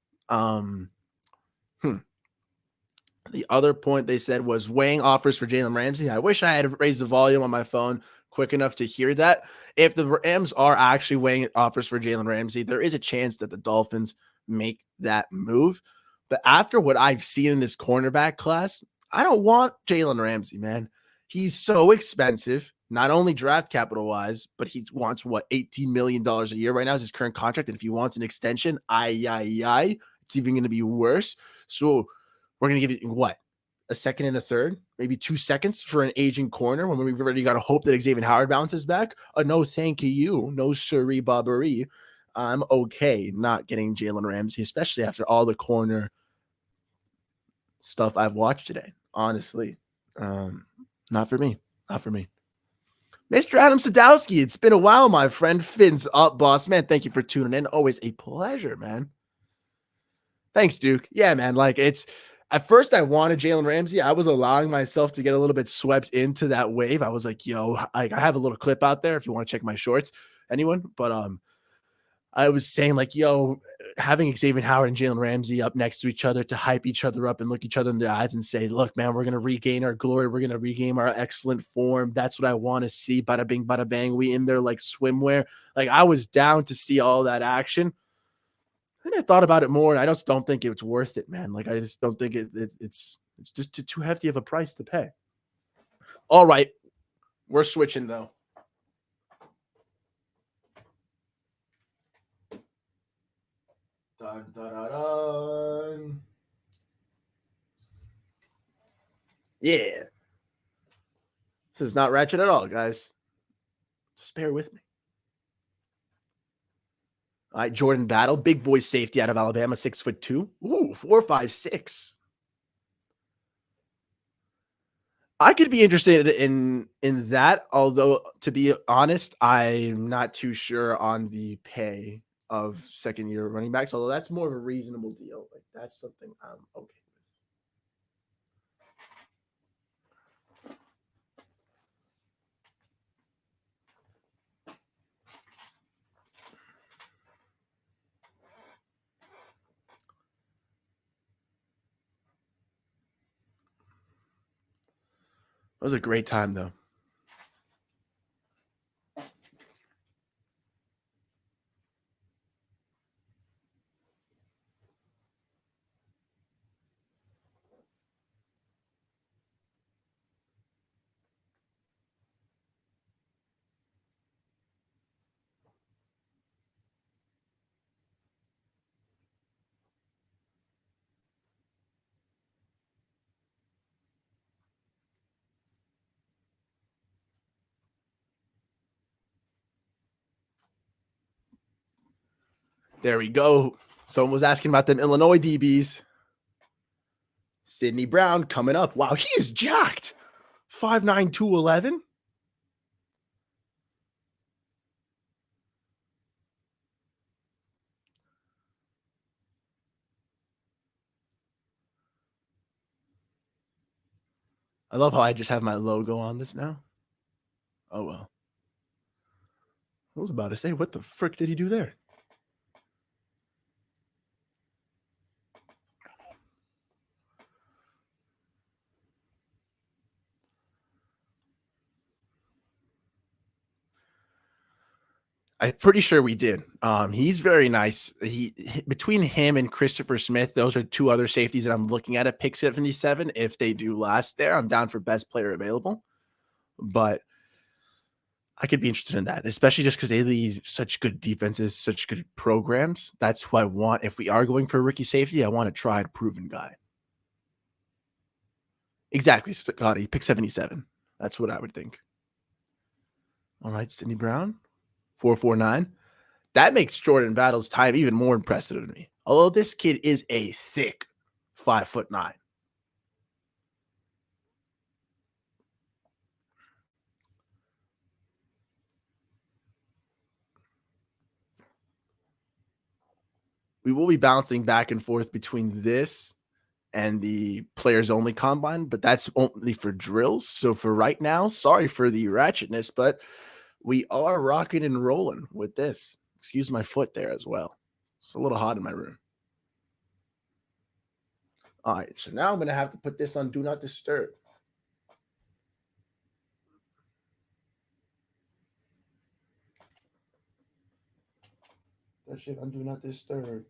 S1: The other point they said was weighing offers for Jalen Ramsey. I wish I had raised the volume on my phone quick enough to hear that. If the Rams are actually weighing offers for Jalen Ramsey, there is a chance that the Dolphins make that move. But after what I've seen in this cornerback class, I don't want Jalen Ramsey, man. He's so expensive, not only draft capital wise, but he wants what, $18 million a year right now is his current contract. And if he wants an extension, it's even going to be worse. So we're going to give you what? A second and a third, maybe 2 seconds for an aging corner when we've already got to hope that Xavier Howard bounces back. No, thank you. No, sirree, bobbery. I'm okay not getting Jalen Ramsey, especially after all the corner stuff I've watched today. Honestly, not for me. Not for me. Mr. Adam Sadowski, it's been a while, my friend. Fins up, boss man. Thank you for tuning in. Always a pleasure, man. Thanks, Duke. Yeah, man. Like it's at first I wanted Jalen Ramsey. I was allowing myself to get a little bit swept into that wave. I was like, yo, I have a little clip out there if you want to check my shorts, anyone. But I was saying like, yo, having Xavier Howard and Jalen Ramsey up next to each other to hype each other up and look each other in the eyes and say, look, man, we're going to regain our glory. We're going to regain our excellent form. That's what I want to see. Bada bing, bada bang. We in there like swimwear. Like I was down to see all that action. Then I thought about it more, and I just don't think it's worth it, man. Like I just don't think it's just too hefty of a price to pay. All right, we're switching though. Dun, dun, dun, dun. Yeah, this is not ratchet at all, guys. Just bear with me. All right, Jordan Battle, big boy safety out of Alabama, 6'2". Ooh, 4.56. I could be interested in that, although to be honest, I'm not too sure on the pay of second-year running backs. Although that's more of a reasonable deal. Like that's something I'm okay with. It was a great time, though. There we go. Someone was asking about them Illinois DBs. Sidney Brown coming up. Wow, he is jacked. 5'9", 211. I love how I just have my logo on this now. Oh, well. I was about to say, what the frick did he do there? I'm pretty sure we did. He's very nice. Between him and Christopher Smith, those are two other safeties that I'm looking at pick 77. If they do last there, I'm down for best player available. But I could be interested in that, especially just because they lead such good defenses, such good programs. That's who I want. If we are going for a rookie safety, I want a tried, proven guy. Exactly, Scotty. Pick 77. That's what I would think. All right, Sidney Brown, 4.49. That makes Jordan Battle's time even more impressive to me. Although this kid is a thick 5'9". We will be bouncing back and forth between this and the players only combine, but that's only for drills. So for right now, sorry for the ratchetness, but we are rocking and rolling with this. Excuse my foot there as well. It's a little hot in my room. All right, so now I'm going to have to put this on Do Not Disturb. That shit on Do Not Disturb.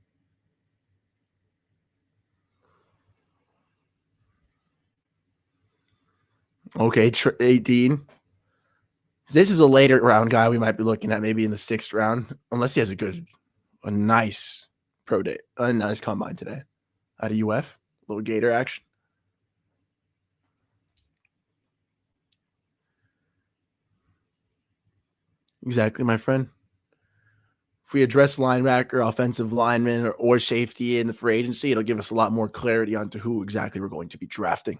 S1: Okay, 18. This is a later round guy we might be looking at, maybe in the 6th round, unless he has a nice pro day, a nice combine today out of UF. Little Gator action. Exactly, my friend. If we address linebacker, offensive lineman, or safety in the free agency, it'll give us a lot more clarity onto who exactly we're going to be drafting.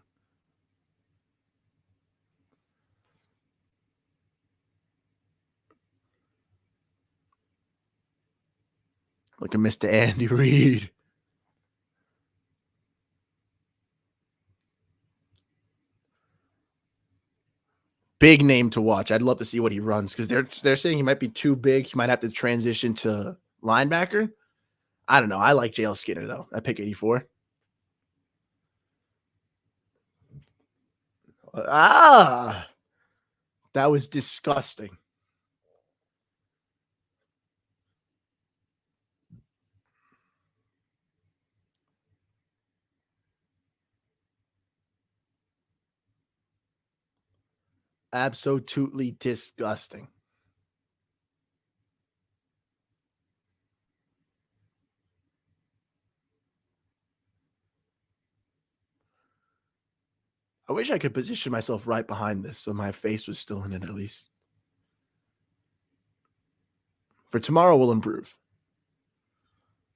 S1: Look at Mr. Andy Reid. Big name to watch. I'd love to see what he runs because they're saying he might be too big. He might have to transition to linebacker. I don't know. I like JL Skinner, though. I pick 84. That was disgusting. Absolutely disgusting. I wish I could position myself right behind this so my face was still in it at least. For tomorrow, we'll improve.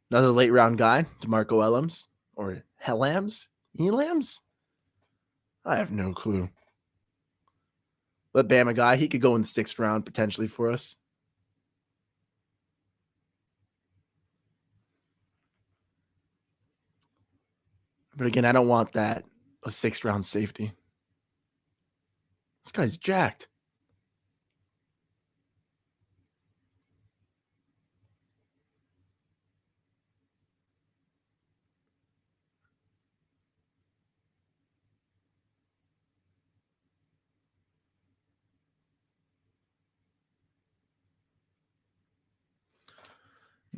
S1: Another late round guy, DeMarco Elams or Helams? Elams? I have no clue. But Bama guy, he could go in the 6th round potentially for us. But again, I don't want that, a 6th round safety. This guy's jacked.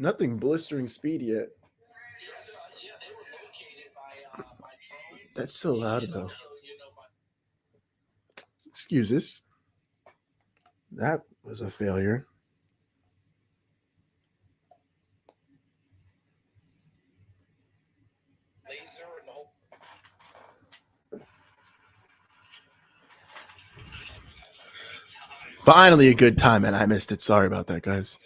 S1: Nothing blistering speed yet. That's so loud, though. Excuses. That was a failure. Finally a good time, and I missed it. Sorry about that, guys.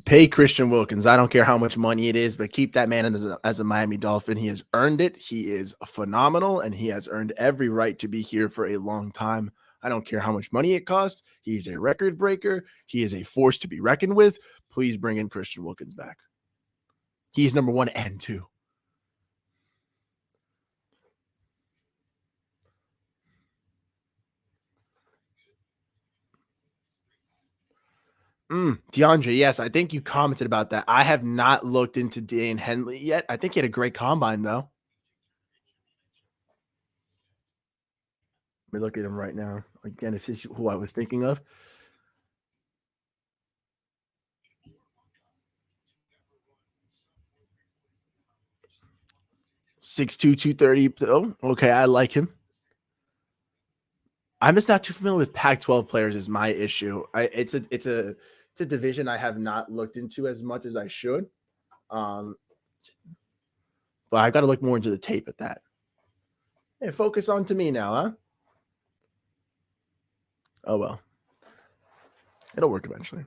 S1: Pay Christian Wilkins. I don't care how much money it is, but keep that man as a Miami Dolphin. He has earned it. He is phenomenal, and he has earned every right to be here for a long time. I don't care how much money it costs. He's a record breaker. He is a force to be reckoned with. Please bring in Christian Wilkins back. He's number 1 and 2. DeAndre, yes, I think you commented about that. I have not looked into Dane Henley yet. I think he had a great combine, though. Let me look at him right now. Again, if this is who I was thinking of. (6'2", 230. Oh, okay, I like him. I'm just not too familiar with Pac-12 players is my issue. It's a division I have not looked into as much as I should. But I've got to look more into the tape at that. Hey, focus on to me now, huh? Oh, well. It'll work eventually.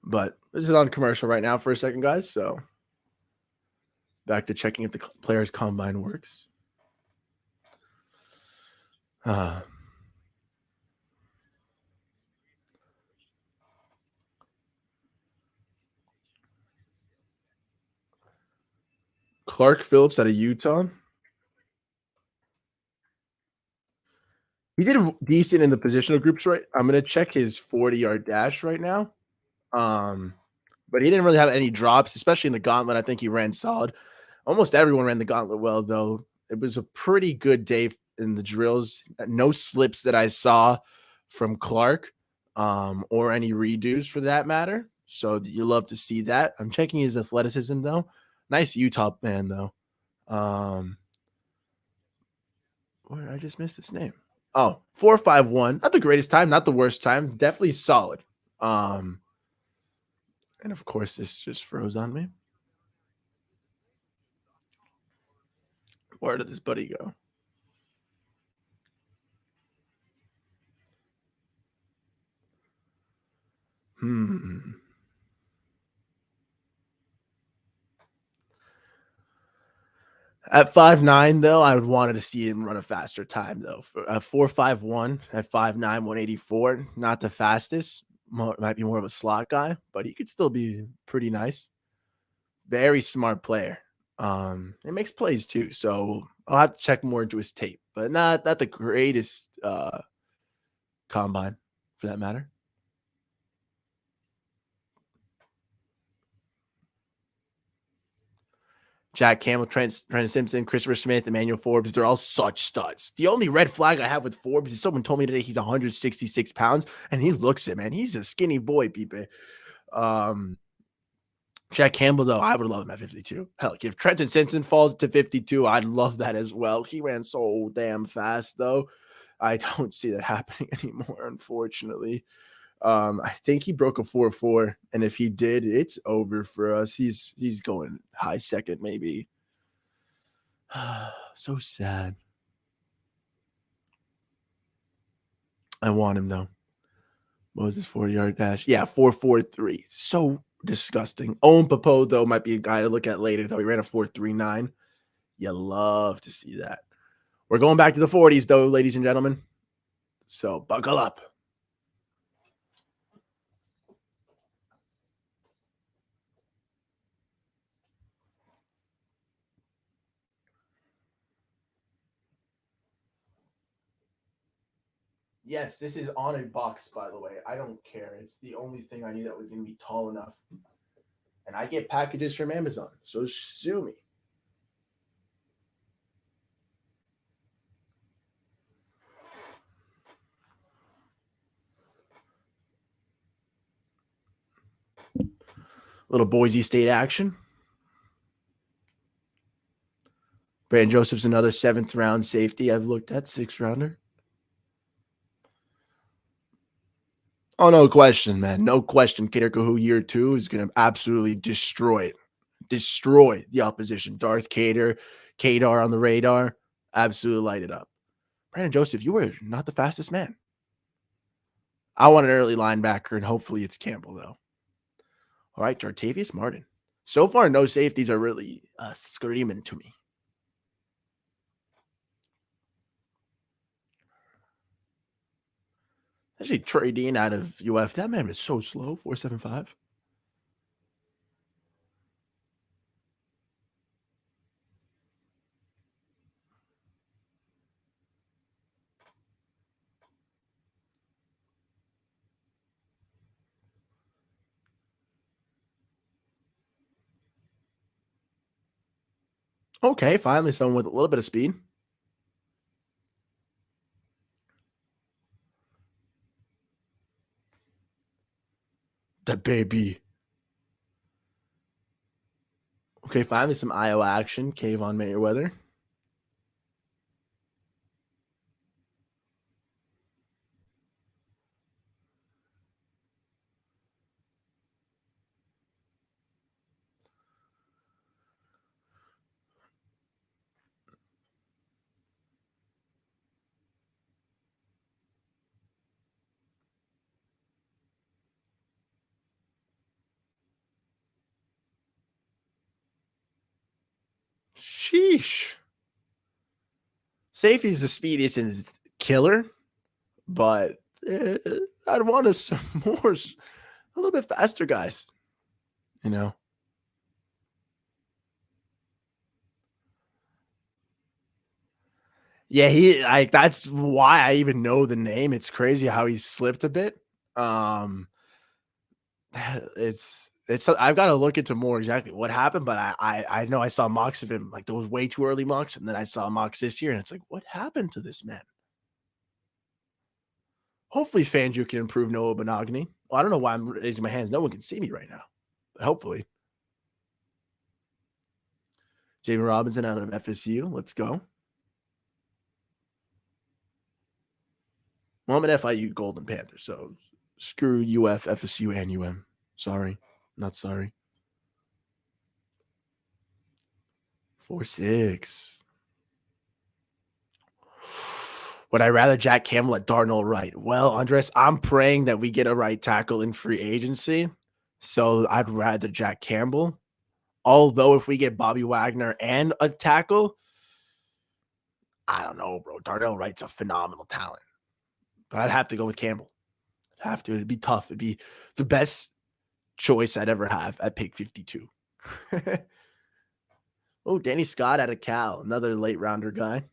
S1: But this is on commercial right now for a second, guys. So back to checking if the player's combine works. Clark Phillips out of Utah. He did decent in the positional groups, right? I'm gonna check his 40-yard dash right now. But he didn't really have any drops, especially in the gauntlet. I think he ran solid. Almost everyone ran the gauntlet well, though. It was a pretty good day in the drills. No slips that I saw from Clark, or any redos for that matter. So you love to see that. I'm checking his athleticism though. Nice Utah man though. Where I just missed his name. Oh, 4.51. Not the greatest time, not the worst time. Definitely solid. And of course, this just froze on me. Where did this buddy go? At 5'9", though, I would wanted to see him run a faster time, though. For 4.51 at 5'9", 184, not the fastest. Might be more of a slot guy, but he could still be pretty nice. Very smart player. It makes plays too, so I'll have to check more into his tape, but not the greatest combine for that matter. Jack Campbell, Trent Simpson, Christopher Smith, Emmanuel Forbes, they're all such studs. The only red flag I have with Forbes is someone told me today he's 166 pounds, and he looks it, man. He's a skinny boy, Pipe. Jack Campbell, though, I would love him at 52. Hell, if Trenton Simpson falls to 52, I'd love that as well. He ran so damn fast, though. I don't see that happening anymore, unfortunately. I think he broke a 4.4, and if he did, it's over for us. He's going high second, maybe. So sad. I want him though. What was his 40-yard dash? Yeah, 4.43. So disgusting. Owen Popo though might be a guy to look at later. Though he ran a 4.39. You love to see that. We're going back to the 40s though, ladies and gentlemen. So buckle up. Yes, this is on a box, by the way. I don't care. It's the only thing I knew that was going to be tall enough. And I get packages from Amazon, so sue me. Little Boise State action. Brandon Joseph's another 7th round safety. I've looked at 6th rounder. Oh, no question, man. No question. Kader Kahu year 2 is going to absolutely destroy the opposition. Darth Kadar on the radar, absolutely light it up. Brandon Joseph, you were not the fastest man. I want an early linebacker, and hopefully it's Campbell, though. All right, Jartavius Martin. So far, no safeties are really screaming to me. Actually, Trey Dean out of UF. That man is so slow, 4.75. Okay, finally someone with a little bit of speed. The baby. Okay, finally some Iowa action. Kayvon Mayweather. Sheesh. Safeties, the speed isn't killer, but I'd want some more, a little bit faster guys, you know. Yeah, that's why I even know the name. It's crazy how he slipped a bit. It's I've got to look into more exactly what happened, but I know I saw mocks of him like those way too early mocks, and then I saw mocks this year, and it's like, what happened to this man? Hopefully, Fangio can improve Noah Benogany. Well, I don't know why I'm raising my hands. No one can see me right now, but hopefully. Jamie Robinson out of FSU. Let's go. Well, I'm an FIU Golden Panther, so screw UF, FSU, and UM. Sorry. Not sorry. 4-6. Would I rather Jack Campbell at Darnell Wright? Well, Andres, I'm praying that we get a right tackle in free agency. So I'd rather Jack Campbell. Although if we get Bobby Wagner and a tackle, I don't know, bro. Darnell Wright's a phenomenal talent. But I'd have to go with Campbell. I'd have to. It'd be tough. It'd be the best choice I'd ever have at pick 52. Oh, Danny Scott out of Cal, another late rounder guy.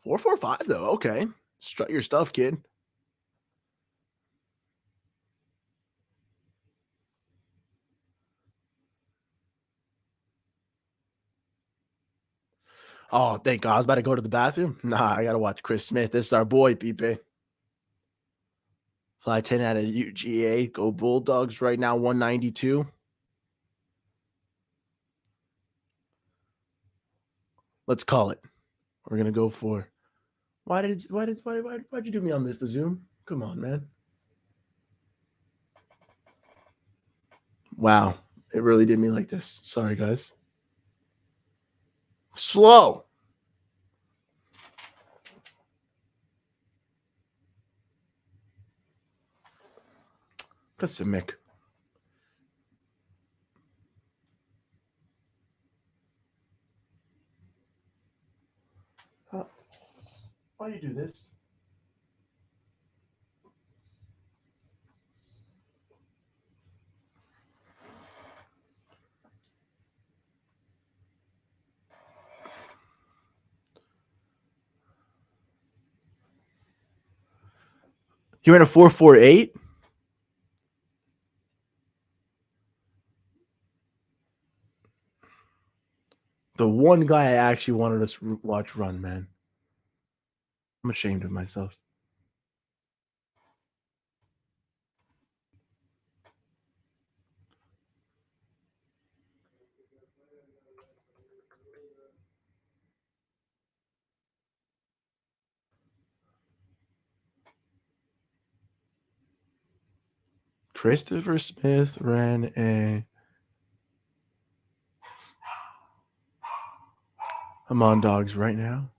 S1: $4.45 though. Okay. Strut your stuff, kid. Oh, thank God. I was about to go to the bathroom. Nah, I got to watch Chris Smith. This is our boy, Pipe. Fly 10 out of UGA. Go Bulldogs right now, 192. Let's call it. We're going to go for. Why'd you do me on this, the Zoom? Come on, man. Wow. It really did me like this. Sorry, guys. Slow. Mick. Why do you do this? You're in a 4.48? The one guy I actually wanted to watch run, man. I'm ashamed of myself. Christopher Smith ran a. I'm on dogs right now.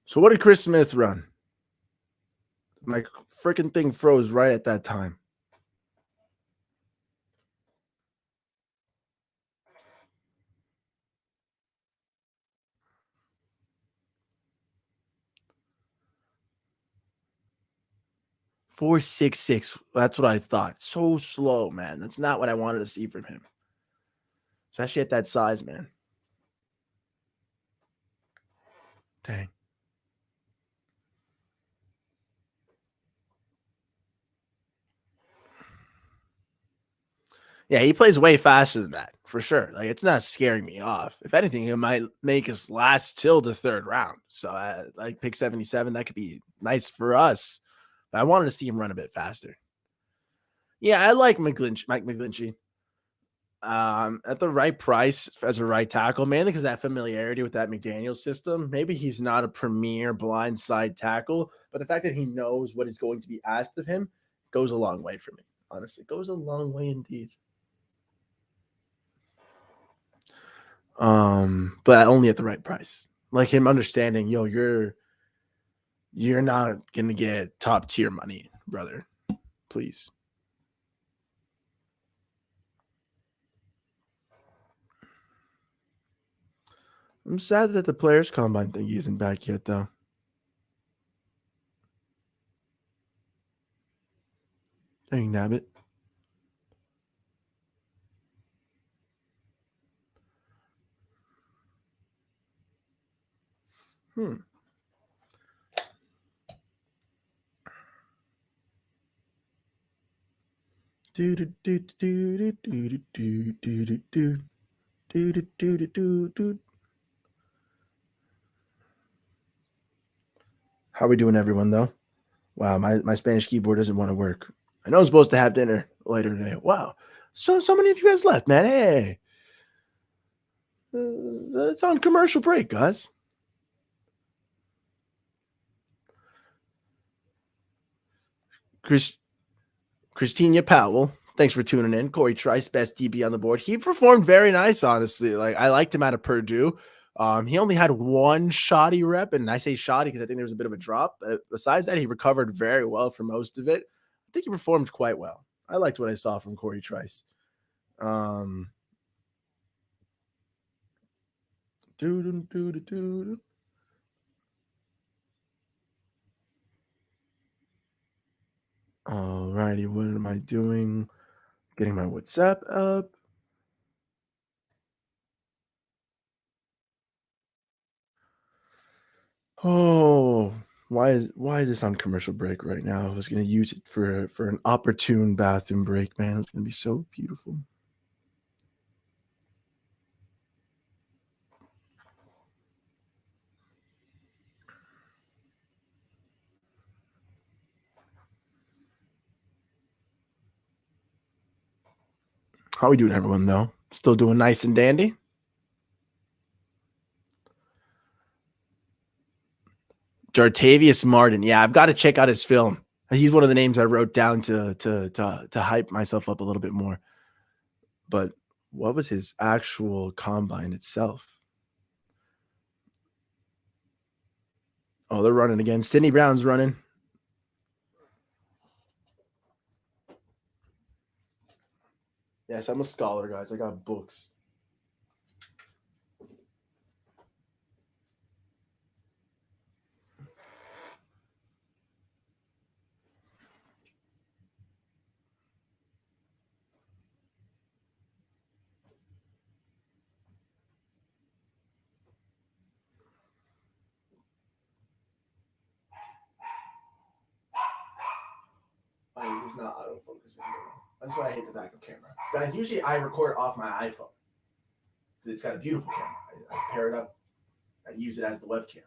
S1: So what did Chris Smith run? My freaking thing froze right at that time. $4.66. That's what I thought. So slow, man. That's not what I wanted to see from him. especially at that size, man. Dang. Yeah, he plays way faster than that, for sure. Like, it's not scaring me off. If anything, it might make us last till the 3rd round. So, like, pick 77, that could be nice for us. But I wanted to see him run a bit faster. Yeah, I like Mike McGlinchey. At the right price as a right tackle, mainly because that familiarity with that McDaniel system. Maybe he's not a premier blindside tackle, but the fact that he knows what is going to be asked of him goes a long way for me. Honestly, goes a long way indeed. But only at the right price. Like him understanding, yo, you're not gonna get top tier money, brother. Please. I'm sad that the Players Combine thing isn't back yet, though. Dang nabbit. Do do do do do do do do do do do do do do. How are we doing, everyone? Though, wow, my Spanish keyboard doesn't want to work. I know I'm supposed to have dinner later today. Wow, so many of you guys left, man. Hey, it's on commercial break, guys. Christina Powell, thanks for tuning in. Corey Trice, best DB on the board. He performed very nice, honestly. Like, I liked him out of Purdue. He only had one shoddy rep, and I say shoddy because I think there was a bit of a drop. But besides that, he recovered very well for most of it. I think he performed quite well. I liked what I saw from Corey Trice. Alrighty, what am I doing? Getting my WhatsApp up. Oh, why is this on commercial break right now? I was gonna use it for an opportune bathroom break, man. It's gonna be so beautiful. How we doing, everyone, though? Still doing nice and dandy? Jartavius Martin. Yeah, I've got to check out his film. He's one of the names I wrote down to hype myself up a little bit more. But what was his actual combine itself? Oh, they're running again. Sidney Brown's running. Yes, I'm a scholar, guys. I got books. It's not autofocusing. That's why I hate the backup camera. Guys, usually I record off my iPhone. It's got a beautiful camera. I pair it up. I use it as the webcam.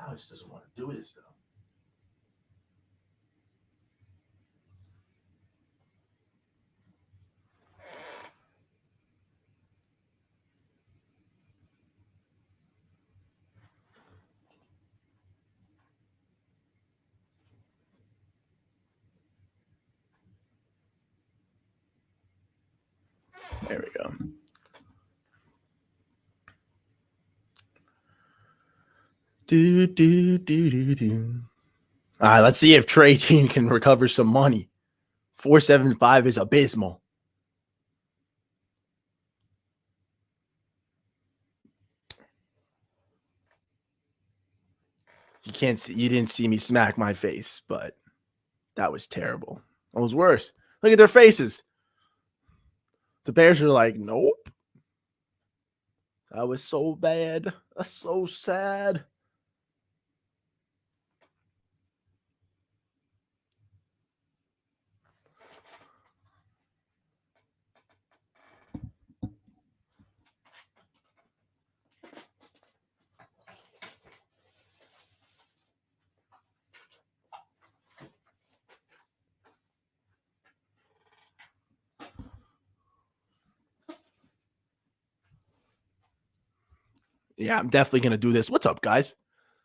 S1: Alex doesn't want to do this, though. There we go. All right, let's see if Trey Dean can recover some money. 475 is abysmal. You didn't see me smack my face, but that was terrible. That was worse. Look at their faces. The Bears are like, nope. That was so bad. That's so sad. Yeah, I'm definitely going to do this. What's up, guys?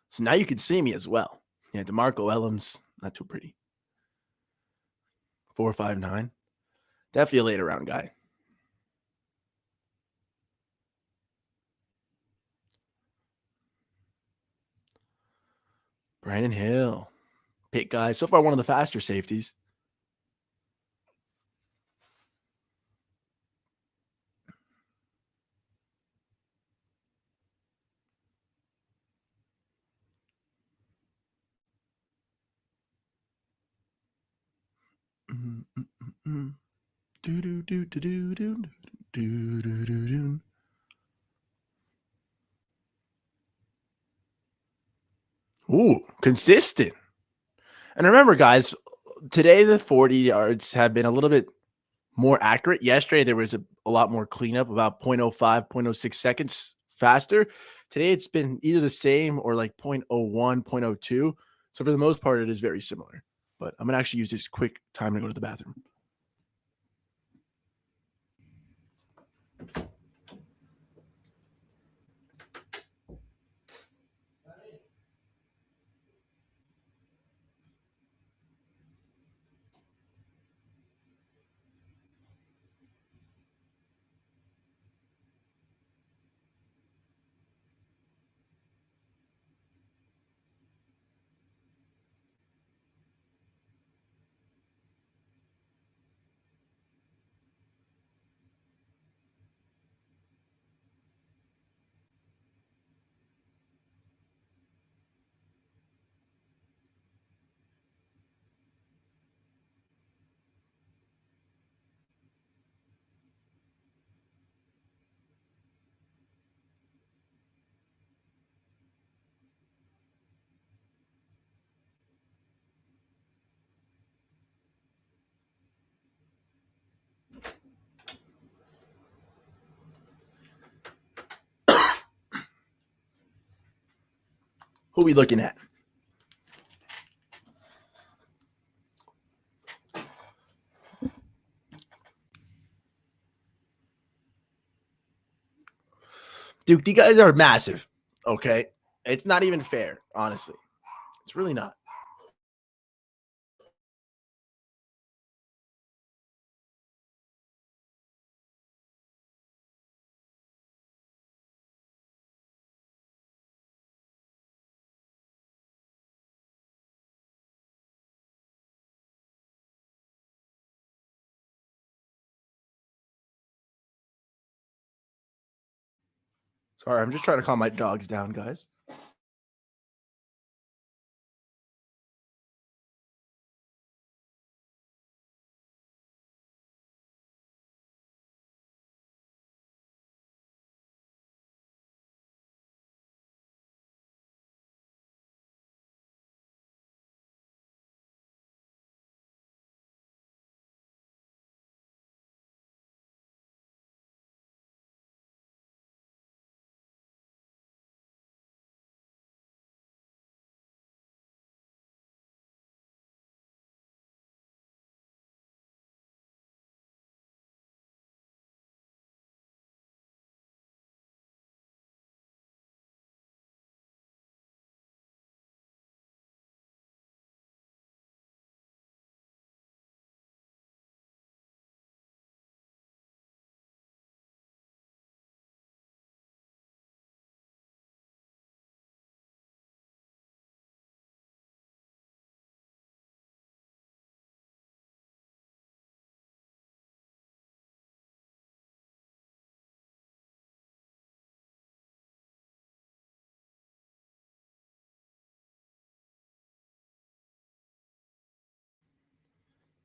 S1: So now you can see me as well. Yeah, DeMarco Ellums, not too pretty. 4.59. Definitely a later round guy. Brandon Hill. Pick guy. So far, one of the faster safeties. Ooh, consistent. And remember, guys, today the 40 yards have been a little bit more accurate. Yesterday, there was a lot more cleanup, about 0.05, 0.06 seconds faster. Today, it's been either the same or like 0.01, 0.02. So for the most part, it is very similar. But I'm going to actually use this quick time to go to the bathroom. Who are we looking at? Dude, you guys are massive, okay? It's not even fair, honestly. It's really not. Sorry, I'm just trying to calm my dogs down, guys.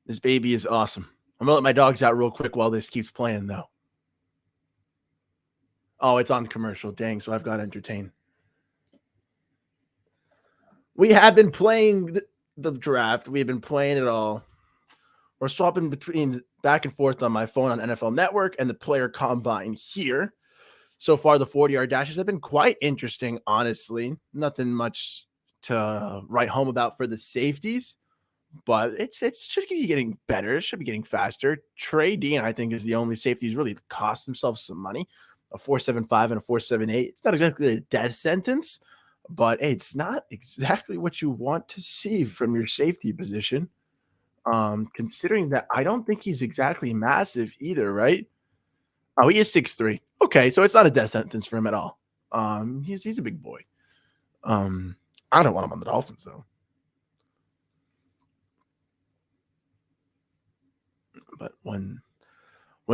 S1: This baby is awesome. I'm gonna let my dogs out real quick while this keeps playing, though. Oh, it's on commercial. Dang, so I've got to entertain. We have been playing the draft. We've been playing it all. We're swapping between back and forth on my phone on NFL Network and the player combine here. So far, the 40-yard dashes have been quite interesting, honestly. Nothing much to write home about for the safeties, but it should be getting better. It should be getting faster. Trey Dean, I think, is the only safety who's really cost himself some money. A 4.75 and a 4.78. It's not exactly a death sentence, but hey, it's not exactly what you want to see from your safety position. Considering that I don't think he's exactly massive either, right? Oh, he is 6'3". Okay, so it's not a death sentence for him at all. He's a big boy. I don't want him on the Dolphins though. But when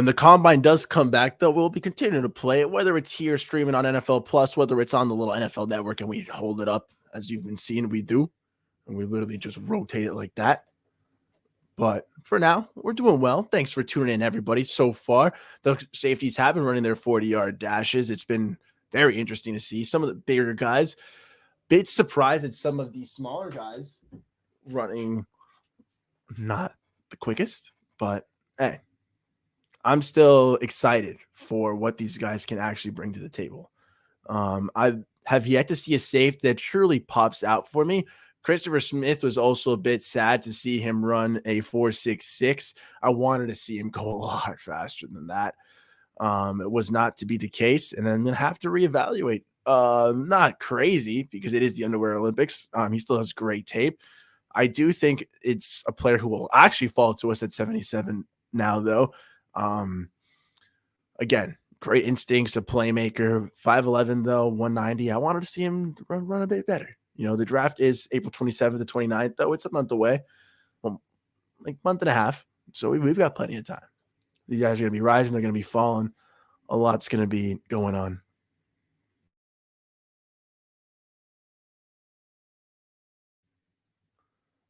S1: the combine does come back, though, we'll be continuing to play it, whether it's here streaming on NFL Plus, whether it's on the little NFL Network, and we hold it up as you've been seeing we do, and we literally just rotate it like that. But for now, we're doing well. Thanks for tuning in, everybody. So far, the safeties have been running their 40-yard dashes. It's been very interesting to see some of the bigger guys. Bit surprised at some of these smaller guys running not the quickest, but hey, I'm still excited for what these guys can actually bring to the table. I have yet to see a safe that truly pops out for me. Christopher Smith was also a bit sad to see him run a 4.66. I wanted to see him go a lot faster than that. It was not to be the case, and I'm going to have to reevaluate. Not crazy because it is the Underwear Olympics. He still has great tape. I do think it's a player who will actually fall to us at 77 now, though. Again, great instincts, a playmaker. 5'11", though, 190. I wanted to see him run a bit better. You know, the draft is April 27th to 29th, though. It's a month away. Well, like month and a half. So we've got plenty of time. These guys are going to be rising. They're going to be falling. A lot's going to be going on.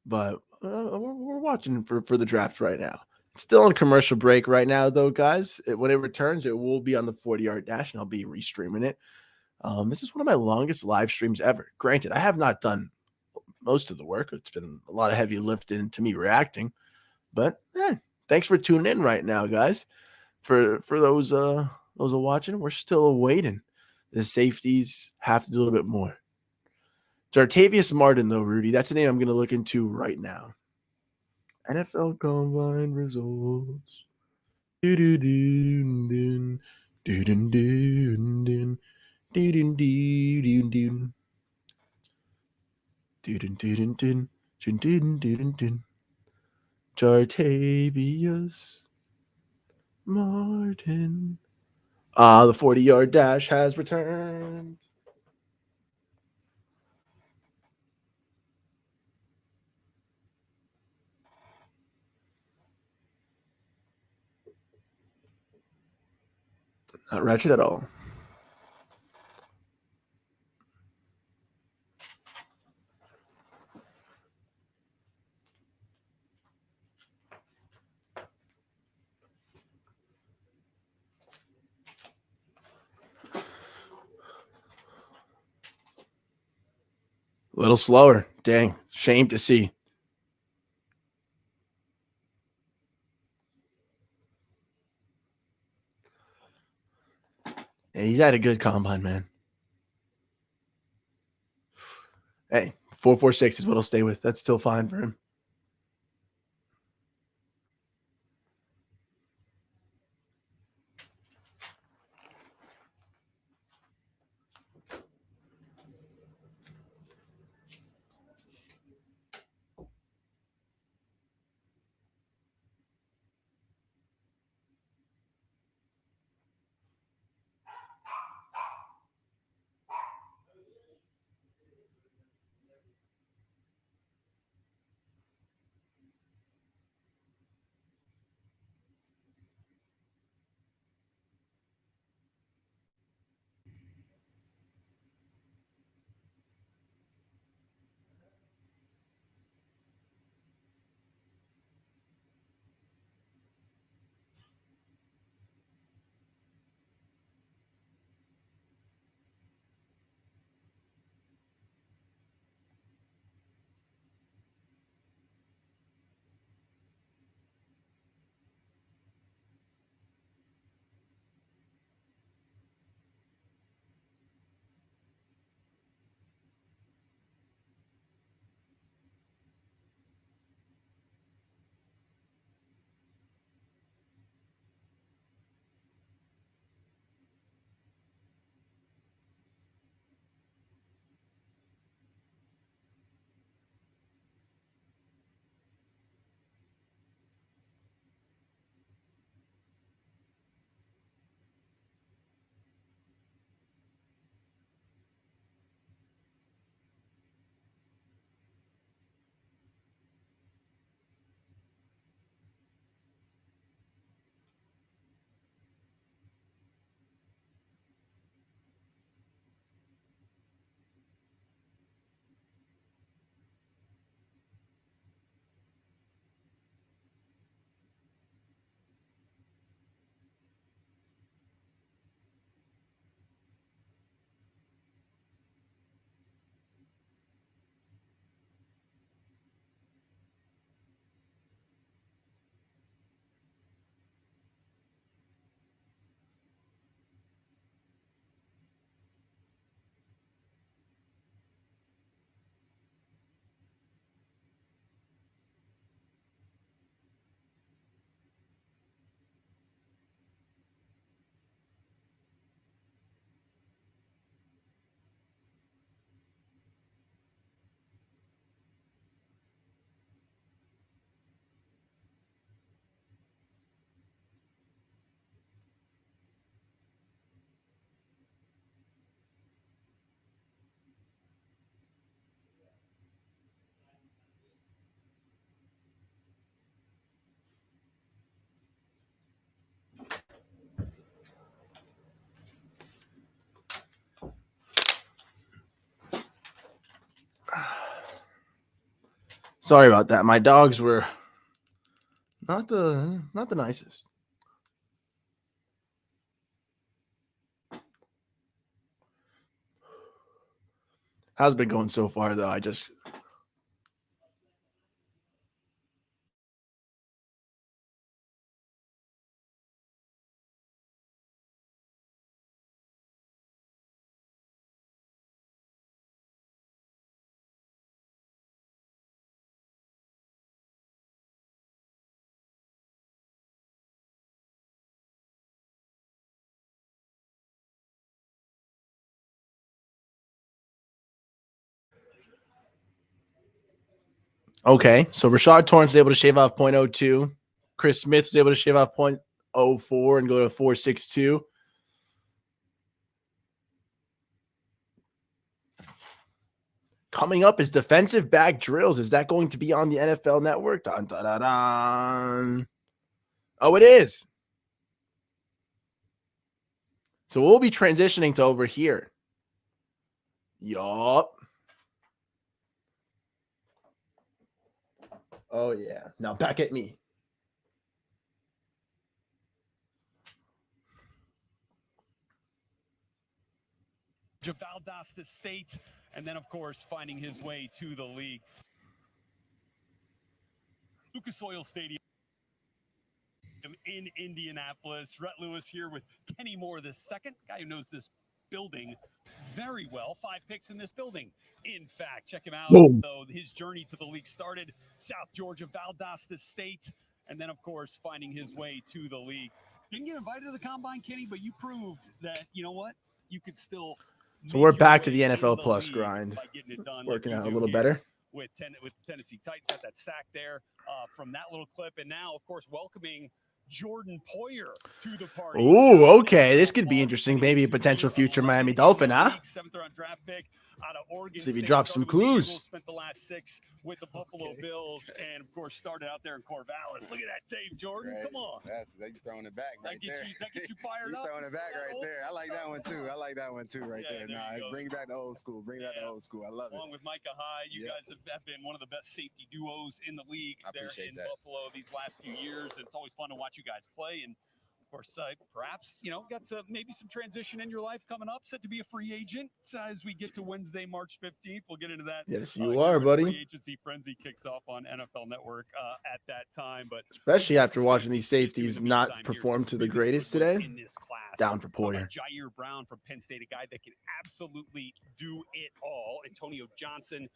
S1: But we're watching for the draft right now. It's still on commercial break right now, though, guys. When it returns, it will be on the 40-yard dash, and I'll be restreaming it. This is one of my longest live streams ever. Granted, I have not done most of the work. It's been a lot of heavy lifting to me reacting. But thanks for tuning in right now, guys. For those watching, we're still waiting. The safeties have to do a little bit more. Jartavius Martin, though, Rudy, that's the name I'm going to look into right now. NFL Combine results. Jartavius Martin. The 40-yard dash has returned. Not ratchet at all. A little slower. Dang. Shame to see. Yeah, he's had a good combine, man. Hey, 4.46 is what I'll stay with. That's still fine for him. Sorry about that. My dogs were not the nicest. How's it been going so far, though? Okay, so Rashad Torrance was able to shave off 0.02. Chris Smith was able to shave off 0.04 and go to 4.62. Coming up is defensive back drills. Is that going to be on the NFL Network? Dun, dun, dun, dun. Oh, it is. So we'll be transitioning to over here. Yup. Oh, yeah. Now back at me.
S2: Valdosta State, and then, of course, finding his way to the league. Lucas Oil Stadium in Indianapolis. Rhett Lewis here with Kenny Moore, the second guy who knows this building very well. 5 picks in this building. In fact, check him out.
S1: Boom.
S2: Though his journey to the league started South Georgia, Valdosta State, and then, of course, finding his way to the league. Didn't get invited to the combine, Kenny, but you proved that, you know what, you could still.
S1: So we're back to the NFL Plus grind. Working out a little better.
S2: With Tennessee Titans, got that sack there from that little clip. And now, of course, welcoming Jordan Poyer to the party.
S1: Ooh, okay. This could be interesting. Maybe a potential future Miami Dolphin, huh?
S2: 7th round draft pick out of Oregon.
S1: See if he
S2: State.
S1: drops some clues.
S2: Spent the last 6 with the Buffalo Bills, and of course started out there in Corvallis. Look at that tape, Jordan.
S7: Right.
S2: Come on.
S7: That's you throwing it back right there.
S2: That gets you fired up.
S7: Throwing it back right there. I like that one too. I like that one too right there. Nah, bring back the old school. Bring back the old school. I love it.
S2: Along with Micah Hyde, you guys have been one of the best safety duos in the league there in Buffalo these last few years. And it's always fun to watch you guys play. And of course, perhaps, got maybe some transition in your life coming up, set to be a free agent as we get to Wednesday, March 15th. We'll get into that.
S1: Yes, you are, buddy.
S2: Free agency frenzy kicks off on NFL Network at that time. But
S1: especially after watching these safeties not perform to the greatest today.
S2: In this class,
S1: down for Poyer.
S2: Jair Brown from Penn State, a guy that can absolutely do it all. Antonio Johnson,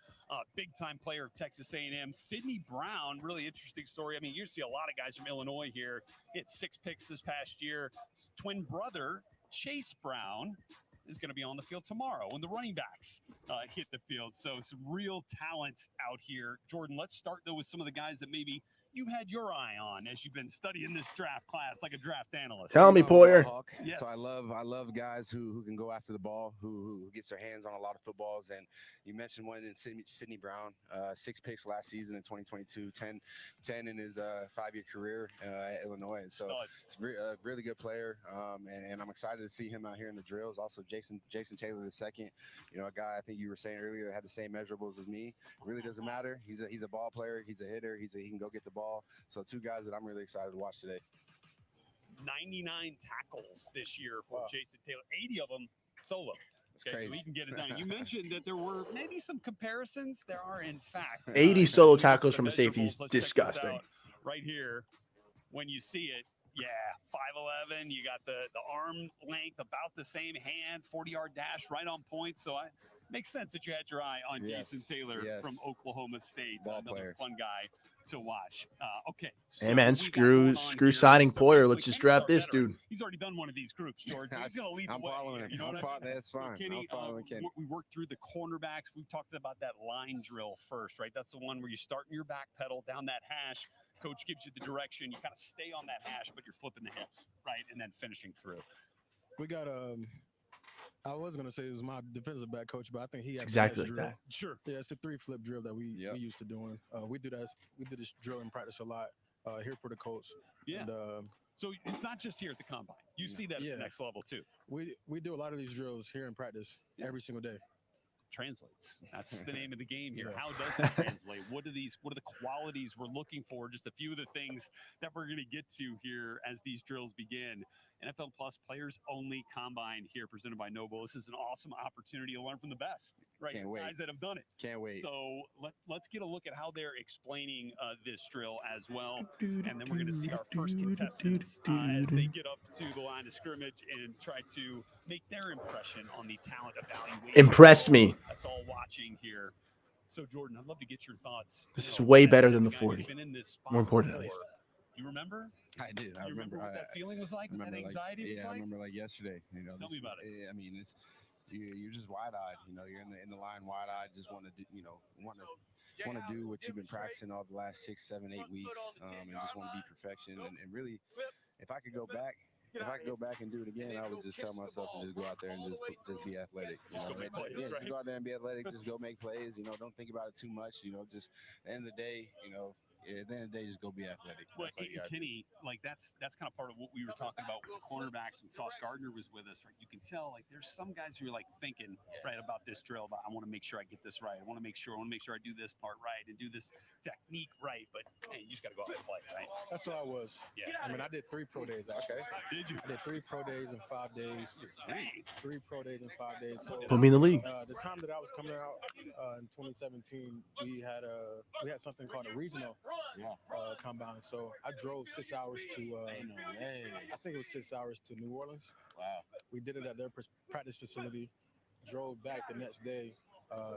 S2: big-time player of Texas A&M. Sidney Brown, really interesting story. I mean, you see a lot of guys from Illinois here. He had 6 picks this past year. His twin brother, Chase Brown, is going to be on the field tomorrow when the running backs hit the field. So some real talents out here. Jordan, let's start, though, with some of the guys that maybe you had your eye on as you've been studying this draft class like a draft analyst.
S1: Tell me, Poyer.
S7: Yes. So I love guys who can go after the ball, who gets their hands on a lot of footballs. And you mentioned one in Sidney Brown, 6 picks last season in 2022, 10 in his 5-year career at Illinois. So it's a really good player, and I'm excited to see him out here in the drills. Also, Jason Taylor II, a guy I think you were saying earlier that had the same measurables as me. It really doesn't matter. He's a ball player. He's a hitter. He can go get the ball. So 2 guys that I'm really excited to watch today.
S2: 99 tackles this year for Jason Taylor, 80 of them solo. Okay, so he can get it done. You mentioned that there were maybe some comparisons. There are, in fact,
S1: 80 solo tackles from a safety is disgusting.
S2: Right here, when you see it, 5'11". You got the arm length about the same, hand 40-yard dash right on point. So makes sense that you had your eye on Jason Taylor from Oklahoma State. Another fun guy to watch. Okay. So
S1: hey man, screw signing Poyer. Let's just draft this dude.
S2: He's already done one of these groups, George. So he's going to lead the way.
S7: Following
S2: You know what I mean?
S7: That's fine.
S2: So Kenny,
S7: I'm following Kenny.
S2: We worked through the cornerbacks. We talked about that line drill first, right? That's the one where you start in your back pedal down that hash. Coach gives you the direction. You kind of stay on that hash, but you're flipping the hips, right? And then finishing through.
S3: We got I was gonna say it was my defensive back coach, but I think he has
S1: exactly
S3: drill.
S1: that.
S2: Sure.
S3: Yeah, it's a 3-flip drill that we used to doing. We do this drill in practice a lot here for the Colts.
S2: Yeah.
S3: And,
S2: so it's not just here at the combine. You see that at the next level too.
S3: We do a lot of these drills here in practice every single day.
S2: translates. That's the name of the game here. How does it translate? What are the qualities we're looking for? Just a few of the things that we're going to get to here as these drills begin. NFL Plus Players Only Combine here, presented by Noble. This is an awesome opportunity to learn from the best, right?
S7: Can't wait.
S2: Guys that have done it.
S7: Can't wait.
S2: So let's get a look at how they're explaining this drill as well. And then we're going to see our first contestants as they get up to the line of scrimmage and try to make their impression on the talent evaluation.
S1: Impress me.
S2: That's all watching here. So, Jordan, I'd love to get your thoughts.
S1: This is way better than the
S2: As a guy who's
S1: 40.
S2: been in this spot
S1: More important, at
S2: before.
S1: least.
S2: You remember?
S7: I did. I
S2: You remember what that feeling was like? What that anxiety was
S7: yeah,
S2: like?
S7: I remember like yesterday. You know,
S2: Tell me about it.
S7: I mean, it's you're just wide-eyed. You know, you're in the line wide-eyed. Just want to do, want to do what you've been practicing all the last 6, 7, 8 weeks, and just want to be perfection. And really, if I could go back and do it again, I would just tell myself to just go out there and just be athletic.
S2: Just go make plays, right?
S7: Just go out there and be athletic. Just go make plays. You know, don't think about it too much. You know, just at the end of the day, at the end of the day, just go be athletic.
S2: Well, Kenny, like that's kind of part of what we were talking about with the cornerbacks when Sauce Gardner was with us, right? You can tell like there's some guys who are like thinking right about this drill, but I want to make sure I get this right. I want to make sure I do this part right and do this technique right. But hey, you just got to go out and play, right?
S3: That's what I was.
S2: Yeah.
S3: I mean, I did 3 pro days. Actually.
S2: Did you?
S3: I did 3 pro days in 5 days.
S2: Dang.
S3: 3 pro days in 5 days. So
S1: Put me in the league.
S3: the time that I was coming out in 2017, we had something called a regional combine. So I drove 6 hours to I think it was 6 hours to New Orleans.
S7: Wow.
S3: We did it at their practice facility. Drove back the next day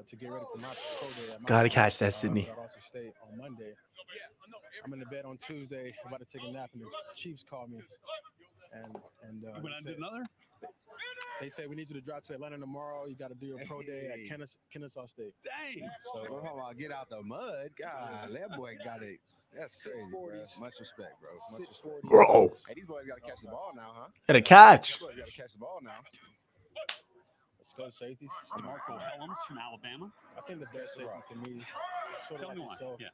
S3: to get ready for my pro day. At my
S1: Gotta catch that, Sydney.
S3: At Austin State on Monday. I'm in the bed on Tuesday, about to take a nap, and the Chiefs called me. And
S2: You went on and did another?
S3: they say we need you to drive to Atlanta tomorrow. You got to do your pro day at Kennesaw State.
S2: Dang.
S3: So
S7: Hold on, get out the mud. God, that boy got it. That's crazy, bro.
S3: 640s.
S7: Much respect, bro. Much respect.
S3: 640.
S1: Bro.
S7: Hey, these boys got to catch the ball now, huh?
S1: Had a catch.
S7: These boys got to catch the ball now.
S3: Let's go safeties.
S2: DeMarco Helms from Alabama.
S3: I think the best safeties to me, sort of
S2: Tell
S3: like
S2: me why.
S3: yourself,
S2: Yeah.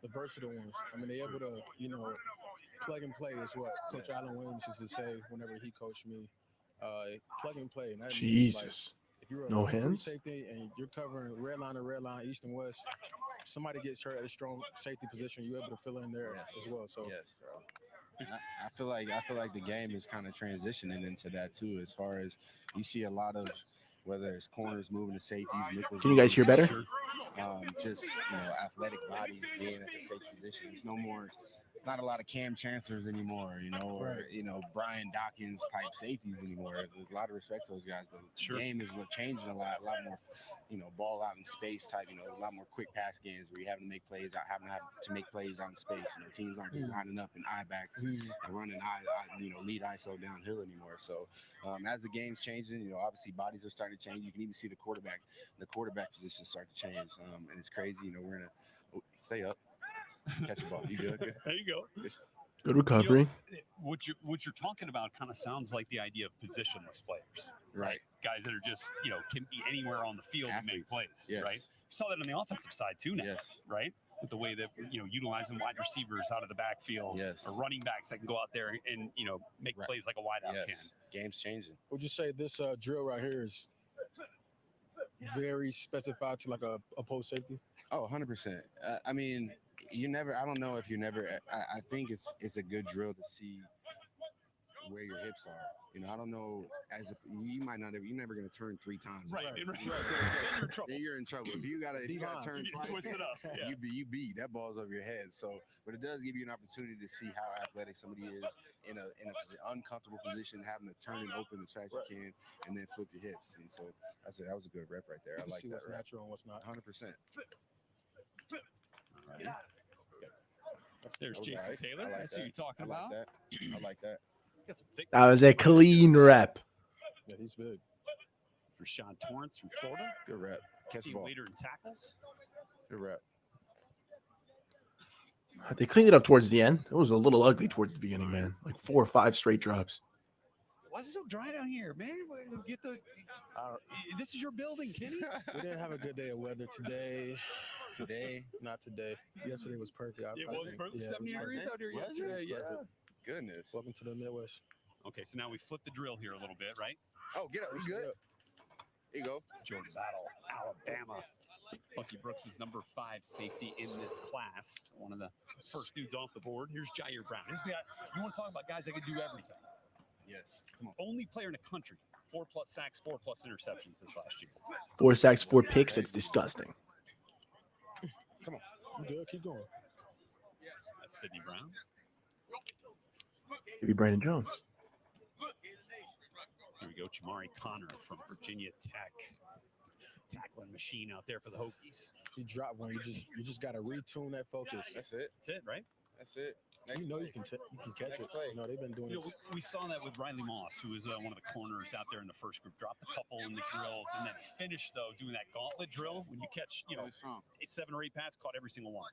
S3: the versatile ones. I mean, they're able to, plug and play is what Coach Allen Williams used to say whenever he coached me. Plug and play. And that means, like,
S1: Jesus.
S3: if you're a
S1: No
S3: free
S1: hands?
S3: safety and you're covering red line, east and west, somebody gets hurt at a strong safety position, you're able to fill in there as well. So
S7: Yes, bro. I feel like the game is kind of transitioning into that too. As far as you see a lot of whether it's corners moving to safeties, nickels.
S1: Can you guys hear better?
S7: Just athletic bodies being at the safety position. It's no more. It's not a lot of Cam Chancellors anymore, or Brian Dawkins type safeties anymore. There's a lot of respect to those guys, but the game is changing a lot more, ball out in space type, a lot more quick pass games where you having to make plays out, having to make plays out in space. Teams aren't just lining up in eye backs and running lead ISO downhill anymore. So as the game's changing, obviously bodies are starting to change. You can even see the quarterback position start to change, and it's crazy. We're gonna stay up. Catch the ball. You good?
S2: There you go.
S1: Good recovery.
S2: What you're talking about kind of sounds like the idea of positionless players,
S7: right?
S2: Guys that are just can be anywhere on the field and make plays,
S7: yes.
S2: right? You saw that on the offensive side too now,
S7: yes.
S2: right? With the way that utilizing wide receivers out of the backfield,
S7: yes.
S2: or running backs that can go out there and make plays like a wideout can.
S7: Game's changing.
S3: Would you say this drill right here is very specified to like a post safety?
S7: Oh, 100%. I mean, I don't know if you never, I think it's a good drill to see where your hips are. I don't know, you're never going to turn 3 times.
S2: Right.
S7: Then you're in trouble. If you got to turn twice,
S2: twist it up. Yeah.
S7: you beat. That ball's over your head. So, but it does give you an opportunity to see how athletic somebody is in an uncomfortable position, having to turn and open as fast as you can, and then flip your hips. And so that was a good rep right there. I like
S3: see
S7: that.
S3: What's natural and what's not.
S7: 100%.
S2: Right. There's Jason Taylor. That's who you're talking about.
S7: I like that.
S2: He's got some thick.
S1: That was a clean rep.
S3: Yeah, he's big.
S2: Rashawn Torrance from Florida.
S7: Good rep. Catch the
S2: Team
S7: ball.
S2: leader in tackles.
S7: Good rep.
S1: They cleaned it up towards the end. It was a little ugly towards the beginning, man. Like 4 or 5 straight drops.
S2: Why is it so dry down here, man? Get the. This is your building, Kenny.
S3: We didn't have a good day of weather today. Not today. Yesterday was perfect.
S2: It was perfect. 70 degrees out here yesterday. Yeah.
S7: Goodness.
S3: Welcome to the Midwest.
S2: Okay, so now we flip the drill here a little bit, right?
S7: Oh, get up. We good? Here you go.
S2: Jordan Battle, Alabama. Bucky Brooks is number 5 safety in this class. One of the first dudes off the board. Here's Jair Brown. This is the guy, you want to talk about guys that can do everything.
S7: Yes. Come on.
S2: Only player in the country. 4+ sacks, 4+ interceptions this last year.
S1: 4 sacks, 4 picks. It's disgusting.
S7: Come on.
S3: You good? Keep going.
S2: That's Sidney Brown.
S1: Maybe Brandon Jones.
S2: Here we go. Jamari Connor from Virginia Tech. Tackling machine out there for the Hokies.
S3: You drop one. You just got to retune that focus.
S7: That's it.
S2: That's it, right?
S7: That's it.
S3: You know you can catch it. You know, they've been doing it.
S2: We saw that with Riley Moss, who was one of the corners out there in the first group. Dropped a couple in the drills, and then finished though doing that gauntlet drill when you catch 7 or 8 passes, caught every single one.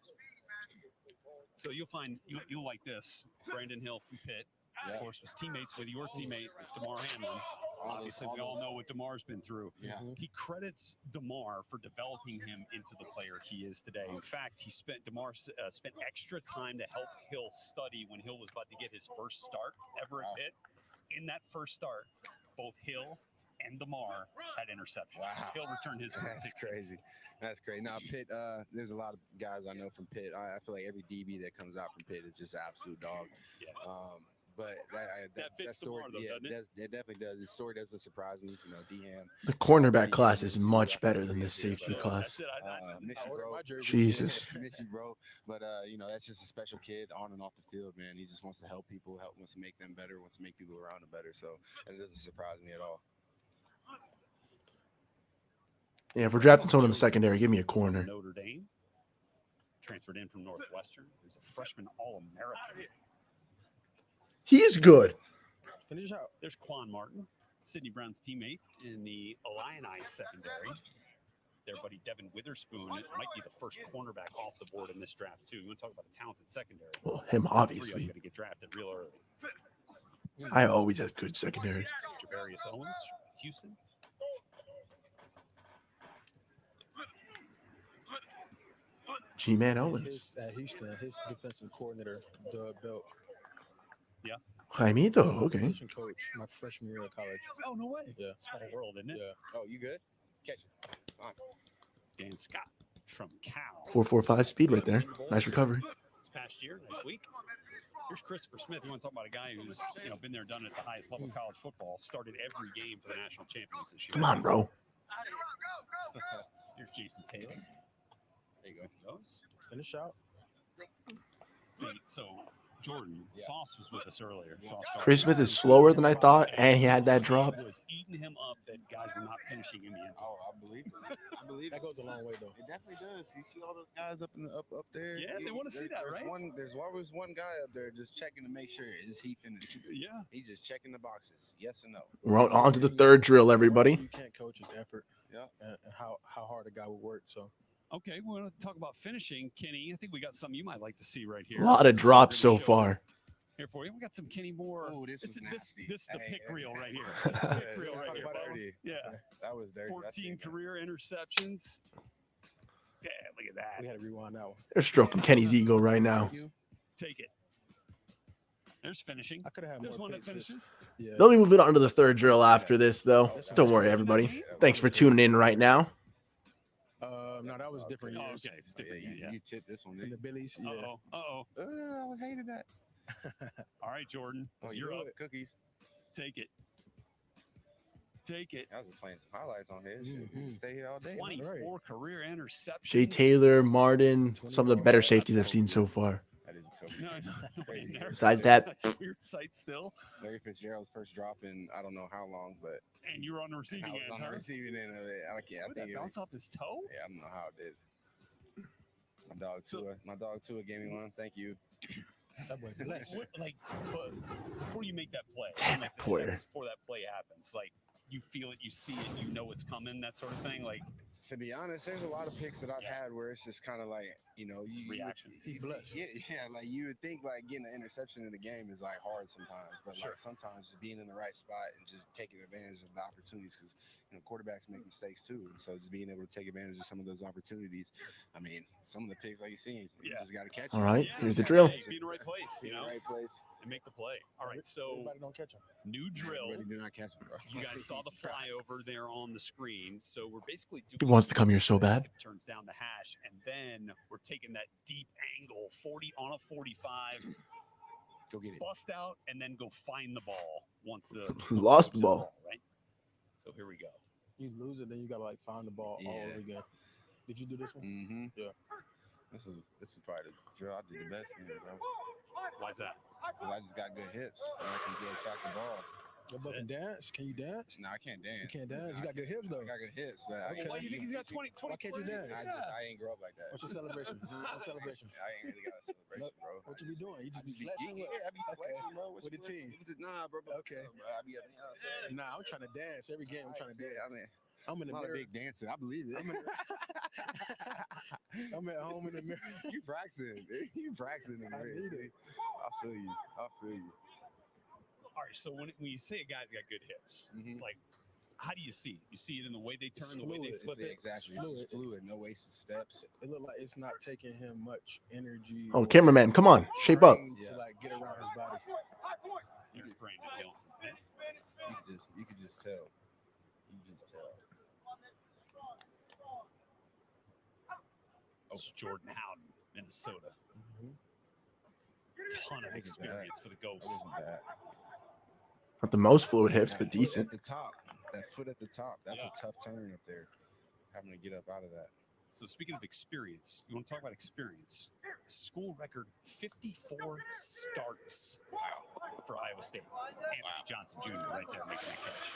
S2: So you'll find you'll like this. Brandon Hill from Pitt, of course, was teammates with your teammate DeMar Hamlin. Obviously, we all know what DeMar's been through.
S7: Yeah.
S2: He credits DeMar for developing him into the player he is today. In fact, DeMar spent extra time to help Hill study when Hill was about to get his first start ever at Pitt. In that first start, both Hill and DeMar had interceptions.
S7: Wow.
S2: Hill returned his.
S7: That's crazy. That's crazy. Now, Pitt, there's a lot of guys I know from Pitt. I feel like every DB that comes out from Pitt is just an absolute dog.
S2: Yeah.
S7: But
S2: that fits
S7: story,
S2: DeMar, though, doesn't it?
S7: It definitely does. His story doesn't surprise me. You know, D-Ham.
S1: The cornerback class is much better than the safety class.
S2: That's it.
S7: Miss you, bro.
S1: Jesus.
S7: Miss you, bro. But you know, that's just a special kid on and off the field, man. He just wants to help people, wants to make them better, wants to make people around him better. So it doesn't surprise me at all.
S1: Yeah, if we're drafting someone in the secondary, give me a corner.
S2: Notre Dame transferred in from Northwestern. He's a freshman All-American.
S1: He's good.
S3: Finish out.
S2: There's Quan Martin, Sidney Brown's teammate in the Illini secondary. Their buddy Devin Witherspoon might be the first cornerback off the board in this draft too. You want to talk about a talented secondary?
S1: Well, him obviously.
S2: Going to get drafted real early.
S1: I always have good secondary.
S2: Javarius Owens, Houston.
S1: G-Man Owens.
S3: At Houston, his defensive coordinator, Doug Belt.
S2: Yeah.
S1: Jaimito, okay.
S3: Position coach, my freshman year of college.
S2: Oh, no way.
S3: Yeah.
S2: Small world, isn't it?
S3: Yeah.
S7: Oh, you good? Catch it. Fine.
S2: Dan Scott from Cal.
S1: 4.45 speed right there. Nice recovery.
S2: This past year, nice week. Here's Christopher Smith. You want to talk about a guy who's been there, done it at the highest level of college football. Started every game for the national champions this year.
S1: Come on, bro.
S2: Here's Jason Taylor.
S7: There you go.
S3: Finish out.
S2: So Jordan, Sauce was with us earlier.
S1: Chris Smith is slower than I thought, and he had that drop.
S2: Was eating him up that guys were not finishing in the end zone.
S7: Oh, I believe it. I believe
S3: That goes a long way, though.
S7: It definitely does. You see all those guys up there.
S2: Yeah, they want to see that, right?
S7: There's always one guy up there just checking to make sure is he finished.
S2: Yeah,
S7: he's just checking the boxes. Yes and no.
S1: We're on to the third drill, everybody.
S3: You can't coach his effort.
S7: Yeah.
S3: And how hard a guy would work. So.
S2: Okay, we're going to talk about finishing. Kenny, I think we got something you might like to see right here.
S1: A lot of drops so far.
S2: Here for you. We got some Kenny Moore.
S7: Oh, this is nasty.
S2: This is the pick reel right here. This is the pick reel right here.
S7: Dirty.
S2: Yeah.
S7: That was dirty.
S2: 14 career interceptions. Yeah, look at that.
S3: We had to rewind that one.
S1: They're stroking Kenny's ego right now.
S2: Take it. There's finishing.
S3: I could have had
S2: There's
S3: more
S2: one that
S3: picks.
S2: finishes.
S3: Yeah.
S1: They'll be moving on to the third drill after this, though. Don't worry, everybody. Thanks for tuning in right now.
S3: No, that was different
S2: Oh,
S3: years.
S2: okay. It's different.
S7: You tipped this one,
S3: In
S7: didn't
S3: the Billies. Yeah.
S2: Uh-oh.
S7: I hated that.
S2: All right, Jordan.
S7: Oh,
S2: You're up.
S7: Cookies.
S2: Take it. Take it.
S7: I was just playing some highlights on here. Shit, stay here all day.
S2: 24 career interceptions.
S1: Jay Taylor, Martin, some of the better safeties I've seen so far.
S7: That is a filthy
S2: No,
S7: game.
S2: nobody in there.
S1: Besides that,
S2: That's a weird sight still.
S7: Larry Fitzgerald's first drop in I don't know how long, but
S2: And you were on the receiving
S7: I was
S2: end,
S7: on the
S2: huh?
S7: receiving end of it. I
S2: What did that bounce off his toe?
S7: Yeah, I don't know how it did. My dog Tua gave me one. Thank you.
S3: That boy blessed.
S2: But before you make that play,
S1: Damn
S2: like
S1: it,
S2: the
S1: Porter.
S2: seconds before that play happens, like you feel it, you see it, you know it's coming, that sort of thing. Like
S7: To be honest, there's a lot of picks that I've had where it's just kind of like,
S6: Reaction.
S7: Yeah, like you would think like getting an interception in the game is like hard sometimes, but like sometimes just being in the right spot and just taking advantage of the opportunities, because quarterbacks make mistakes too, and so just being able to take advantage of some of those opportunities. I mean, some of the picks like you seen, you just got to catch it.
S1: All right, here's the
S2: Be
S1: drill.
S2: in the right place,
S7: Be in the right place.
S2: and make the play. All right, so
S3: Everybody don't catch him.
S2: new drill.
S7: Everybody do not catch it, bro.
S2: You guys saw the flyover there on the screen. So we're basically doing
S1: He wants to come here so bad.
S2: It turns down the hash, and then we're taking that deep angle, 40 on a 45.
S7: Go get it.
S2: Bust out, and then go find the ball once the
S1: Lost the ball.
S2: Right. So here we go.
S3: You lose it, then you gotta like find the ball all over again. Did you do this one?
S7: Mm-hmm.
S3: Yeah.
S7: This is probably the drill I did the best in, bro.
S2: Why's that?
S7: Because I just got good hips and I can go track the ball.
S3: Your buck can dance? Can you dance?
S7: No, I can't dance.
S3: You can't dance? You got good hips though.
S7: I got good hips, but
S3: Okay.
S2: Why do you think he's got 20?
S3: Why can't you dance?
S7: I ain't grow up like that.
S3: What's your celebration? What's celebration?
S7: I ain't really got a celebration, bro.
S3: What you be doing? You just be
S7: Yeah,
S3: flexing?
S7: I be flexing, bro.
S3: With the team?
S7: Nah, bro.
S3: Okay.
S7: Bro, I be,
S3: Nah, I'm trying to dance every game. I'm trying to dance.
S7: I mean,
S3: I'm in the
S7: I'm not a
S3: mirror.
S7: big dancer. I believe it.
S3: I'm at home in the mirror.
S7: You practicing. You practicing in the
S3: I
S7: mirror.
S3: need it.
S7: I feel you. I feel you.
S2: All right. So when you say a guy's got good hips, like, how do you see it? You see it in the way they turn, the way they flip it.
S7: Exactly. It's just fluid. No wasted steps.
S3: It looked like it's not taking him much energy.
S1: Oh,
S3: or
S1: cameraman, come on, shape up.
S3: brain to like get around his body.
S2: Here's Brandon Hill.
S7: You can just tell. You just tell.
S2: Oh, it's Jordan Howden, Minnesota. Ton of experience for the Ghosts.
S7: That wasn't bad.
S1: Not the most fluid hips,
S7: That
S1: but
S7: foot
S1: decent.
S7: At the top. That foot at the top. That's a tough turn up there. Having to get up out of that.
S2: So speaking of experience, you want to talk about experience? School record 54 starts for Iowa State. Anthony Johnson Jr. right there making that catch.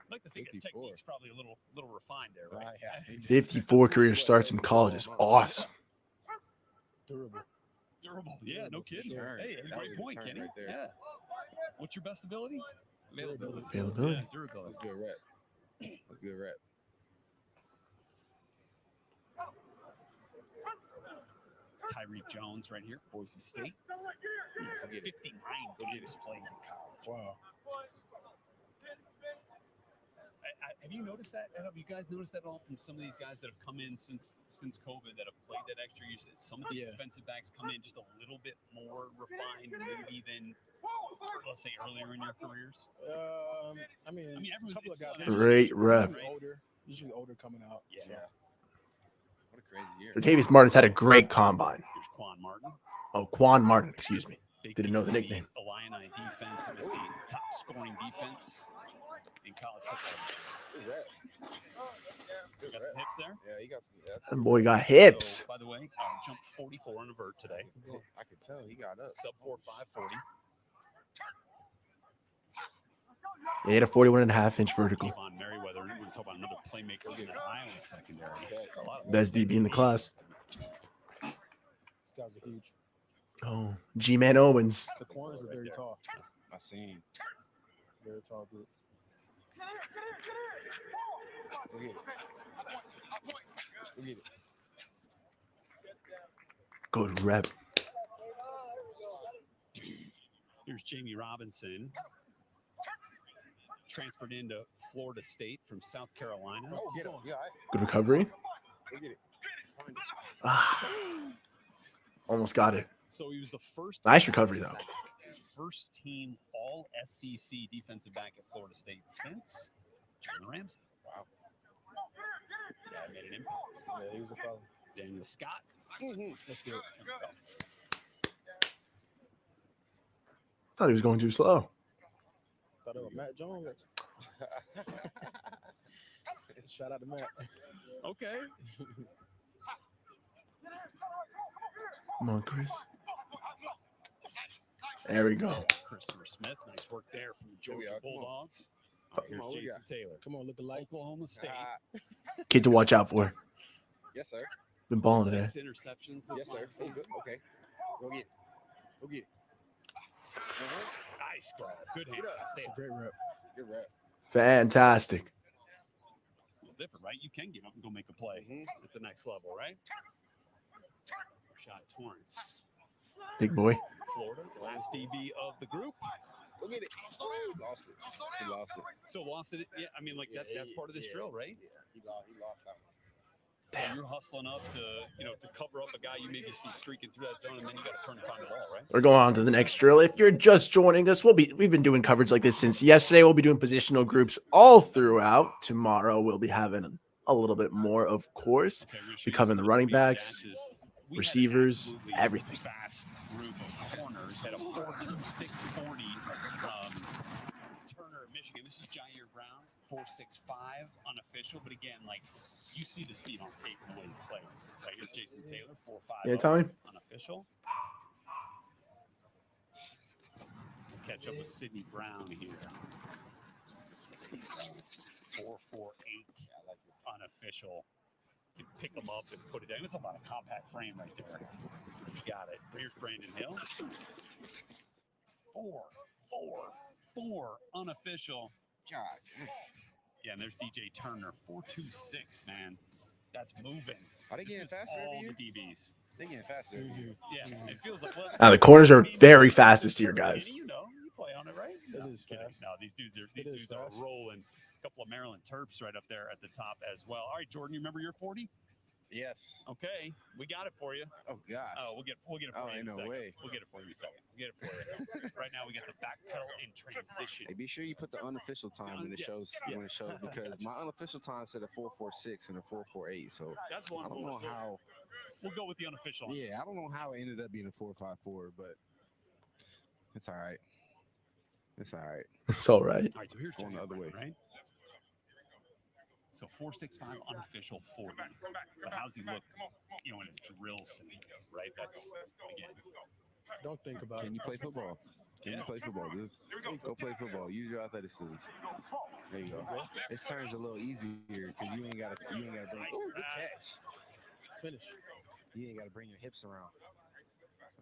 S2: I'd like to think that
S7: 54.
S2: technique's probably a little refined there, right?
S7: Yeah.
S1: 54 career starts in college is awesome.
S3: Durable.
S2: Durable. Yeah, no kidding.
S7: Turn.
S2: Hey,
S7: That
S2: great
S7: was a
S2: point,
S7: turn
S2: Kenny.
S7: right there.
S2: Yeah. What's your best ability? Availability.
S1: Availability.
S2: Yeah, durability.
S7: That's a good rep. That's a good rep.
S2: Tyreek Jones right here, Boise State. 59 games played in college.
S3: Wow.
S2: Have you noticed that? Have you guys noticed that at all from some of these guys that have come in since COVID that have played that extra year? Some of the defensive backs come in just a little bit more refined maybe than, let's say, earlier in your careers?
S3: I mean a couple of guys.
S1: Great rep.
S3: Usually older coming out.
S2: Yeah.
S3: So.
S7: What a crazy year.
S1: Latavius Martin's had a great combine.
S2: Here's Quan Martin.
S1: Oh, Quan Martin, excuse me.
S2: Big
S1: Didn't know the
S2: piece of
S1: nickname.
S2: The Illini defense. It was the top scoring defense in college football.
S7: Good rep.
S2: You got some hips there?
S7: Yeah, he got some.
S1: That boy got hips.
S2: So, by the way, jumped 44 on a vert today.
S7: I could tell he got up.
S2: Sub 4.540.
S1: He had a 41.5-inch vertical.
S2: Devon Merriweather. And we're going to talk about another playmaker in that Iowa secondary. A lot of
S1: Best DB in the class.
S3: These guys are huge.
S1: Oh, G-Man Owens.
S3: The corners are very tall.
S7: I seen.
S3: Very tall group.
S7: Go get it. Go get it.
S1: Good rep.
S2: Here's Jamie Robinson. Transferred into Florida State from South Carolina.
S7: Oh, get him. Yeah,
S1: Good recovery.
S7: go get it.
S1: Ah, almost got it.
S2: So he was the first.
S1: Nice recovery, though.
S2: First team All SEC defensive back at Florida State since Jalen Ramsey.
S7: Wow.
S2: Yeah, made an impact.
S3: Yeah, he was a problem.
S2: Daniel Scott.
S3: Let's do it.
S1: Thought he was going too slow.
S3: Thought it was Matt Jones. Shout out to Matt.
S2: Okay.
S1: Come on, Chris. There we go.
S2: Christopher Smith. Nice work there from the
S7: Here we
S2: Georgia
S7: are. Come on.
S2: Bulldogs.
S7: Come
S2: Here's
S7: on, what we
S2: Jason Taylor.
S3: Come on, look alike.
S2: Oklahoma State.
S1: Kid to watch out for.
S7: Yes, sir.
S1: Been balling today.
S2: 6 interceptions. This
S7: Yes, sir.
S2: last
S7: Oh,
S2: season.
S7: good. Okay. Go get it. Go get it.
S2: Nice grab. Good hand. Stay
S3: It's a
S2: up.
S3: great rep.
S7: Good rep.
S1: Fantastic.
S2: different, right? You can get up and go make a play at the next level, right? Rashad Torrance.
S1: Big boy.
S2: Florida, last DB of the group.
S7: Look at it. He lost it. He lost it.
S2: So lost it. Yeah, I mean, like that's part of this drill, right?
S7: Yeah, he lost that one.
S2: So you're hustling up to, to cover up a guy you maybe see streaking through that zone, and then you got to turn and find the ball, right?
S1: We're going on to the next drill. If you're just joining us, we've been doing coverage like this since yesterday. We'll be doing positional groups all throughout. Tomorrow we'll be having a little bit more, of course. Be covering the running backs, receivers, everything.
S2: Fast group of corners had a 4.26 40. Turner, Michigan. This is Jair Brown, 4.65 unofficial, but again, like you see the speed on tape and the way he plays. Right here's Jason Taylor, 4.5
S1: Yeah, Tommy.
S2: unofficial. Catch up with Sidney Brown here. 4.48 unofficial. You can pick them up and put it down. It's about a compact frame right there. You got it. Here's Brandon Hill. 4 unofficial.
S7: God.
S2: Yeah, and there's DJ Turner, 4.26, man. That's moving.
S7: Are they getting faster
S2: all
S7: every year?
S2: the DBs.
S7: They getting faster every year.
S2: Yeah, it feels like. Well,
S1: Now the corners are very fast this year, guys.
S2: You play on it, right?
S3: It is fast.
S2: No, these dudes are rolling. A couple of Maryland Terps right up there at the top as well. All right, Jordan, you remember your 40?
S7: Yes.
S2: Okay, we got it for you.
S7: Oh God.
S2: Oh, we'll get it for you in a second.
S7: Way.
S2: We'll get it for you in a second. We'll get it for you. Right now, we got the back pedal in transition.
S7: Hey, be sure you put the unofficial time when it shows because my unofficial time said a 4.46 and a 4.48. So
S2: that's one.
S7: I don't know how.
S2: We'll go with the unofficial.
S7: Yeah, I don't know how it ended up being a 4.54, but it's all right. It's all right.
S1: It's all right.
S2: All right, so here's
S7: going the other way,
S2: right? So 4.65 unofficial 40. But how's he look, in his drill scenario, right? That's, again.
S3: Don't think about
S7: Can you play football? Can you play football, dude? Go play football. Use your athleticism. There you go. This turns a little easier because you ain't got to bring. Oh, good catch.
S3: Finish.
S7: You ain't got to bring your hips around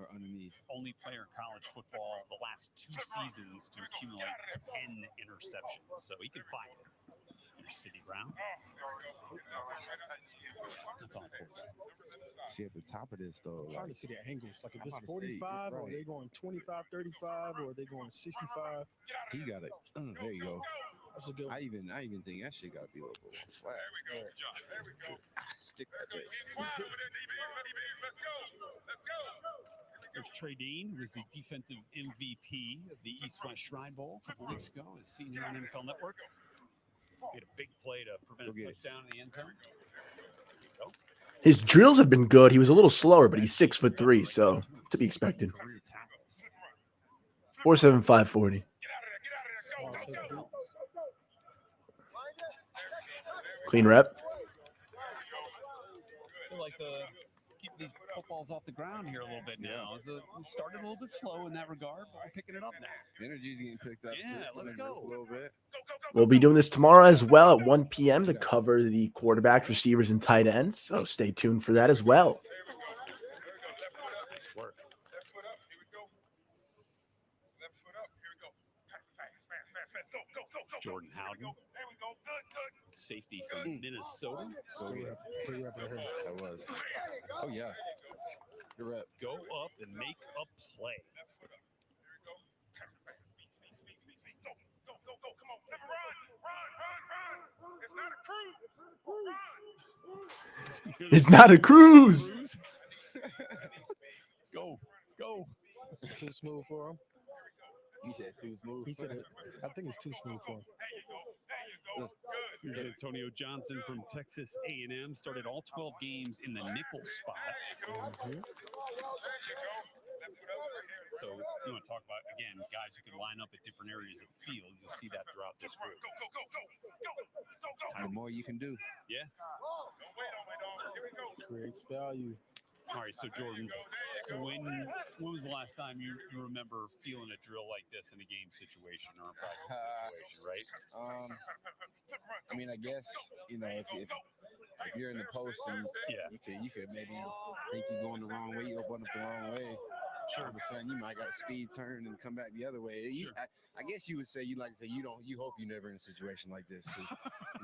S7: or underneath.
S2: Only player in college football the last 2 seasons to accumulate 10 interceptions, so he can find it. City Brown. That's on quarterback.
S7: See at the top of this though.
S3: I'm trying to see the angles. Like if it's 45, or they going 25, 35, or are they going 65?
S7: He got it. There you go.
S3: That's a good one.
S7: I even think that shit got to be a little bit flat. There we go. Stick like this.
S4: Let's go.
S2: There's Trey Dean, who was the defensive MVP of the East-West Shrine Bowl a couple weeks ago, as seen here on NFL Network. Made a big play to prevent a touchdown in the end zone.
S1: His drills have been good. He was a little slower, but he's 6'3", so to be expected. 4.75 40. Clean rep.
S2: I feel like keep these footballs off the ground here a little bit now. We started a little bit slow in that regard, but we're picking it up now.
S7: Energy's getting picked up.
S2: Yeah, let's go.
S7: A little bit.
S1: We'll be doing this tomorrow as well at 1 p.m. to cover the quarterback, receivers, and tight ends. So stay tuned for that as well.
S2: Nice work. Jordan Howden, safety from Minnesota.
S3: Great rep right here.
S7: That was. Oh yeah. Good rep.
S2: Go up and make a play.
S1: It's not a cruise.
S2: Go.
S3: Too smooth for him.
S7: He said too smooth.
S3: He said it. I think it's too smooth for him.
S2: Here's Antonio Johnson from Texas A&M. Started all 12 games in the nickel spot. So you want to talk about, again, guys who can line up at different areas of the field. You'll see that throughout this group.
S7: The more you can do.
S2: Yeah.
S3: Creates value.
S2: All right, so Jordan, when was the last time you remember feeling a drill like this in a game situation or a practice situation, right?
S7: I mean, I guess, if you're in the post and you could maybe think you're going the wrong way, you open up the wrong way. All of a sudden, you might got a speed turn and come back the other way. I guess you would say you like to say you hope you're never in a situation like this because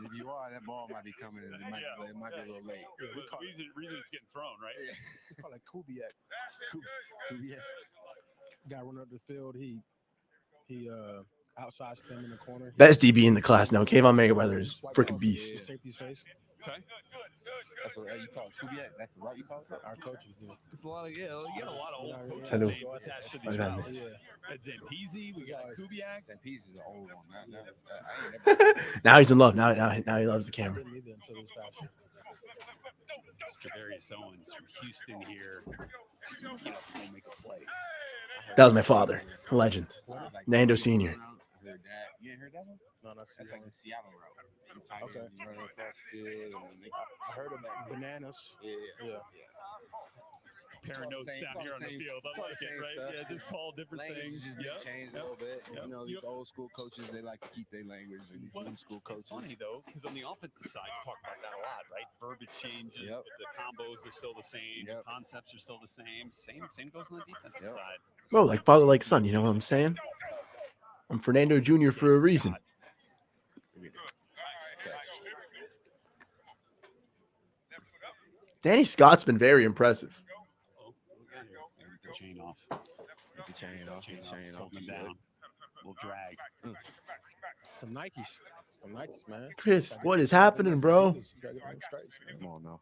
S7: if you are, that ball might be coming and it might be a little late.
S2: Yeah, reason it's getting thrown, right?
S3: We call it Kubiak.
S7: Kubiak.
S3: Guy running up the field. He outside stem in the corner.
S1: Best DB in the class now. Kayvon Merriweather is freaking beast.
S3: Safety's face.
S2: Okay.
S7: That's what you call it. Kubiak. That's the right you call it.
S3: Our coaches do.
S2: It's a lot of you got a lot of old coaches
S1: Hello.
S2: names attached to these
S1: I got
S2: routes. At Zampeasy, we got Kubiak.
S7: That piece is an old one. I ain't never
S1: Now he's in love. Now he loves the camera.
S3: Didn't need them until this past year.
S2: Javarius Owens from Houston here. He'll make a play.
S1: That was my father, a legend, Nando Senior.
S7: You ain't heard that one?
S3: No,
S7: That's like the Seattle route.
S3: Okay.
S7: You run across the field and
S3: I heard of that. Bananas.
S7: Yeah.
S2: Comparing notes
S7: It's
S2: down
S7: all
S2: here
S7: the
S2: on the
S7: same-
S2: field.
S7: it's
S2: I
S7: all
S2: like
S7: the
S2: it,
S7: same
S2: right?
S7: stuff.
S2: Yeah, just all different
S7: Language
S2: things.
S7: just get changed a little bit. You know, these old school coaches, they like to keep their language, and these new school coaches.
S2: It's funny though, because on the offensive side, you talk about that a lot, right? Verbiage changes,
S7: Yep.
S2: but the combos are still the same,
S7: Yep.
S2: the concepts are still the same. Same goes on the defensive
S7: Yep.
S2: side.
S1: Bro, like father, like son. You know what I'm saying? I'm Fernando Jr. for a reason. Danny Scott's been very impressive.
S2: Oh, get the chain off.
S7: Get the chain off. Get the chain off.
S2: Holding him down. Little drag.
S3: It's the Nikes. It's the Nikes, man.
S1: Chris, what is happening, bro?
S3: You gotta get them stripes, man.
S7: Come on now.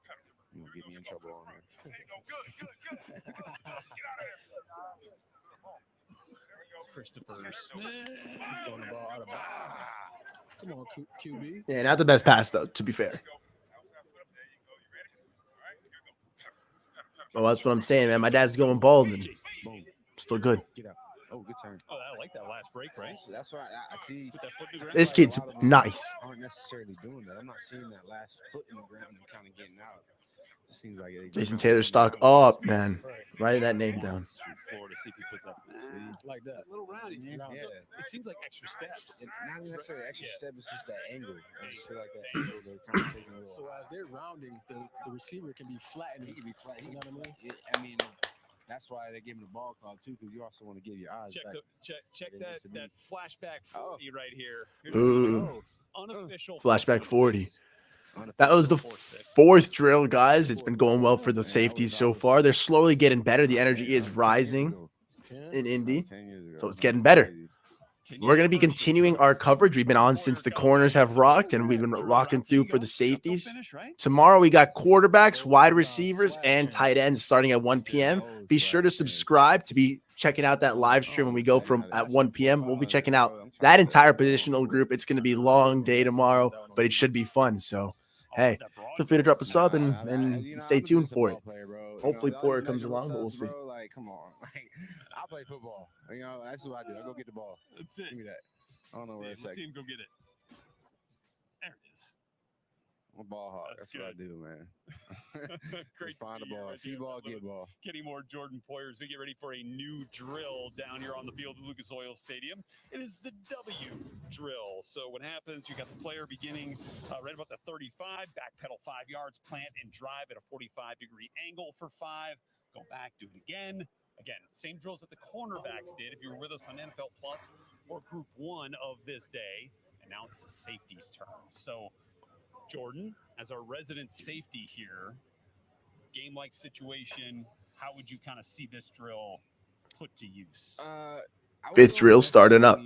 S7: You gonna get me in trouble on here.
S2: Christopher Smith.
S3: Throwing the ball out of bounds. Come on, QB.
S1: Yeah, not the best pass though. To be fair. Well, that's what I'm saying, man. My dad's going bald and
S7: Boom.
S1: still good.
S7: Get up. Oh, good turn.
S2: Oh, I like that last break, right?
S7: That's why I see.
S2: Put that foot in the ground.
S1: This kid's nice.
S7: Aren't necessarily doing that. I'm not seeing that last foot in the ground and kind of getting out. It seems like
S1: Jason Taylor stock up, man. Write that name down.
S2: Florida, see if he puts up.
S3: Like that.
S2: A little rounded.
S7: Yeah.
S2: So it seems like extra steps.
S7: Not necessarily extra
S2: Yeah.
S7: step. It's just that angle. I just feel like that angle. They're kind of taking a little.
S3: So as they're rounding, the receiver can be flattened.
S7: He can be flat.
S3: You know what I mean?
S7: I mean, that's why they give him the ball call too, because you also want to give your eyes back.
S2: Check that flashback 40 right here.
S1: Ooh.
S2: Unofficial
S1: Flashback 40.
S2: 4-6.
S1: That was the fourth drill, guys. It's been going well for the safeties so far. They're slowly getting better. The energy is rising in Indy,
S7: 10 years ago.
S1: so it's getting better. We're going to be continuing our coverage. We've been on since the corners have rocked, and we've been rocking through for the safeties. Tomorrow, we got quarterbacks, wide receivers, and tight ends starting at 1 p.m. Be sure to subscribe to be checking out that live stream when we go from at 1 p.m. We'll be checking out that entire positional group. It's going to be a long day tomorrow, but it should be fun. So, hey, feel free to drop a sub and stay tuned for it. Hopefully Porter comes along, but we'll see.
S7: Like, come on. Like, I play football. You know, that's what I do. I go get the ball.
S2: That's it.
S7: Give me that. I don't know where it's
S2: Let's
S7: at.
S2: see him go get it. There it is.
S7: I'm a ball hog.
S2: That's
S7: That's what I do, man.
S2: Great
S7: Just find
S2: to
S7: the
S2: be here
S7: ball.
S2: with
S7: See
S2: you.
S7: ball, get
S2: Lewis.
S7: ball.
S2: Kenny Moore, Jordan Poyers. We get ready for a new drill down here on the field at Lucas Oil Stadium. It is the W drill. So what happens, you got the player beginning right about the 35, backpedal 5 yards, plant and drive at a 45-degree angle for 5. Go back, do it again. Again, same drills that the cornerbacks did if you were with us on NFL Plus or Group 1 of this day. And now it's the safeties' turn. So, Jordan, as our resident safety here, game-like situation, how would you kind of see this drill put to use?
S1: Fifth drill starting up.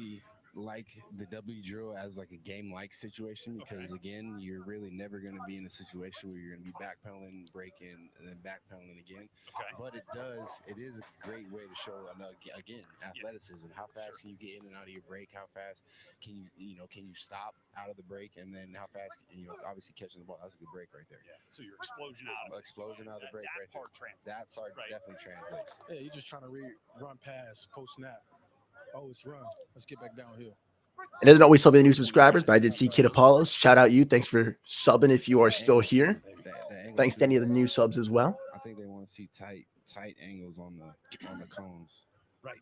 S7: Like the W drill as like a game-like situation because again, you're really never going to be in a situation where you're going to be backpedaling, breaking, and then backpedaling again. But it is a great way to show again athleticism. How fast can you get in and out of your break? How fast can you stop out of the break? And then how fast obviously catching the ball. That's a good break right there.
S2: Yeah. So your explosion out of
S7: the break right there. That part definitely translates.
S3: Yeah, you're just trying to run pass post snap. Oh, it's run. Let's get back downhill.
S1: It doesn't always sub in new subscribers, but I did see Kid Apollos. Shout out you. Thanks for subbing if you are still here. Thanks to any of the new subs as well.
S7: I think they want to see tight angles on the cones.
S2: Right.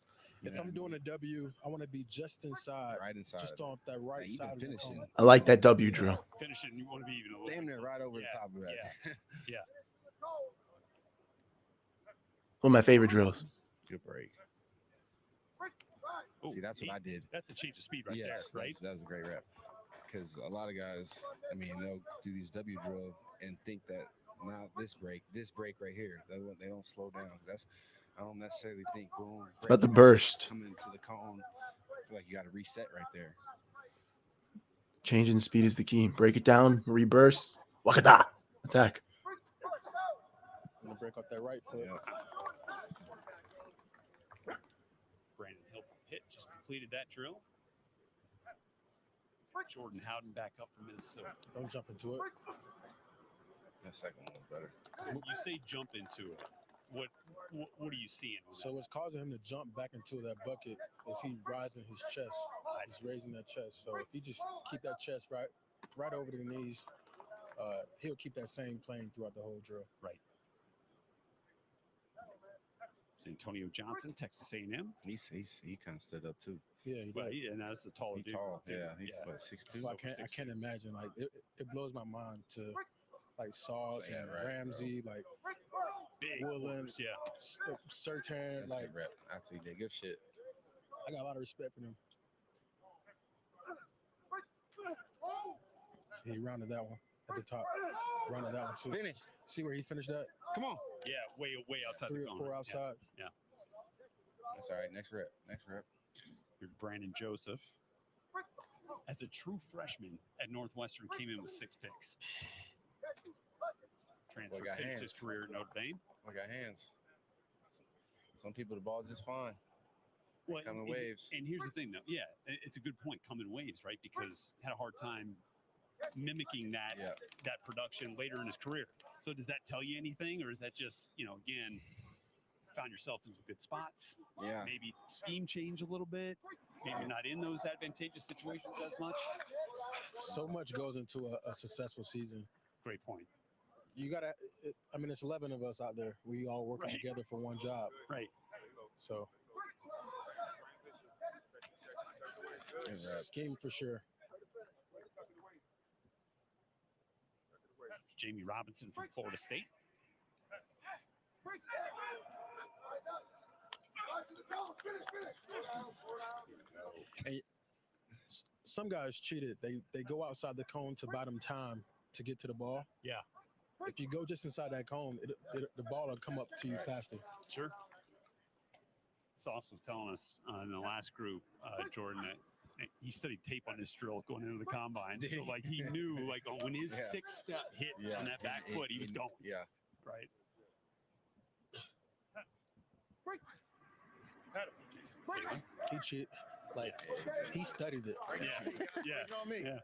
S3: If I'm doing a W, I want to be just inside.
S7: Right inside.
S3: Just on that right side of the cone.
S1: I like that W drill.
S2: Finish it, and you want to be even a little
S7: damn near right over the top of that.
S2: Yeah.
S1: One of my favorite drills.
S7: Good break.
S2: Ooh,
S7: See, that's what I did.
S2: That's a change of speed right
S7: Yes,
S2: there, right?
S7: that was a great rep. Because a lot of guys, I mean, they'll do these W drill and think that now this break right here, they don't slow down. I don't necessarily think boom.
S1: It's about the burst.
S7: Coming into the cone, I feel like you got to reset right there.
S1: Changing speed is the key. Break it down, reburst, wakata, attack.
S3: I'm gonna break up that right foot.
S7: Yeah.
S2: Brandon Hill from Pitt just completed that drill. Jordan Howden back up from Minnesota.
S3: Don't jump into it.
S7: That second one was better.
S2: So you say jump into it. What are you seeing?
S3: So what's causing him to jump back into that bucket is he rising his chest. He's raising that chest. So if he just keep that chest right over the knees, he'll keep that same plane throughout the whole drill.
S2: Right. It's Antonio Johnson, Texas A&M.
S7: He kind of stood up too.
S3: Yeah, he does.
S2: And that's a taller dude.
S7: Tall.
S2: Too.
S7: Yeah, he's what 6'2".
S3: So I can't imagine, like it blows my mind to like Sauce and Ramsey, like
S2: Big
S3: Woolen,
S2: corners, yeah.
S3: Sertan,
S7: That's
S3: like
S7: good rep. After he did good shit.
S3: I got a lot of respect for them. So he rounded that one at the top. Rounded that one too.
S7: Finish.
S3: See where he finished that?
S7: Come on.
S2: Yeah, way outside
S3: 3
S2: the
S3: or
S2: cone.
S3: 4 outside.
S2: Yeah.
S7: That's all right. Next rep.
S2: Here's Brandon Joseph. As a true freshman at Northwestern, came in with 6 picks. Transfer finished his career at Notre Dame.
S7: I got hands. Some people, the ball just fine.
S2: Well,
S7: Come in waves.
S2: And here's the thing, though. Yeah, it's a good point. Come in waves, right? Because had a hard time mimicking that production later in his career. So does that tell you anything, or is that just, again, found yourself in some good spots?
S7: Yeah.
S2: Maybe scheme change a little bit. Maybe you're not in those advantageous situations as much.
S3: So much goes into a successful season.
S2: Great point.
S3: You gotta. It's 11 of us out there. We all working together for one job.
S2: Right.
S3: So scheme for sure.
S2: Jamie Robinson from Florida State.
S3: And some guys cheated. They go outside the cone to buy them time to get to the ball.
S2: Yeah.
S3: If you go just inside that cone, the ball will come up to you faster.
S2: Sure. Sauce was telling us in the last group, Jordan, that he studied tape on this drill going into the combine. So, he knew, when his 6-step hit on that back foot, he was going.
S7: Yeah.
S2: Right.
S3: He cheated. He studied it.
S2: Yeah.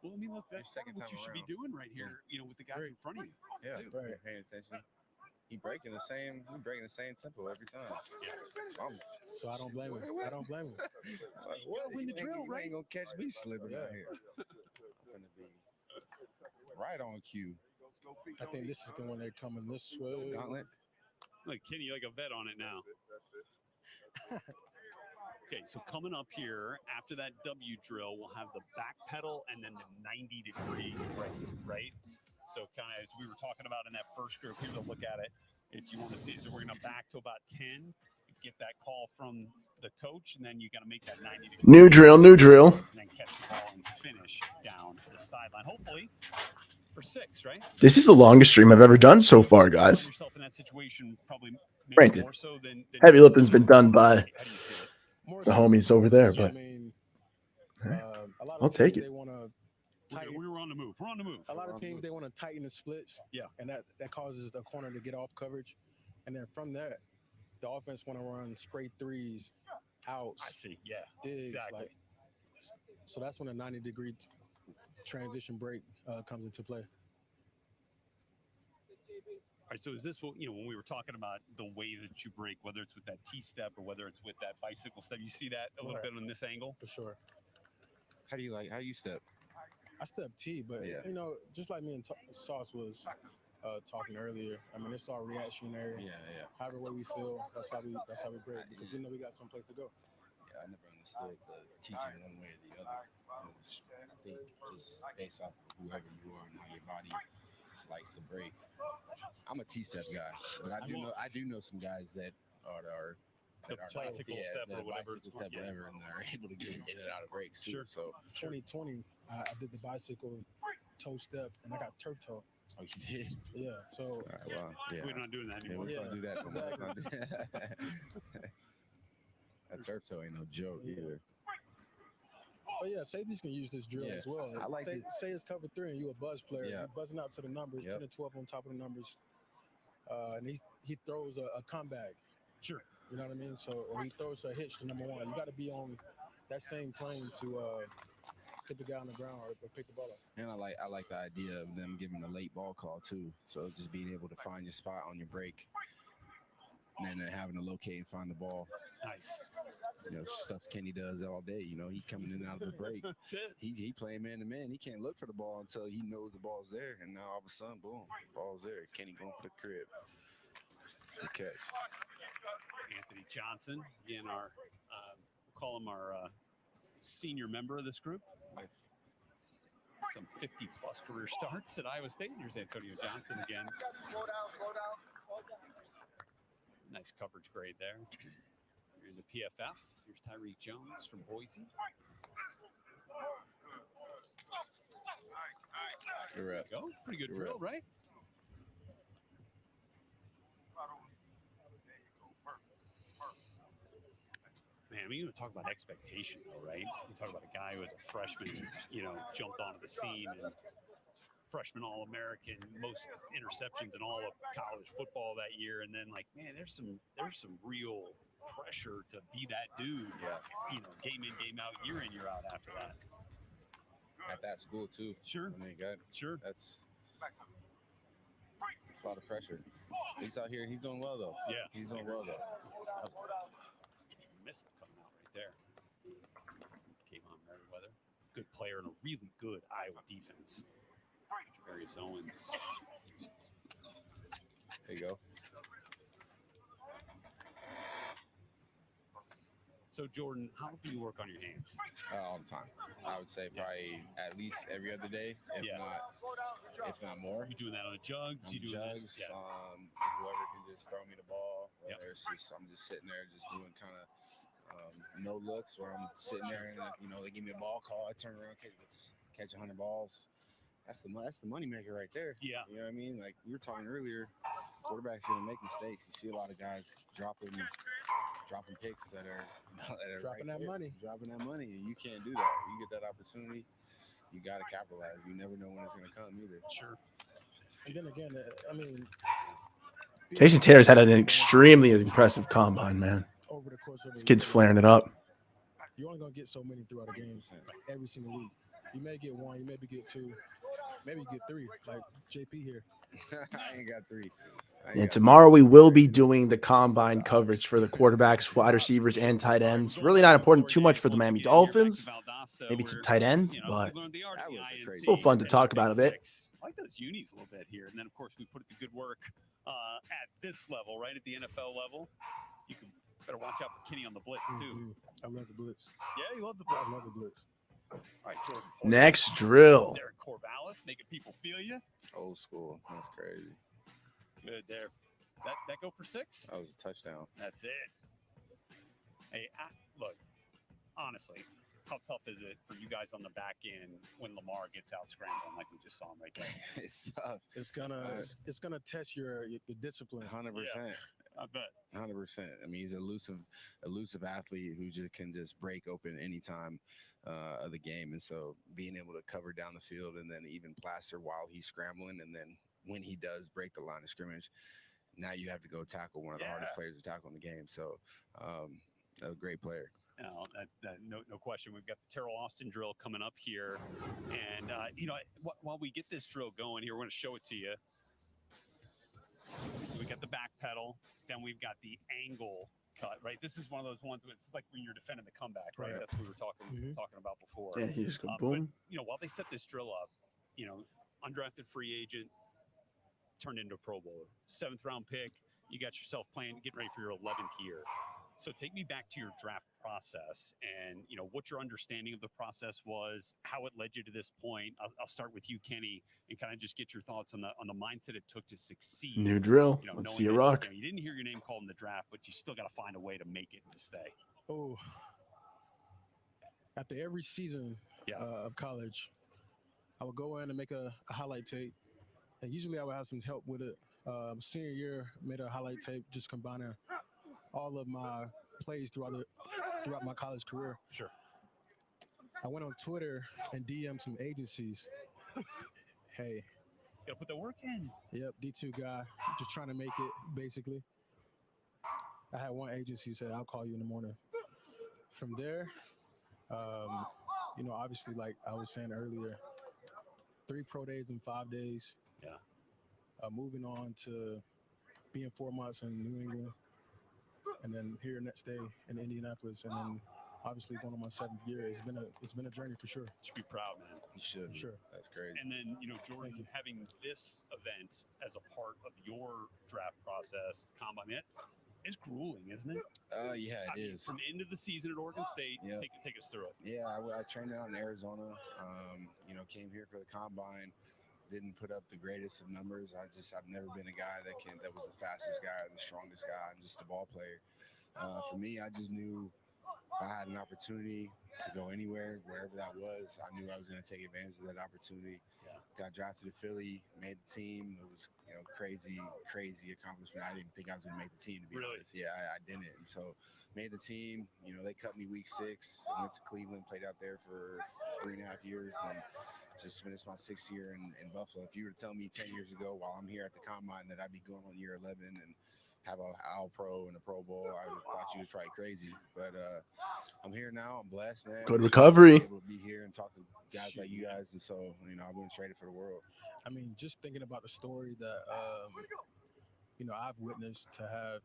S2: Well, look, that's what you should be doing right here, with the guys in front of you.
S7: Yeah, right. Paying attention. He breaking the same tempo every time.
S3: So I don't blame him.
S7: Well,
S2: win the drill, right?
S7: You ain't gonna catch me slipping out here. I'm gonna be right on cue.
S3: I think this is the one they're coming this way.
S7: Gauntlet.
S2: Look, Kenny, like a vet on it now. Okay, so coming up here after that W drill, we'll have the back pedal and then the 90-degree break, right? So kind of as we were talking about in that first group, here's a look at it. If you want to see, so we're going to back to about 10, get that call from the coach, and then you got to make that 90-degree.
S1: New drill.
S2: And then catch the ball and finish down the sideline. Hopefully for 6, right?
S1: This is the longest stream I've ever done so far, guys.
S2: Yourself in that situation, probably
S1: Granted,
S2: more so than
S1: heavy lifting's been done by the homies over there, but I'll take it.
S3: They want to tighten.
S2: We're on the move.
S3: A lot of teams, they want to tighten the splits.
S2: Yeah.
S3: And that causes the corner to get off coverage. And then from that, the offense want to run straight threes, outs.
S2: I see. Yeah.
S3: Digs.
S2: Exactly.
S3: So that's when a 90-degree transition break comes into play.
S2: All right, so is this what, when we were talking about the way that you break, whether it's with that T-step or whether it's with that bicycle step, you see that a little bit on this angle?
S3: For sure.
S7: How do you step?
S3: I step T, but, just like me and Sauce was talking earlier, it's all reactionary.
S7: Yeah.
S3: However way we feel, that's how we break, because we know we got someplace to go.
S7: Yeah, I never understood the teaching one way or the other. Because I think just based off of whoever you are and how your body likes to break. I'm a T-step guy, but I do know some guys that or
S2: The bicycle step or whatever.
S7: Bicycle step, whatever, and they're able to get in and out of breaks. Too.
S2: Sure.
S7: So
S3: 2020, I did the bicycle toe step, and I got turf toe.
S7: Oh, you did?
S3: Yeah. So.
S7: All right, well, yeah.
S2: We're not doing that anymore.
S7: Yeah, we don't do that.
S3: Exactly.
S7: That turf toe ain't no joke either.
S3: Oh yeah, safeties can use this drill as well.
S7: I like it.
S3: Say it's cover 3 and you a buzz player.
S7: Yeah.
S3: You're buzzing out to the numbers, 10 and 12 on top of the numbers, and he throws a comeback.
S2: Sure.
S3: You know what I mean? So or he throws a hitch to number 1. You got to be on that same plane to hit the guy on the ground or pick the ball up.
S7: And I like the idea of them giving a late ball call too. So just being able to find your spot on your break, and then having to locate and find the ball.
S2: Nice.
S7: You know, stuff Kenny does all day. You know, he coming in and out of the break.
S2: That's it.
S7: He playing man to man. He can't look for the ball until he knows the ball's there. And now all of a sudden, boom, ball's there. Kenny going for the crib. Good catch.
S2: Anthony Johnson, again, we'll call him our senior member of this group with some 50-plus career starts at Iowa State. Here's Antonio Johnson again.
S4: Slow down.
S2: Nice coverage grade there. You're in the PFF. Here's Tyreek Jones from Boise.
S7: You're up.
S2: Go. Pretty good
S7: You're
S2: drill,
S7: up.
S2: right? Man, I mean, you talk about expectation, though, right? You talk about a guy who was a freshman, jumped onto the scene and freshman All-American, most interceptions in all of college football that year, and then man, there's some real pressure to be that dude.
S7: Yeah.
S2: Game in, game out, year in, year out after that.
S7: At that school too.
S2: Sure.
S7: I mean, that's a lot of pressure. He's out here. He's doing well though.
S2: Yeah,
S7: he's doing well though.
S2: Missile coming out right there. Kayvon Merriweather, good player and a really good Iowa defense. Javarius Owens.
S7: There you go.
S2: So Jordan, how do you work on your hands?
S7: All the time. I would say probably at least every other day, if not more.
S2: You doing that on the jugs?
S7: On
S2: You doing
S7: jugs.
S2: that?
S7: Whoever can just throw me the ball.
S2: Yep.
S7: I'm just sitting there, just doing kind of no looks, where I'm sitting there and they give me a ball call. I turn around, catch 100 balls. That's the money maker right there.
S2: Yeah.
S7: You know what I mean? Like we were talking earlier, quarterbacks gonna make mistakes. You see a lot of guys dropping picks that are
S3: Dropping that money.
S7: Dropping that money, and you can't do that. You get that opportunity, you got to capitalize. You never know when it's going to come either.
S2: Sure.
S3: And then again, I mean,
S1: Jason Taylor's had an extremely impressive combine, man.
S3: over the course of
S1: This kid's flaring it up.
S3: You're only gonna get so many throughout a game every single week. You may get 1, you maybe get 2, maybe you get 3, like JP here.
S7: I ain't got 3.
S1: And tomorrow we will be doing the combine coverage for the quarterbacks, wide receivers, and tight ends. Really not important too much for the Miami Dolphins. Maybe some tight end, but still fun to talk about a bit.
S2: I like those unis a little bit here. And then, of course, we put it to good work at this level, right? At the NFL level. You can better watch out for Kenny on the blitz, too.
S3: I love the blitz.
S2: Yeah, you love the blitz.
S3: I love the blitz.
S2: All right, Jordan.
S1: Next drill.
S2: Derek Corvallis, making people feel you.
S7: Old school. That's crazy.
S2: Good there. That go for 6?
S7: That was a touchdown.
S2: That's it. Hey, look, honestly, how tough is it for you guys on the back end when Lamar gets out scrambling like we just saw him right there?
S7: It's tough.
S3: It's gonna test your discipline.
S7: 100%.
S2: I bet.
S7: 100%. I mean, he's an elusive athlete who can just break open any time of the game. And so being able to cover down the field and then even plaster while he's scrambling, and then when he does break the line of scrimmage, now you have to go tackle one of the hardest players to tackle in the game. So a great player.
S2: No question. We've got the Terrell Austin drill coming up here. And, while we get this drill going here, we're going to show it to you. So we got the back pedal. Then we've got the angle cut, right? This is one of those ones where it's like when you're defending the comeback, right? That's what we were talking about before.
S1: Yeah, he just go boom.
S2: But, while they set this drill up, undrafted free agent turned into a Pro Bowler, 7th round pick. You got yourself getting ready for your 11th year. So take me back to your draft process and, what your understanding of the process was, how it led you to this point. I'll start with you, Kenny, and kind of just get your thoughts on the mindset it took to succeed.
S1: New drill. Let's
S2: knowing
S1: see a
S2: that,
S1: rock.
S2: you didn't hear your name called in the draft, but you still got to find a way to make it and to stay.
S3: Oh, after every season of college, I would go in and make a highlight tape. And usually I would have some help with it. Senior year, made a highlight tape, just combining all of my plays throughout my college career.
S2: Sure.
S3: I went on Twitter and DM'd some agencies. Hey.
S2: Gotta put the work in.
S3: Yep, D2 guy, just trying to make it, basically. I had one agency say, I'll call you in the morning. From there, obviously, like I was saying earlier, 3 pro days in 5 days.
S2: Yeah.
S3: Moving on to being 4 months in New England, and then here next day in Indianapolis, and then obviously going on my 7th year. It's been a journey for sure.
S2: You should be proud, man.
S7: You should.
S3: For sure.
S7: That's crazy.
S2: And then, Jordan, having this event as a part of your draft process, combine, it's grueling, isn't it?
S7: Yeah, it is.
S2: From the end of the season at Oregon State, take us through it.
S7: Yeah, I trained out in Arizona. Came here for the combine. Didn't put up the greatest of numbers. I've never been a guy that was the fastest guy or the strongest guy. I'm just a ball player. For me, I just knew if I had an opportunity to go anywhere, wherever that was, I knew I was going to take advantage of that opportunity. Yeah. Got drafted to Philly, made the team. It was, crazy accomplishment. I didn't think I was going to make the team, to be honest. Yeah, I didn't. And so made the team. They cut me week 6. I went to Cleveland, played out there for 3.5 years, and then just finished my 6th year in Buffalo. If you were to tell me 10 years ago while I'm here at the Combine that I'd be going on year 11 and have a All-Pro and a Pro Bowl, I thought you was probably crazy. But I'm here now. I'm blessed, man.
S1: Good recovery.
S7: Able to be here and talk to guys like you guys. And so, I wouldn't trade it for the world.
S3: I mean, just thinking about the story that, I've witnessed to have,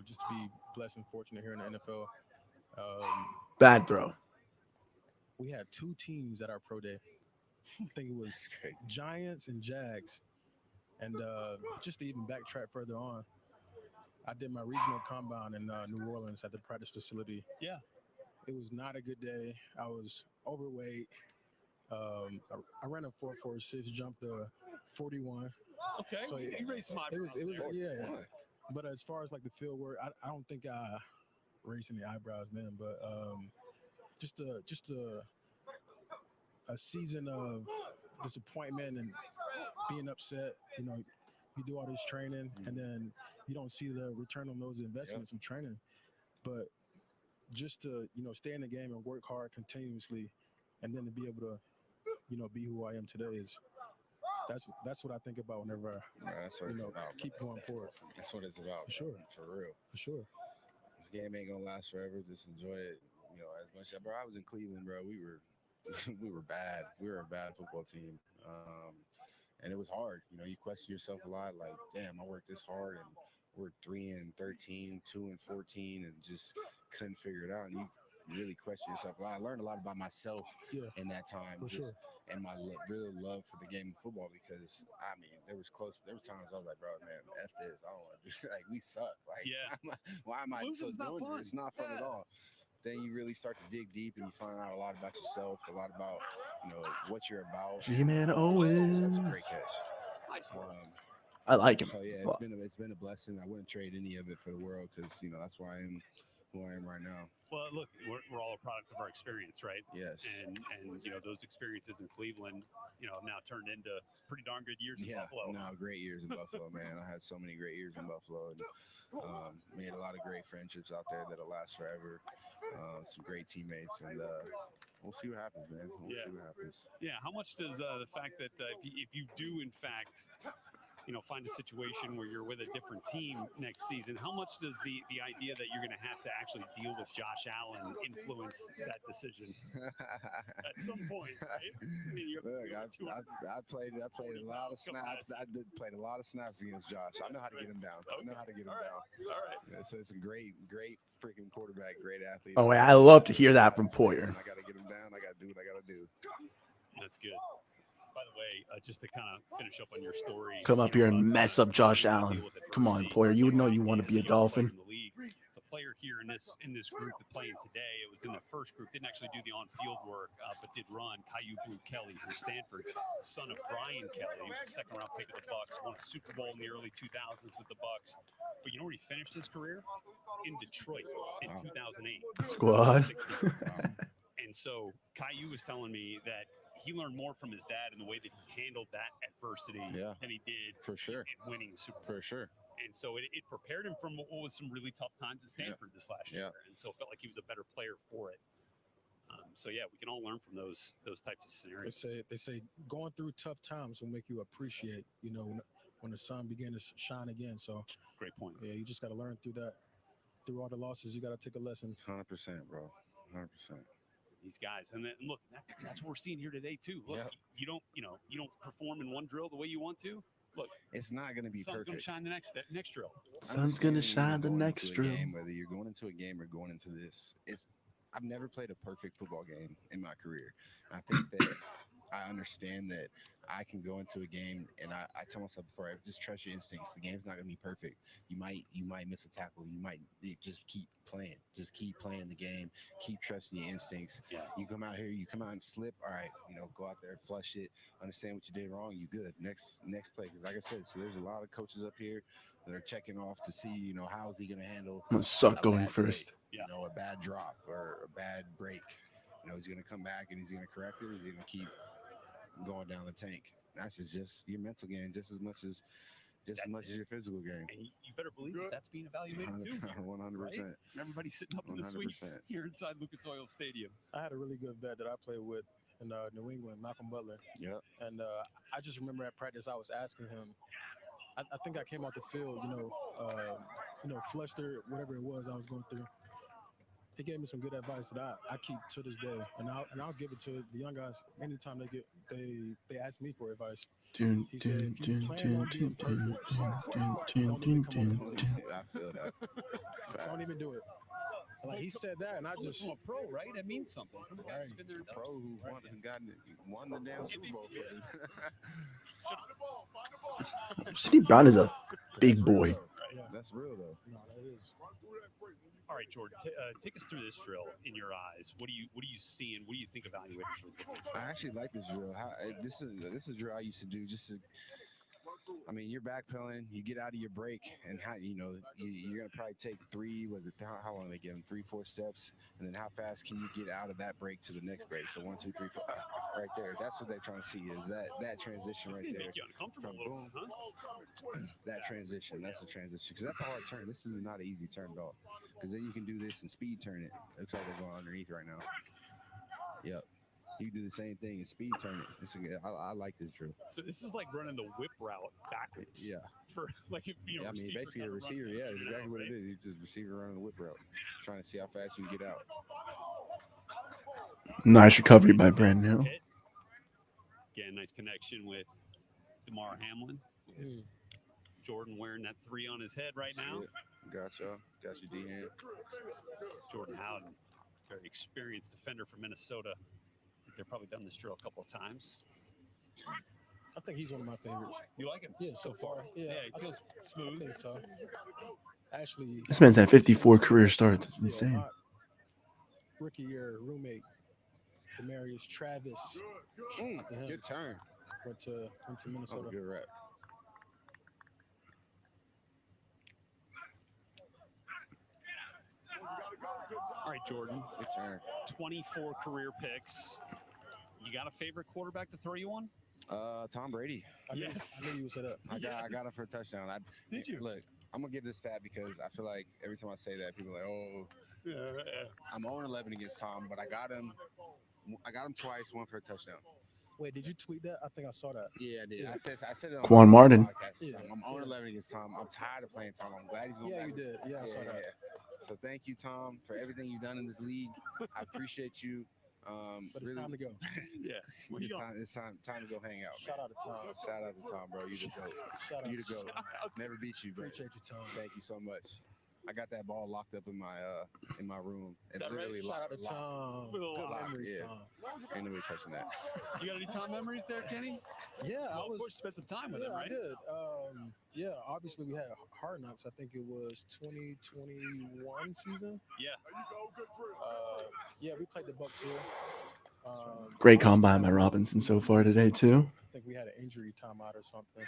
S3: just to be blessed and fortunate here in the NFL.
S1: Bad throw.
S3: We had 2 teams at our pro day. I think it was Giants and Jags. And just to even backtrack further on, I did my regional combine in New Orleans at the practice facility.
S2: Yeah.
S3: It was not a good day. I was overweight. I ran a 4.46, jumped a 41.
S2: Okay,
S3: so
S2: you raised some eyebrows.
S3: It was yeah. But as far as like the field work, I don't think I raised any eyebrows then. But just a season of disappointment and being upset. You do all this training and then you don't see the return on those investments of training. But just to stay in the game and work hard continuously, and then to be able to be who I am today is that's what I think about whenever
S7: that's what it's about.
S3: Keep going forward.
S7: That's what it's about.
S3: For sure.
S7: For real.
S3: For sure.
S7: This game ain't gonna last forever. Just enjoy it. As much. Bro, I was in Cleveland, bro. We were bad. We were a bad football team. And it was hard. You question yourself a lot. Like, damn, I worked this hard, and we're 3-13, 2-14, and just couldn't figure it out. And you really question yourself a lot. I learned a lot about myself in that time, and my real love for the game of football. Because there was times I was like, bro, man, F this. I don't want to do. Like, we suck. Like, why am I still doing this? It's not fun at all. Then you really start to dig deep, and you find out a lot about yourself, a lot about what you're about.
S1: G-Man Owens.
S7: That was a great catch.
S1: I like him.
S7: So yeah, it's been a blessing. I wouldn't trade any of it for the world because that's why I am who I am right now.
S2: Well, look, we're all a product of our experience, right?
S7: Yes.
S2: And those experiences in Cleveland, have now turned into pretty darn good years in Buffalo.
S7: No, great years in Buffalo, man. I had so many great years in Buffalo, and made a lot of great friendships out there that'll last forever. Some great teammates, and we'll see what happens, man. We'll see what happens.
S2: Yeah. How much does the fact that if you do in fact find a situation where you're with a different team next season, how much does the idea that you're going to have to actually deal with Josh Allen influence that decision at some point, right?
S7: I played a lot of snaps. Played a lot of snaps against Josh. I know how to get him down. I know how to get him down.
S2: All right.
S7: Yeah, so it's a great freaking quarterback, great athlete.
S1: Oh, I love to hear that from Poyer.
S7: I got to get him down. I got to do what I got to do.
S2: That's good. By the way, just to kind of finish up on your story.
S1: Come up here and mess up Josh Allen. Come on, Poyer. You would know you want to be a Dolphin.
S2: It's a player here in this group that's playing today. It was in the first group. Didn't actually do the on-field work, but did run. Caillou Blue Kelly from Stanford, son of Brian Kelly, who was a second-round pick of the Bucks. Won a Super Bowl in the early 2000s with the Bucks. But you know where he finished his career? In Detroit in 2008.
S1: Squad.
S2: And so Caillou was telling me that he learned more from his dad in the way that he handled that adversity than he did
S7: for sure
S2: in winning the Super Bowl.
S7: For sure.
S2: And so it prepared him from what was some really tough times at Stanford this last year. And so felt like he was a better player for it. So yeah, we can all learn from those types of scenarios.
S3: They say going through tough times will make you appreciate, you know, when the sun begins to shine again. So
S2: great point.
S3: Yeah, you just got to learn through that. Through all the losses, you got to take a lesson.
S7: 100%, bro. 100%.
S2: These guys, and then look, that's what we're seeing here today too. Look, you don't perform in one drill the way you want to. Look,
S7: it's not going to be
S2: sun's
S7: perfect.
S2: Going to shine the next drill.
S1: Sun's going to shine the next drill.
S7: Whether you're going into a game or going into this, I've never played a perfect football game in my career. I think that I understand that I can go into a game, and I tell myself before, I just trust your instincts. The game's not going to be perfect. You might miss a tackle. You might just keep playing. Just keep playing the game. Keep trusting your instincts.
S2: Yeah.
S7: You come out here, you come out and slip. All right, go out there, flush it. Understand what you did wrong. You good. Next play. Because like I said, so there's a lot of coaches up here that are checking off to see, how is he going to handle.
S1: I'm gonna suck going first.
S7: A bad drop or a bad break. He's going to come back and he's going to correct it. Or he's going to keep going down the tank. That's just your mental game, just as much as your physical game.
S2: And you better believe that's being evaluated too.
S7: 100%.
S2: Right? Everybody's sitting up in the suites here inside Lucas Oil Stadium.
S3: I had a really good vet that I played with in New England, Malcolm Butler.
S7: Yeah.
S3: And I just remember at practice, I was asking him. I think I came out the field, flushed or whatever it was I was going through. He gave me some good advice that I keep to this day, and I'll give it to the young guys anytime they ask me for advice. He said, if you plan on being perfect, don't even come on the field.
S7: I feel that.
S3: Don't even do it. Like he said that, and I just
S2: from a pro, right? That means something.
S7: Right. Been there, pro who won the damn Super Bowl for him.
S1: Sidney Brown is a big boy.
S3: Yeah.
S7: That's real though.
S3: No, that is.
S2: All right, Jordan, take us through this drill in your eyes. What do you see, and what do you think evaluators are looking for?
S7: I actually like this drill. This is a drill I used to do you're backpedaling, you get out of your break, and you're gonna probably take how long they give them 3-4 steps, and then how fast can you get out of that break to the next break? So 1, 2, 3, 4, right there. That's what they're trying to see is that transition right there.
S2: Make you uncomfortable a little bit, huh?
S7: That transition, that's the transition, because that's a hard turn. This is not an easy turn at all, because then you can do this and speed turn it. Looks like they're going underneath right now. Yep. You can do the same thing and speed turn it. I like this drill.
S2: So this is like running the whip route backwards.
S7: Yeah.
S2: For
S7: basically a receiver. Yeah, that's exactly what it is. You just receiver running the whip route, trying to see how fast you can get out.
S1: Nice recovery by Brandon Hill.
S2: Again, nice connection with DeMar Hamlin. Jordan wearing that 3 on his head right now.
S7: Gotcha. Got your D hand.
S2: Jordan Howden, very experienced defender from Minnesota. They've probably done this drill a couple of times.
S3: I think he's one of my favorites.
S2: You like him?
S3: Yeah, so far. Yeah,
S2: he feels smooth.
S3: I think so. Actually,
S1: This man's had 54 career starts. It's insane.
S3: My rookie year roommate, Demarius Travis.
S7: Good turn.
S3: Went to Minnesota.
S7: That was a good rep.
S2: All right, Jordan.
S7: Good turn.
S2: 24 career picks. You got a favorite quarterback to throw you on?
S7: Tom Brady.
S3: I knew you would say that.
S7: I got him for a touchdown.
S2: Did you?
S7: Look, I'm gonna give this stat because I feel like every time I say that, people are like, "Oh, I'm 0-11 against Tom," but I got him twice, one for a touchdown.
S3: Wait, did you tweet that? I think I saw that.
S7: Yeah, I did.
S3: Yeah.
S7: I said it on
S1: Quan Martin.
S7: Yeah. I'm 0-11 against Tom. I'm tired of playing Tom. I'm glad he's going back.
S3: Yeah, you did. Yeah, I saw that.
S7: So thank you, Tom, for everything you've done in this league. I appreciate you.
S3: But it's time to go.
S2: Yeah.
S7: It's time to go hang out.
S3: Shout out to Tom.
S7: Shout out to Tom, bro. You the GOAT.
S3: Shout out.
S7: You the GOAT. Never beat you, bro.
S3: Appreciate you, Tom.
S7: Thank you so much. I got that ball locked up in my room.
S6: Is that right?
S3: Shout out to Tom.
S6: With a
S3: Good
S6: lock,
S3: memories,
S7: yeah.
S3: Tom.
S7: Ain't nobody touching that.
S6: You got any Tom memories there, Kenny?
S3: Yeah,
S6: Well, of course, you spent some time with him, right?
S3: I did. Yeah, obviously we had Hard Knocks. I think it was 2021 season.
S6: Yeah.
S3: Yeah, we played the Bucks here.
S1: Great combine by Robinson so far today, too.
S3: I think we had an injury timeout or something.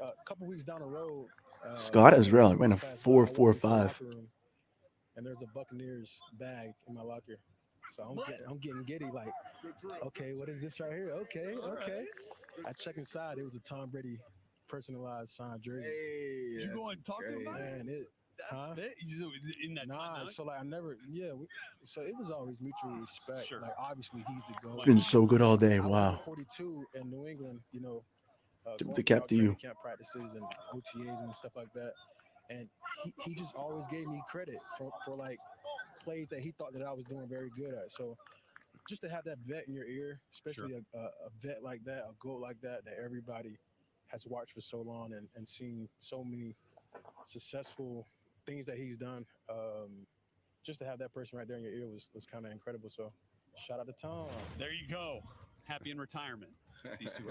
S3: A couple weeks down the road,
S1: Scott Israel ran a
S3: I walked into the
S1: 4.45.
S3: locker room, and there's a Buccaneers bag in my locker. So I'm getting giddy, like, okay, what is this right here? Okay. I check inside. It was a Tom Brady personalized signed jersey.
S7: Hey,
S6: You go and talk to him about it?
S3: Man,
S6: That's it. You in that time.
S3: so like I never, so it was always mutual respect.
S6: Sure.
S3: Like obviously he's the GOAT.
S1: It's been so good all day.
S3: I was
S1: Wow.
S3: number 42 in New England,
S1: Tip
S3: going
S1: the cap
S3: throughout
S1: to you.
S3: training camp practices and OTAs and stuff like that. And he just always gave me credit for like plays that he thought that I was doing very good at. So just to have that vet in your ear, especially a vet like that, a GOAT like that everybody has watched for so long and seen so many successful things that he's done. Just to have that person right there in your ear was kind of incredible. So shout out to Tom.
S6: There you go. Happy in retirement. These two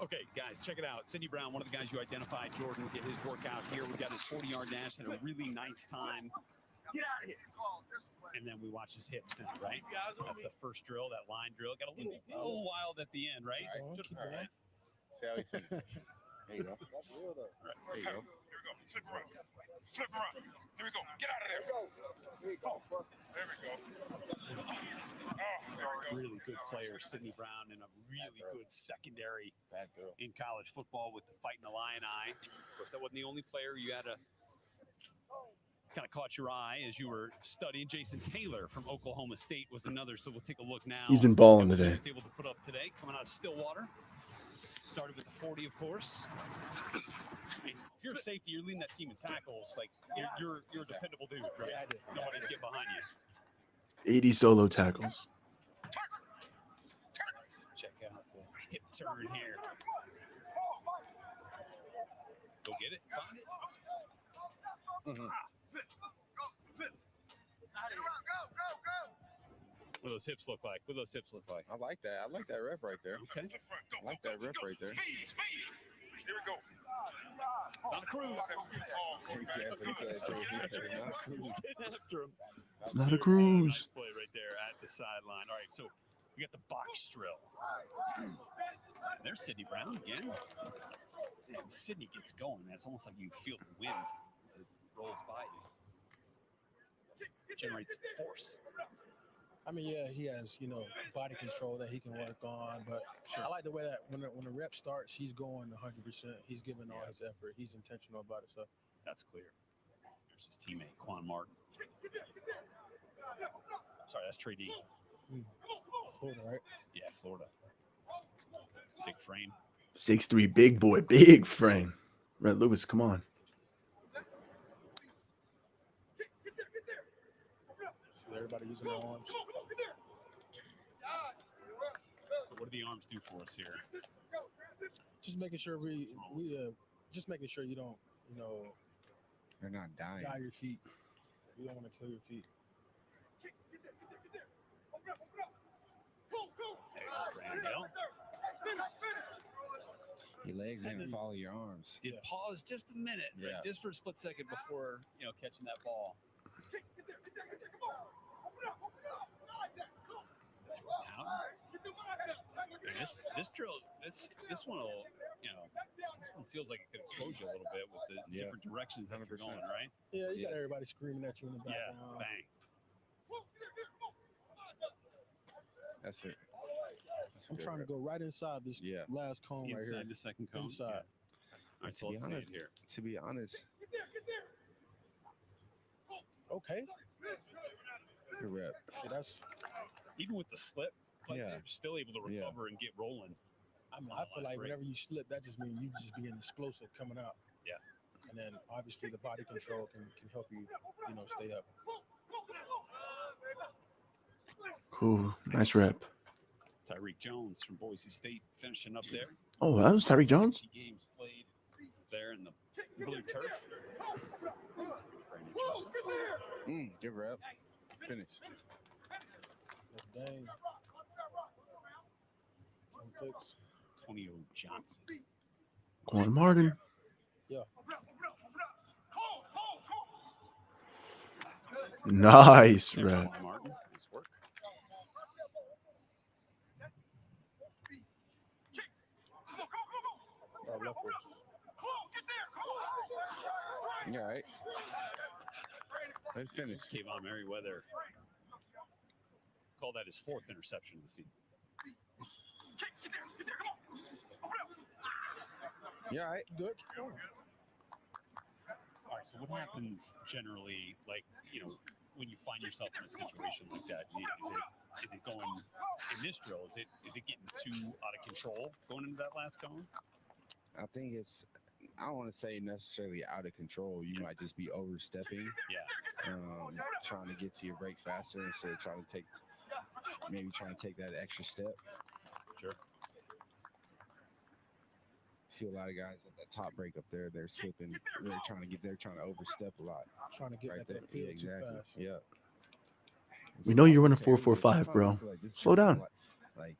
S6: okay, guys, check it out. Sidney Brown, one of the guys you identified, Jordan, get his workout here. We got his 40-yard dash and a really nice time. Get out of here. And then we watch his hips now, right? That's the first drill, that line drill. Got a little wild at the end, right? Just
S7: All right. See how he finishes. There you go. Right. There you go.
S2: Here we go. Flip around. Flip around. Here we go. Get out of there. There we go. There we go.
S6: Really good player, Sidney Brown, and a really good secondary in college football with the Fighting Illini. Of course, that wasn't the only player you had to kind of caught your eye as you were studying. Jason Taylor from Oklahoma State was another, so we'll take a look now.
S1: He's been balling
S6: at what
S1: today.
S6: He was able to put up today, coming out of Stillwater. Started with the 40, of course. I mean, if you're a safety, you're leading that team in tackles. Like you're a dependable dude, right? Nobody's getting behind you.
S1: 80 solo tackles.
S6: Check out the hip turn here. Go get it. Find it. What do those hips look like? What do those hips look like?
S7: I like that. I like that rep right there.
S6: Okay.
S7: I like that rep right there.
S2: Speed. Here we go.
S6: Not a cruise.
S7: He said, not a cruise.
S6: Getting after him.
S1: It's not a cruise.
S6: Nice play right there at the sideline. All right, so we got the box drill. There's Sidney Brown again. Damn, Sidney gets going. That's almost like you feel the wind as it rolls by you. Generates force.
S3: I mean, yeah, he has, body control that he can work on, but I like the way that when the rep starts, he's going 100%. He's giving all his effort. He's intentional about it. So
S6: that's clear. There's his teammate, Quan Martin. Sorry, that's Trey D.
S3: Florida, right?
S6: Yeah, Florida. Big frame.
S1: 6'3", big boy, big frame. Red Lewis, come on.
S3: Everybody using their arms.
S6: So what do the arms do for us here?
S3: Just making sure just making sure you don't,
S7: They're not dying.
S3: die your feet. You don't want to kill your feet.
S6: Randall.
S7: Your legs didn't follow your arms.
S6: You pause just a minute, right? Just for a split second before catching that ball. This drill, this one will, this one feels like it could expose you a little bit with the different directions that you're going, right?
S3: Yeah, you got everybody screaming at you in the background.
S6: Yeah, bang.
S7: That's it.
S3: I'm trying to go right inside this last cone right here.
S6: Inside the second cone.
S3: Inside.
S6: All right, so let's see it here.
S7: To be honest.
S3: Okay.
S7: Good rep.
S3: So that's
S6: even with the slip, but they're still able to recover and get rolling.
S3: I mean, I feel like whenever you slip, that just means you just being explosive coming out.
S6: Yeah.
S3: And then obviously the body control can help you, stay up.
S1: Cool. Nice rep.
S6: Tyreek Jones from Boise State finishing up there.
S1: Oh, that was Tyreek Jones?
S6: 60 games played there in the blue turf. Brandon Joseph.
S7: Give her up. Finish.
S3: Dang. 10 picks.
S6: Antonio Johnson.
S1: Corn Martin.
S3: Yeah.
S1: Nice,
S6: There's
S1: Red.
S6: Quan Martin. Nice work.
S3: Left foot.
S7: Yeah, all right. Let's finish.
S6: Kayvon Merriweather called that his 4th interception of the season.
S7: Yeah, all right. Good.
S6: All right, so what happens generally, like, when you find yourself in a situation like that? Is it going in this drill? Is it getting too out of control going into that last cone?
S7: I think it's, I don't want to say necessarily out of control. You might just be overstepping.
S6: Yeah.
S7: Trying to get to your break faster instead of trying to take that extra step.
S6: Sure.
S7: See a lot of guys at that top break up there. They're slipping. They're trying to overstep a lot.
S3: Trying to get
S7: Right
S3: at
S7: there.
S3: that field
S7: Yeah, exactly.
S3: too fast.
S7: Yeah.
S1: We know you're running
S7: I would
S1: 4.45, bro.
S7: feel like this
S1: Slow
S7: drill,
S1: down.
S7: Like,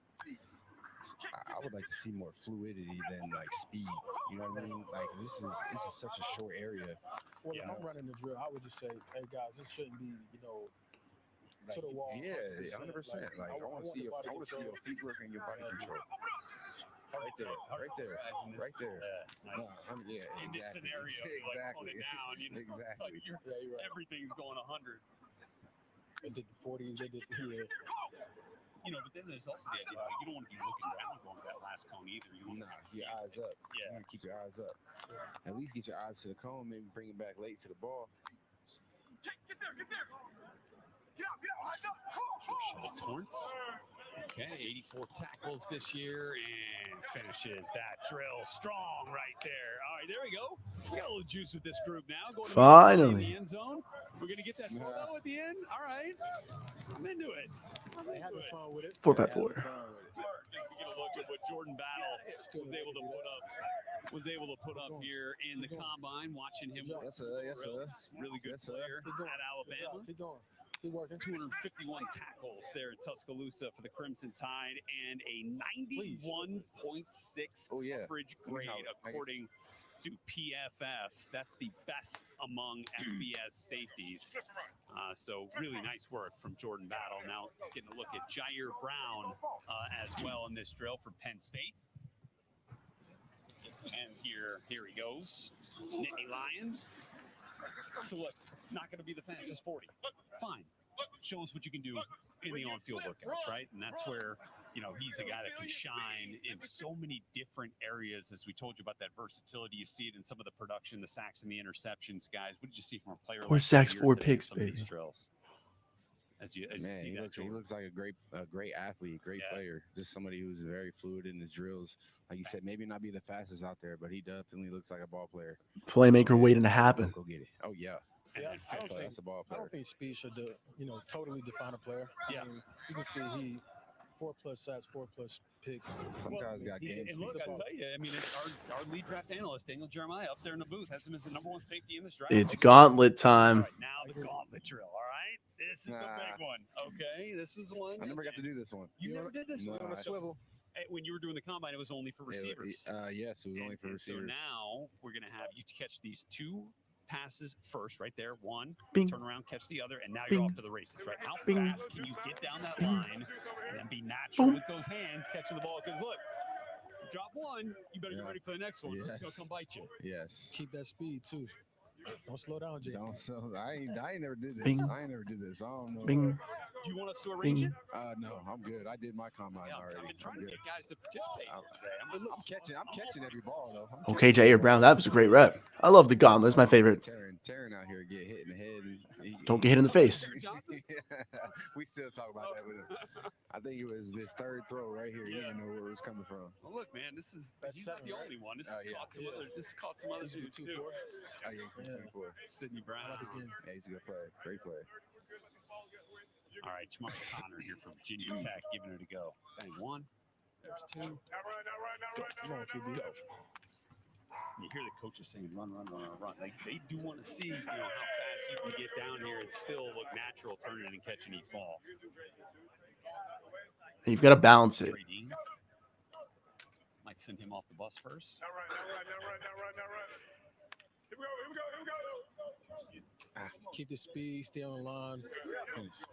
S7: I would like to see more fluidity than like speed. You know what I mean? Like this is such a short area.
S3: Well, if I'm running the drill, I would just say, hey guys, this shouldn't be,
S7: Like,
S3: to the wall.
S7: Yeah, 100%. Like I want to see your feet work and your body control. Right there. Nice.
S6: In this
S7: Exactly.
S6: scenario,
S7: Exactly.
S6: like, down,
S7: Exactly.
S6: it's like
S3: Yeah, you're right.
S6: everything's going 100.
S3: They did the 40, they did the
S6: But then there's also the idea, like, you don't want to be looking down going to that last cone either. You want
S7: Your eyes up.
S6: Yeah.
S7: You gotta keep your eyes up. At least get your eyes to the cone, maybe bring it back late to the ball.
S6: Shuttle Torrance. Okay, 84 tackles this year and finishes that drill strong right there. All right, there we go. We got a little juice with this group now. Going to
S1: Finally.
S6: in the end zone. We're going to get that photo at the end. All right. I'm into it.
S3: They having fun with it.
S1: 4.54.
S6: Just to get a look at what Jordan Battle was able to put up here in the combine. Watching him work.
S7: Yes, sir. Yes, sir.
S6: Really good player at Alabama.
S3: Keep going. Keep working.
S6: 251 tackles there in Tuscaloosa for the Crimson Tide and a 91.6 coverage grade according to PFF. That's the best among FBS safeties. So really nice work from Jordan Battle. Now getting a look at Jair Brown as well in this drill for Penn State. And here he goes. Nittany Lion. So look, not going to be the fastest 40. Fine. Show us what you can do in the on-field workouts, right? And that's where, he's a guy that can shine in so many different areas. As we told you about that versatility, you see it in some of the production, the sacks and the interceptions, guys. What did you see from a player?
S1: 4 sacks, 4 picks,
S6: baby. These drills? As you see
S7: he
S6: that,
S7: looks like a great athlete, great player. Just somebody who's very fluid in his drills. Like you said, maybe not be the fastest out there, but he definitely looks like a ball player.
S1: Playmaker waiting to happen.
S7: Go get it. Oh yeah.
S3: Yeah,
S7: That's a ball player.
S3: I don't think speed should, totally define a player.
S6: Yeah.
S3: I mean, you can see he 4+ sacks, 4+ picks.
S7: Some guys got game
S6: and
S7: speed.
S6: look, I tell you, I mean, our lead draft analyst, Daniel Jeremiah, up there in the booth, has him as the #1 safety in this draft.
S1: It's gauntlet time.
S6: All right, now the gauntlet drill. All right, this is the big one. Okay, this is the one.
S7: I never got to do this one.
S6: You never did this one on a swivel. When you were doing the combine, it was only for receivers.
S7: Yes, it was only for receivers.
S6: So now we're going to have you catch these 2 passes first, right there. One,
S1: Bing.
S6: turn around, catch the other, and now
S1: Bing.
S6: you're off to the races, right? How
S1: Bing.
S6: fast can you get down that line and then be natural with those hands catching the ball? Because look, drop one, you better get ready for the next one. It's going to come bite you.
S7: Yes.
S3: Keep that speed too. Don't slow down, Jay.
S7: I ain't never did this.
S1: Bing.
S7: I ain't never did this. I don't know.
S1: Bing.
S6: Do you want us to arrange
S1: Bing.
S6: it?
S7: No, I'm good. I did my combine already.
S6: I've been trying to get guys to participate today.
S7: I'm catching every ball though.
S1: Okay, Jair Brown, that was a great rep. I love the gauntlet. It's my favorite.
S7: Taryn out here get hit in the head.
S1: Don't get hit in the face.
S7: We still talk about that with him. I think it was this third throw right here. You didn't know where it was coming from.
S6: Well, look, man, he's not the only one. This has caught some other dudes too.
S7: Oh yeah, he's 24.
S6: Sidney Brown.
S7: Yeah, he's a good player. Great player.
S6: All right, Jamal Connor here from Virginia Tech, giving it a go. Bang, 1. There's 2.
S3: Come on, QB.
S6: Go. You hear the coaches saying, run, run, run, run, run. They do want to see, how fast you can get down here and still look natural turning and catching each ball.
S1: You've got to balance it.
S6: Might send him off the bus first.
S4: Now run. Here we go.
S3: Keep the speed, stay on the line.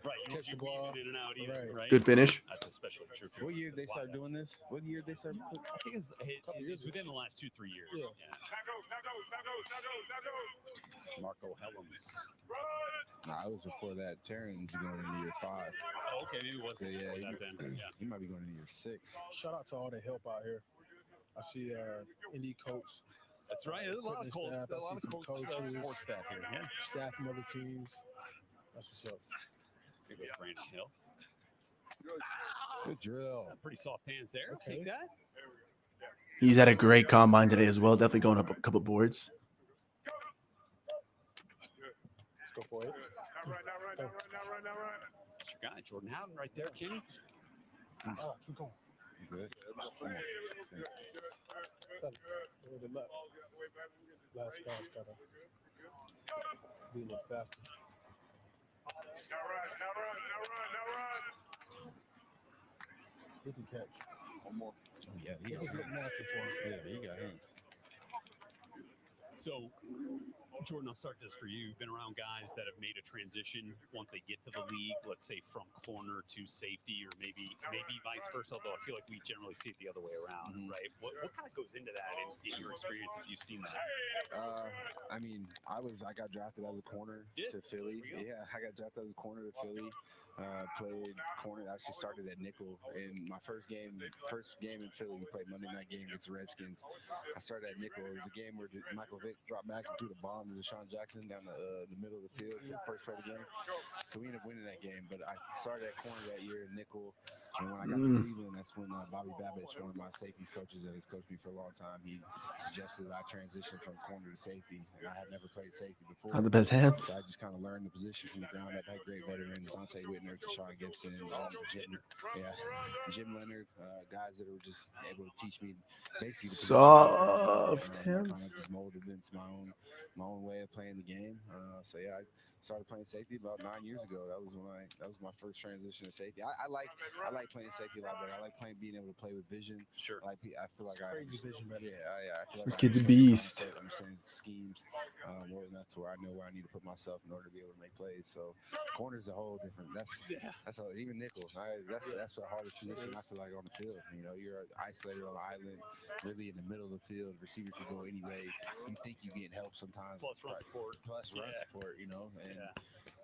S6: Right, you
S3: Catch the
S6: weave
S3: ball.
S6: it in and out either, right?
S1: Good finish.
S6: That's especially true.
S7: What year did they start doing this? What year did they start?
S6: I think it's within the last 2-3 years.
S3: Yeah.
S6: Now Marco Helms.
S7: Nah, it was before that. Terran's going into year 5.
S6: Oh, okay, maybe it was
S7: So, yeah,
S6: before that then. Yeah.
S7: He might be going into year 6.
S3: Shout out to all the help out here. I see Indy coach,
S6: That's right. There's a lot of
S3: equipment
S6: Colts,
S3: staff.
S6: a lot
S3: I see
S6: of
S3: some
S6: Colts
S3: coaches.
S6: sports staff here. Yeah.
S3: staff from other teams. That's what's up.
S6: Here goes Brandon Hill.
S7: Good drill.
S6: Pretty soft hands there.
S3: Okay.
S6: Take that.
S1: He's had a great combine today as well. Definitely going up a couple boards.
S3: Let's go for it.
S4: Now run.
S6: That's your guy, Jordan Howden, right there, Kenny.
S3: Oh, keep going.
S7: Good.
S3: Cut it. Go to the left. Last pass, got to be a little faster.
S4: Now run.
S3: He can catch.
S7: One more. Oh, yeah, he
S3: It
S7: got
S3: just look
S7: hands.
S3: natural for him.
S7: Yeah, he got hands.
S6: So, Jordan, I'll start this for you. You've been around guys that have made a transition once they get to the league, let's say from corner to safety, or maybe vice versa, although I feel like we generally see it the other way around, right? What kind of goes into that in your experience if you've seen that?
S7: I mean, I got drafted as a corner to Philly. Yeah, I got drafted as a corner to Philly. Played corner. I actually started at nickel in my first game in Philly. We played Monday night game against the Redskins. I started at nickel. It was a game where Michael Vick dropped back and threw the bomb to Deshaun Jackson down the middle of the field for the first play of the game. So we ended up winning that game. But I started at corner that year in nickel. And when I got to Cleveland, that's when Bobby Babich, one of my safeties coaches that has coached me for a long time, he suggested that I transition from corner to safety. And I had never played safety before.
S1: Not the best hands.
S7: So I just kind of learned the position from the ground up. I had great veterans, Dante Whitner, Sean Gibson, Jim Leonard, guys that were just able to teach me basically the
S1: Soft
S7: position.
S1: hands.
S7: Kind of just molded into my own way of playing the game. So yeah, I started playing safety about 9 years ago. That was my first transition to safety. I like playing safety a lot better. I like being able to play with vision.
S6: Sure.
S7: I feel like
S3: Crazy vision, man.
S7: Yeah, I feel like
S1: This kid's a
S7: understand
S1: beast.
S7: concept, understand schemes well enough to where I know where I need to put myself in order to be able to make plays. So corner's a whole different. That's all. Even nickel. That's the hardest position I feel like on the field. You know, you're isolated on an island, really in the middle of the field. Receiver can go any way. You think you're getting help sometimes.
S6: Plus run support.
S7: You know, and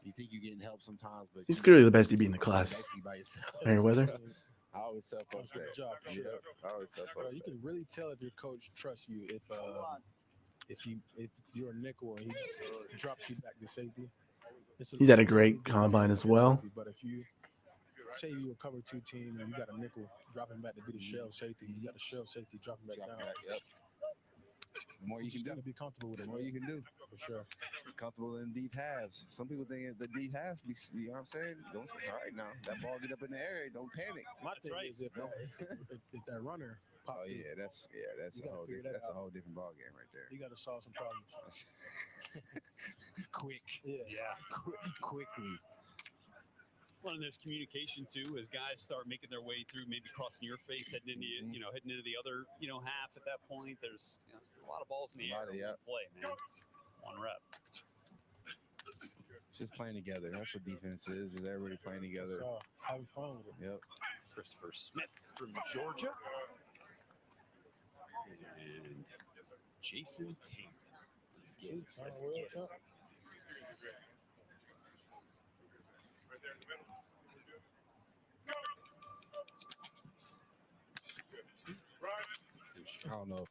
S7: you think you're getting help sometimes, but
S1: He's clearly the best DB in the class.
S7: basically by yourself.
S1: Merriweather.
S7: I always tell folks that.
S3: Job, for sure.
S7: I always tell
S3: Bro,
S7: folks
S3: you
S7: that.
S3: can really tell if your coach trusts you if you're a nickel and he drops you back to safety.
S1: He's had a great combine as well.
S3: But if you say you're a cover 2 team and you got a nickel dropping back to be the shell safety, you got the shell safety dropping back down.
S7: Yep. The more you can do,
S3: to be comfortable with
S7: the
S3: it.
S7: more you can do.
S3: For sure.
S7: Comfortable in deep halves. Some people think the deep halves be, you know what I'm saying? Don't say, all right now, that ball get up in the air, don't panic.
S3: My thing
S6: right.
S3: is if that runner
S7: Oh
S3: popped
S7: yeah, that's
S3: You
S7: a
S3: gotta
S7: whole
S3: figure
S7: different,
S3: that
S7: that's a
S3: out.
S7: whole different ball game right there.
S3: you got to solve some problems.
S7: Quick.
S3: Yeah.
S7: Quickly.
S6: Well, and there's communication too as guys start making their way through, maybe crossing your face, heading into heading into the other half. At that point, there's a lot of balls in the air. Play, man. One rep.
S7: Just playing together. That's what defense is. Just everybody playing together.
S3: So having fun with it.
S7: Yep.
S6: Christopher Smith from Georgia. And Jason Taylor. Let's get it. Let's get it.
S7: I don't know.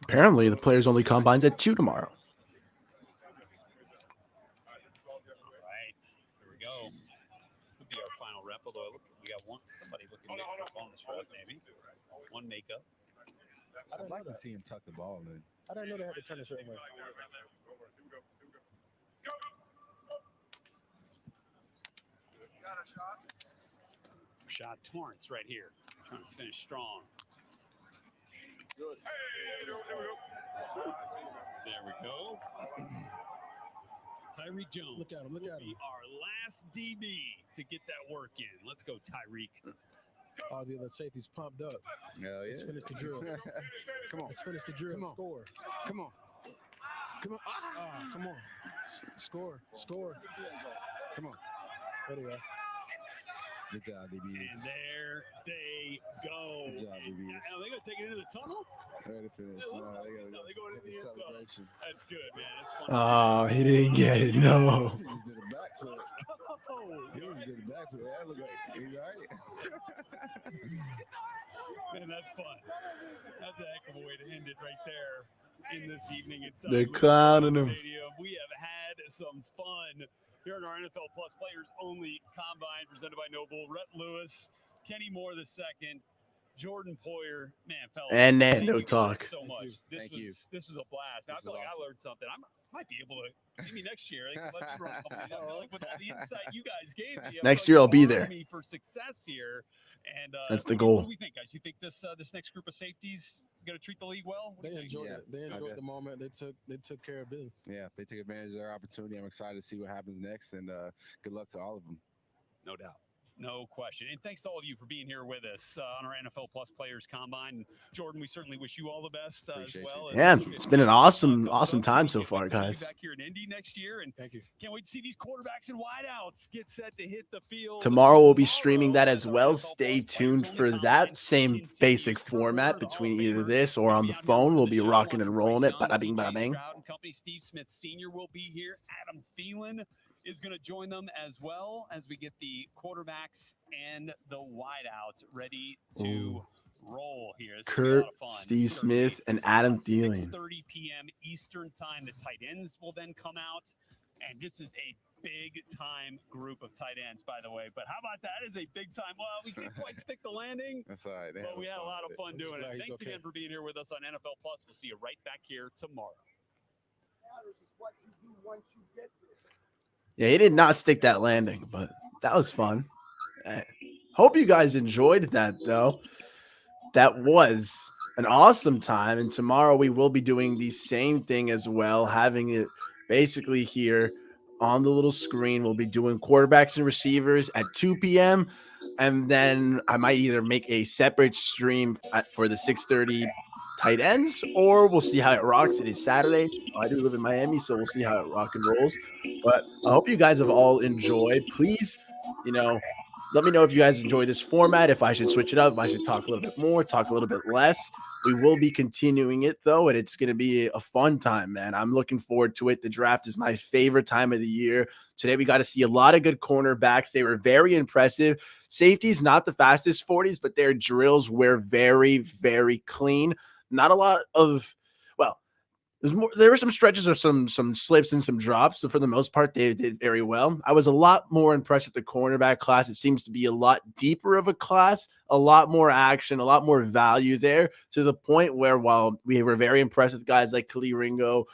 S1: Apparently, the players only combines at 2 tomorrow.
S6: All right, here we go. Could be our final rep, although we got somebody looking to make a bonus rep, maybe. One makeup.
S7: I'd like to see him tuck the ball in.
S3: I didn't know they had to turn a certain way.
S6: Rashad Torrance right here, trying to finish strong. There we go. Tyreek Jones.
S3: Look at him. Look at him.
S6: Our last DB to get that work in. Let's go, Tyreek.
S3: All the other safeties pumped up.
S7: Hell
S3: Let's
S7: yeah.
S3: finish the drill.
S7: Come on.
S3: Let's finish the drill.
S7: Come on.
S3: Score.
S7: Come on. Come on.
S3: Come on. Score.
S7: Come on.
S3: There they go.
S7: Good job, DBs.
S6: And there they go.
S7: Good job, DBs.
S6: Now they're going to take it into the tunnel?
S7: Ready to finish.
S6: No,
S7: No,
S6: they go into the end zone.
S7: celebration.
S6: That's good, man. That's fun.
S1: Oh, he didn't get it. No.
S7: He just did a backflip.
S6: Let's go.
S7: He just did a backflip. That look like he's all right.
S6: Man, that's fun. That's a heck of a way to end it right there in this evening. It's
S1: They're clowning him.
S6: Stadium. We have had some fun here in our NFL Plus Players Only Combine presented by Noble. Rhett Lewis, Kenny Moore II, Jordan Poyer. Man, fellas.
S1: And
S6: thank
S1: Nando
S6: you guys
S1: talk.
S6: so much. This was a blast. Now, I
S7: This
S6: feel
S7: is
S6: like
S7: awesome.
S6: I learned something. I might be able to maybe next year. Let me run a couple of like with all the insight you guys gave me. I
S1: Next
S6: feel
S1: year I'll
S6: like
S1: be
S6: you
S1: there.
S6: armed me for success here. And
S1: That's the
S6: what
S1: goal.
S6: do we think, guys? You think this next group of safeties going to treat the league well? What do
S3: They
S6: you think?
S3: enjoyed
S7: Yeah.
S3: it. They enjoyed
S7: Okay.
S3: the moment. They took care of business.
S7: Yeah, they took advantage of their opportunity. I'm excited to see what happens next, and good luck to all of them.
S6: No doubt. No question. And thanks to all of you for being here with us on our NFL Plus Players Combine. Jordan, we certainly wish you all the best as
S7: Appreciate
S6: well.
S7: you.
S1: Yeah, it's been an awesome time so
S6: Can't
S1: far,
S6: wait to see you
S1: guys.
S6: back here in Indy next year, and
S3: Thank you.
S6: can't wait to see these quarterbacks and wideouts get set to hit the field.
S1: Tomorrow we'll be streaming that
S6: Tomorrow
S1: as well.
S6: NFL
S1: Stay
S6: Plus
S1: tuned
S6: Players
S1: for
S6: Only
S1: that
S6: Combine
S1: same
S6: continues
S1: basic
S6: further.
S1: format
S6: The Hall
S1: between
S6: of
S1: either
S6: Famer
S1: this or
S6: will
S1: on
S6: be
S1: the
S6: out here
S1: phone.
S6: running
S1: We'll
S6: the
S1: be
S6: show,
S1: rocking and
S6: watching
S1: rolling
S6: Bryce
S1: it.
S6: Young,
S1: Bada bing,
S6: CJ
S1: bada bing.
S6: Stroud and company. Steve Smith Sr. will be here. Adam Thielen is going to join them as well as we get the quarterbacks and the wideouts ready to roll here. This is gonna be a
S1: Kurt,
S6: lot of fun.
S1: Steve
S6: Certainly.
S1: Smith, and Adam Thielen.
S6: 6:30 p.m. Eastern time. The tight ends will then come out. And this is a big time group of tight ends, by the way. But how about that? Is a big time. Well, we didn't quite stick the landing,
S7: That's all right. They
S6: but
S7: having
S6: we had a
S7: fun
S6: lot of
S7: with
S6: fun
S3: I'm just
S6: doing
S3: glad
S6: it.
S3: he's
S6: Thanks
S3: okay.
S6: again for being here with us on NFL Plus. We'll see you right back here tomorrow.
S1: Yeah, he did not stick that landing, but that was fun. Hope you guys enjoyed that, though. That was an awesome time. And tomorrow we will be doing the same thing as well, having it basically here on the little screen. We'll be doing quarterbacks and receivers at 2 p.m. And then I might either make a separate stream for the 6:30 tight ends, or we'll see how it rocks. It is Saturday. I do live in Miami, so we'll see how it rock and rolls. But I hope you guys have all enjoyed. Please, let me know if you guys enjoy this format, if I should switch it up, if I should talk a little bit more, talk a little bit less. We will be continuing it, though, and it's going to be a fun time, man. I'm looking forward to it. The draft is my favorite time of the year. Today, we got to see a lot of good cornerbacks. They were very impressive. Safeties, not the fastest 40s, but their drills were very, very clean. Not a lot of, there were some stretches of some slips and some drops, but for the most part, they did very well. I was a lot more impressed with the cornerback class. It seems to be a lot deeper of a class, a lot more action, a lot more value there, to the point where while we were very impressed with guys like Khalil Ringo,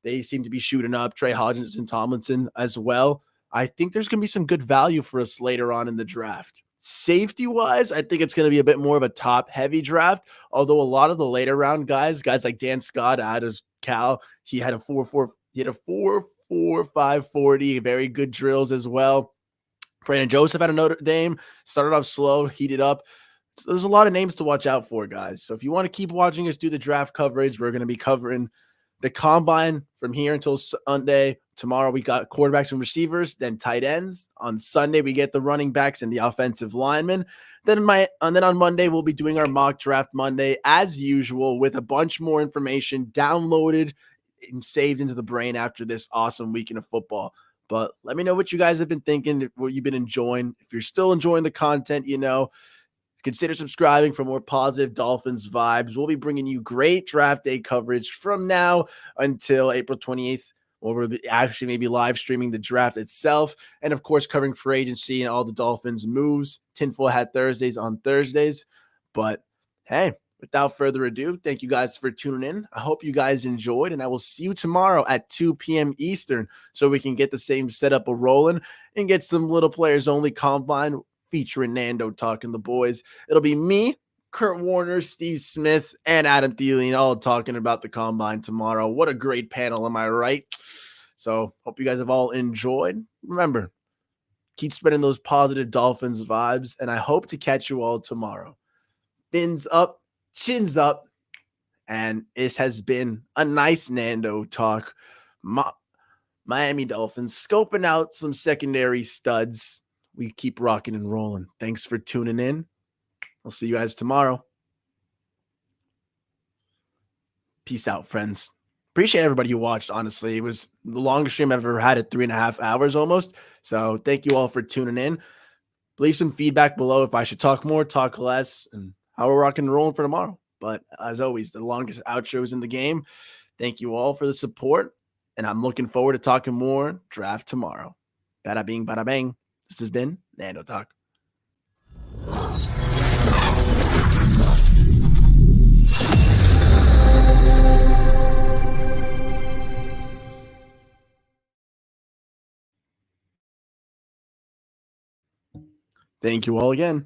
S1: they seem to be shooting up, Trey Hodgins and Tomlinson as well. I think there's going to be some good value for us later on in the draft. Safety-wise, I think it's going to be a bit more of a top-heavy draft, although a lot of the later round guys like Dan Scott out of Cal, he had a 4.45 40, very good drills as well. Brandon Joseph out of Notre Dame, started off slow, heated up. So there's a lot of names to watch out for, guys. So if you want to keep watching us do the draft coverage, we're going to be covering the combine from here until Sunday. Tomorrow we got quarterbacks and receivers, then tight ends. On Sunday we get the running backs and the offensive linemen. Then on Monday we'll be doing our mock draft Monday as usual, with a bunch more information downloaded and saved into the brain after this awesome weekend of football. But let me know what you guys have been thinking, what you've been enjoying. If you're still enjoying the content, consider subscribing for more positive Dolphins vibes. We'll be bringing you great draft day coverage from now until April 28th, where we'll be actually maybe live streaming the draft itself. And, of course, covering free agency and all the Dolphins moves. Tinfoil Hat Thursdays on Thursdays. But, hey, without further ado, thank you guys for tuning in. I hope you guys enjoyed, and I will see you tomorrow at 2 p.m. Eastern so we can get the same setup of rolling and get some little players only combine featuring Nando talking the boys. It'll be me, Kurt Warner, Steve Smith, and Adam Thielen all talking about the combine tomorrow. What a great panel, am I right? So hope you guys have all enjoyed. Remember, keep spreading those positive Dolphins vibes, and I hope to catch you all tomorrow. Fins up, chins up, and this has been a nice Nando talk. Miami Dolphins scoping out some secondary studs. We keep rocking and rolling. Thanks for tuning in. I'll see you guys tomorrow. Peace out, friends. Appreciate everybody who watched, honestly. It was the longest stream I've ever had at 3.5 hours almost. So thank you all for tuning in. Leave some feedback below if I should talk more, talk less, and how we're rocking and rolling for tomorrow. But as always, the longest outros in the game. Thank you all for the support, and I'm looking forward to talking more draft tomorrow. Bada bing, bada bang. This has been Nando Talk. Thank you all again.